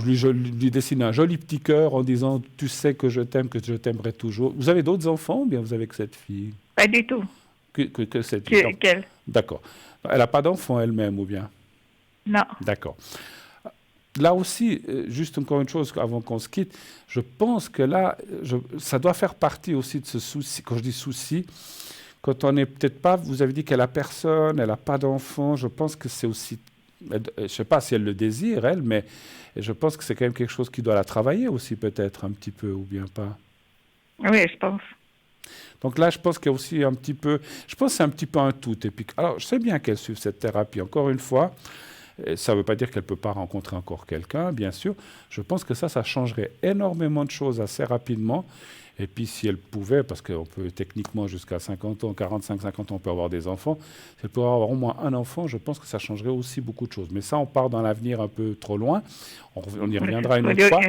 Je lui dessine un joli petit cœur en disant « tu sais que je t'aime, que je t'aimerai toujours ». Vous avez d'autres enfants ou bien vous avez que cette fille? Pas du tout. Que cette fille? Quelle? D'accord. Elle n'a pas d'enfant elle-même ou bien? Non. D'accord. là aussi, juste encore une chose avant qu'on se quitte, je pense que là, ça doit faire partie aussi de ce souci. Quand je dis souci, quand on n'est peut-être pas, vous avez dit qu'elle n'a personne, elle n'a pas d'enfant, je pense que c'est aussi, je ne sais pas si elle le désire, elle, mais je pense que c'est quand même quelque chose qui doit la travailler aussi peut-être un petit peu, ou bien pas. Oui, je pense. Donc là, je pense qu'il y a aussi un petit peu, je pense que c'est un petit peu un tout. Et puis, alors, je sais bien qu'elle suit cette thérapie. Encore une fois, ça ne veut pas dire qu'elle ne peut pas rencontrer encore quelqu'un, bien sûr. Je pense que ça changerait énormément de choses assez rapidement. Et puis, si elle pouvait, parce qu'on peut techniquement jusqu'à 50 ans, 45, 50 ans, on peut avoir des enfants. Si elle pouvait avoir au moins un enfant, je pense que ça changerait aussi beaucoup de choses. Mais ça, on part dans l'avenir un peu trop loin. On y reviendra une autre fois.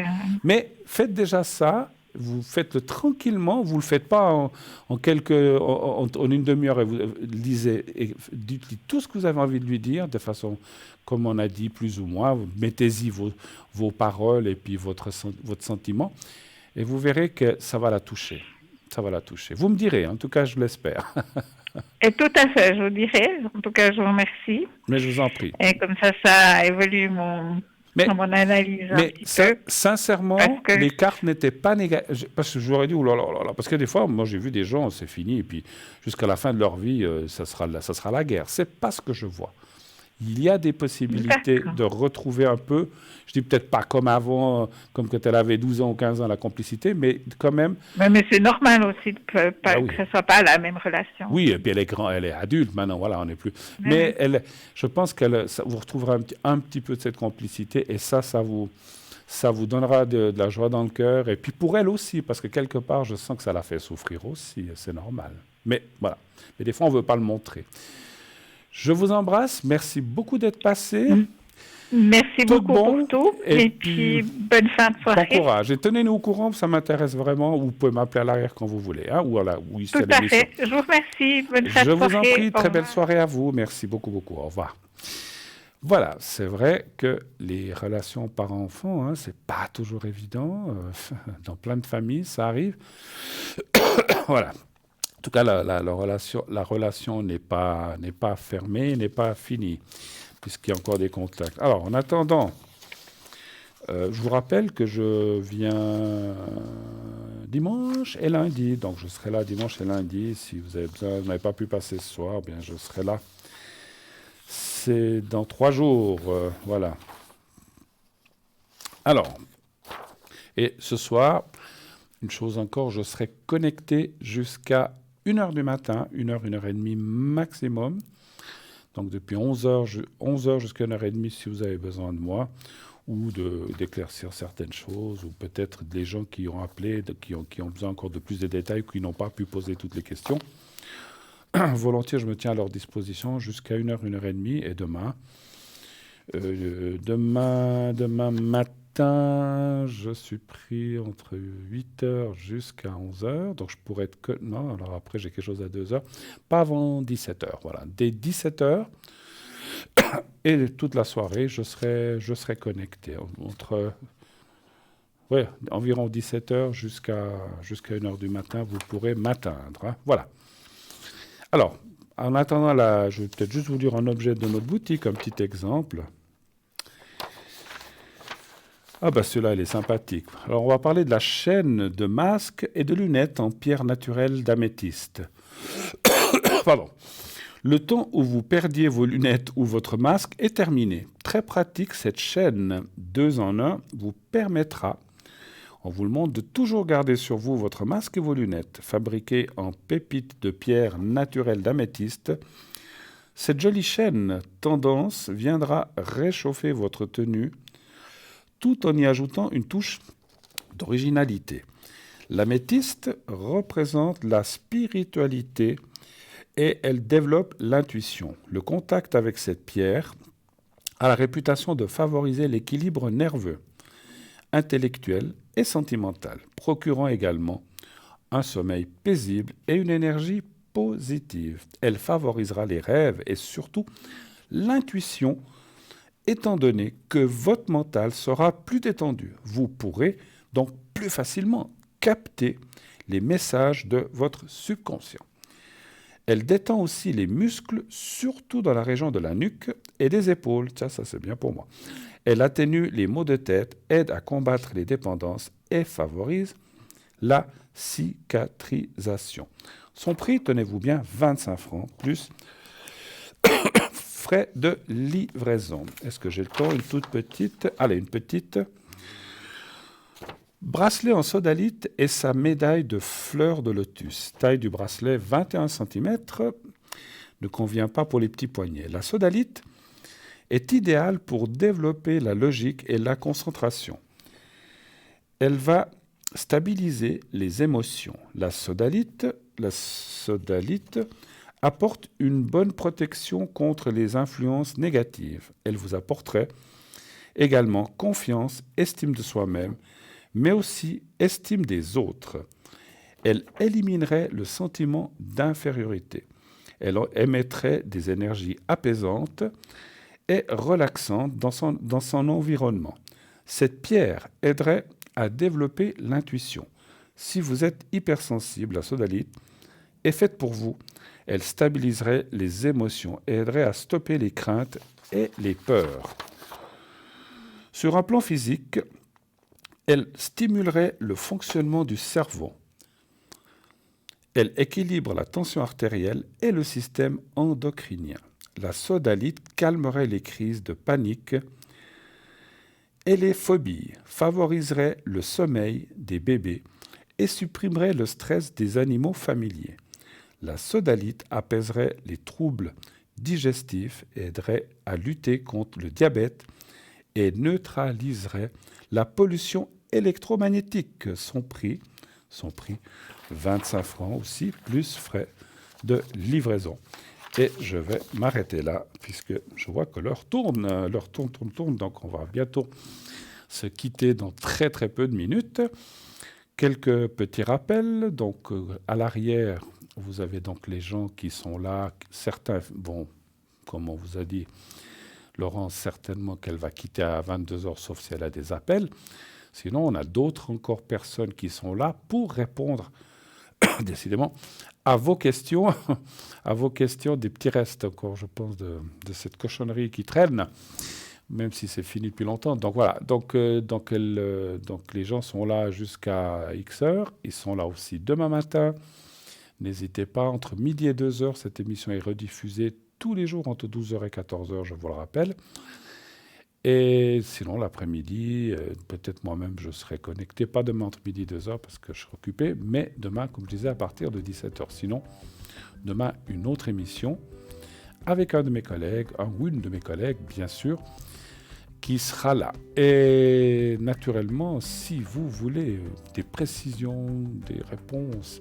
Mais faites déjà ça. Vous faites-le tranquillement, vous ne le faites pas en une demi-heure et vous lisez et dites tout ce que vous avez envie de lui dire de façon, comme on a dit, plus ou moins. Mettez-y vos paroles et puis votre sentiment et vous verrez que ça va la toucher. Ça va la toucher. Vous me direz, en tout cas, je l'espère. Et tout à fait, je vous dirai. En tout cas, je vous remercie. Mais je vous en prie. Et comme ça évolue mon analyse. Mais sincèrement, les cartes n'étaient pas négatives. Parce que j'aurais dit, parce que des fois, moi j'ai vu des gens, c'est fini, et puis jusqu'à la fin de leur vie, ça sera la guerre. C'est pas ce que je vois. Il y a des possibilités de retrouver un peu, je dis peut-être pas comme avant, comme quand elle avait 12 ans ou 15 ans, la complicité, mais quand même... Mais c'est normal aussi que ce ne soit pas la même relation. Oui, et puis elle est adulte maintenant, voilà, on n'est plus... Mais je pense vous retrouverez un petit peu de cette complicité, et ça vous donnera de la joie dans le cœur, et puis pour elle aussi, parce que quelque part, je sens que ça la fait souffrir aussi, c'est normal. Mais voilà, mais des fois, on ne veut pas le montrer. Je vous embrasse. Merci beaucoup d'être passé. Merci beaucoup pour tout. Et puis, bonne fin de soirée. Bon courage. Et tenez-nous au courant, ça m'intéresse vraiment. Vous pouvez m'appeler à l'arrière quand vous voulez. Hein, ou tout à fait. Je vous remercie. Bonne fin de soirée. Je vous en prie. Très belle soirée à vous. Merci beaucoup, beaucoup. Au revoir. Voilà, c'est vrai que les relations parents-enfants, c'est pas toujours évident. Dans plein de familles, ça arrive. Voilà. En tout cas, la relation n'est pas fermée, n'est pas finie, puisqu'il y a encore des contacts. Alors, en attendant, je vous rappelle que je viens dimanche et lundi. Donc, je serai là dimanche et lundi. Si vous avez besoin, vous n'avez pas pu passer ce soir, bien, je serai là. C'est dans 3 jours, voilà. Alors, et ce soir, une chose encore, je serai connecté jusqu'à 1h du matin, 1h30 maximum. Donc depuis 11h jusqu'à 1h30 si vous avez besoin de moi, ou d'éclaircir certaines choses, ou peut-être des gens qui ont appelé, qui ont besoin encore de plus de détails, qui n'ont pas pu poser toutes les questions. Volontiers, je me tiens à leur disposition jusqu'à 1h, 1h30, et demain matin, je suis pris entre 8h jusqu'à 11h, donc je pourrais être que... Non, alors après j'ai quelque chose à 2h, pas avant 17h, voilà. Dès 17h, et toute la soirée, je serai connecté, entre environ 17h jusqu'à 1h du matin, vous pourrez m'atteindre, hein. Voilà. Alors, en attendant, je vais peut-être juste vous dire un objet de notre boutique, un petit exemple. Ah bah celui-là, il est sympathique. Alors, on va parler de la chaîne de masques et de lunettes en pierre naturelle d'améthyste. Pardon. Le temps où vous perdiez vos lunettes ou votre masque est terminé. Très pratique, cette chaîne 2 en 1 vous permettra, on vous le montre, de toujours garder sur vous votre masque et vos lunettes. Fabriquées en pépites de pierre naturelle d'améthyste, cette jolie chaîne tendance viendra réchauffer votre tenue tout en y ajoutant une touche d'originalité. L'améthyste représente la spiritualité et elle développe l'intuition. Le contact avec cette pierre a la réputation de favoriser l'équilibre nerveux, intellectuel et sentimental, procurant également un sommeil paisible et une énergie positive. Elle favorisera les rêves et surtout l'intuition, étant donné que votre mental sera plus détendu. Vous pourrez donc plus facilement capter les messages de votre subconscient. Elle détend aussi les muscles, surtout dans la région de la nuque et des épaules. Ça c'est bien pour moi. Elle atténue les maux de tête, aide à combattre les dépendances et favorise la cicatrisation. Son prix, tenez-vous bien, 25 francs, plus frais de livraison. Est-ce que j'ai le temps? Une toute petite. Allez, une petite. Bracelet en sodalite et sa médaille de fleurs de lotus. Taille du bracelet 21 cm. Ne convient pas pour les petits poignets. La sodalite est idéale pour développer la logique et la concentration. Elle va stabiliser les émotions. La sodalite apporte une bonne protection contre les influences négatives. Elle vous apporterait également confiance, estime de soi-même, mais aussi estime des autres. Elle éliminerait le sentiment d'infériorité. Elle émettrait des énergies apaisantes et relaxantes dans son environnement. Cette pierre aiderait à développer l'intuition. Si vous êtes hypersensible, la sodalite est faite pour vous. Elle stabiliserait les émotions et aiderait à stopper les craintes et les peurs. Sur un plan physique, elle stimulerait le fonctionnement du cerveau. Elle équilibre la tension artérielle et le système endocrinien. La sodalite calmerait les crises de panique et les phobies, favoriserait le sommeil des bébés et supprimerait le stress des animaux familiers. La sodalite apaiserait les troubles digestifs et aiderait à lutter contre le diabète et neutraliserait la pollution électromagnétique. Son prix, 25 francs aussi, plus frais de livraison. Et je vais m'arrêter là, puisque je vois que l'heure tourne, donc on va bientôt se quitter dans très très peu de minutes. Quelques petits rappels, donc à l'arrière, vous avez donc les gens qui sont là, certains, bon, comme on vous a dit, Laurence, certainement qu'elle va quitter à 22h, sauf si elle a des appels. Sinon, on a d'autres encore personnes qui sont là pour répondre, décidément, à vos questions, des petits restes encore, je pense, de cette cochonnerie qui traîne, même si c'est fini depuis longtemps. Donc voilà, donc les gens sont là jusqu'à X heures. Ils sont là aussi demain matin. N'hésitez pas, entre midi et 2h, cette émission est rediffusée tous les jours entre 12h et 14h, je vous le rappelle. Et sinon, l'après-midi, peut-être moi-même, je serai connecté. Pas demain entre midi et 2h parce que je serai occupé, mais demain, comme je disais, à partir de 17h. Sinon, demain, une autre émission avec un de mes collègues, une de mes collègues, bien sûr, qui sera là. Et naturellement, si vous voulez des précisions, des réponses,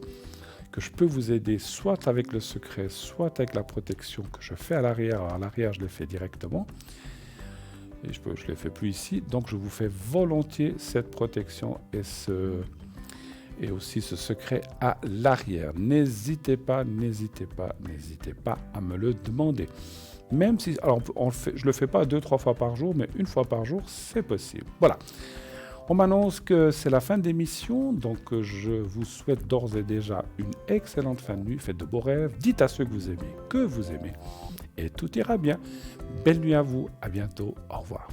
que je peux vous aider, soit avec le secret, soit avec la protection que je fais à l'arrière. Alors, à l'arrière, je l'ai fait directement. Et je ne l'ai fait plus ici. Donc, je vous fais volontiers cette protection et aussi ce secret à l'arrière. N'hésitez pas à me le demander. Même si, alors, je ne le fais pas 2-3 fois par jour, mais une fois par jour, c'est possible. Voilà. On m'annonce que c'est la fin de l'émission, donc je vous souhaite d'ores et déjà une excellente fin de nuit. Faites de beaux rêves. Dites à ceux que vous aimez, et tout ira bien. Belle nuit à vous. À bientôt. Au revoir.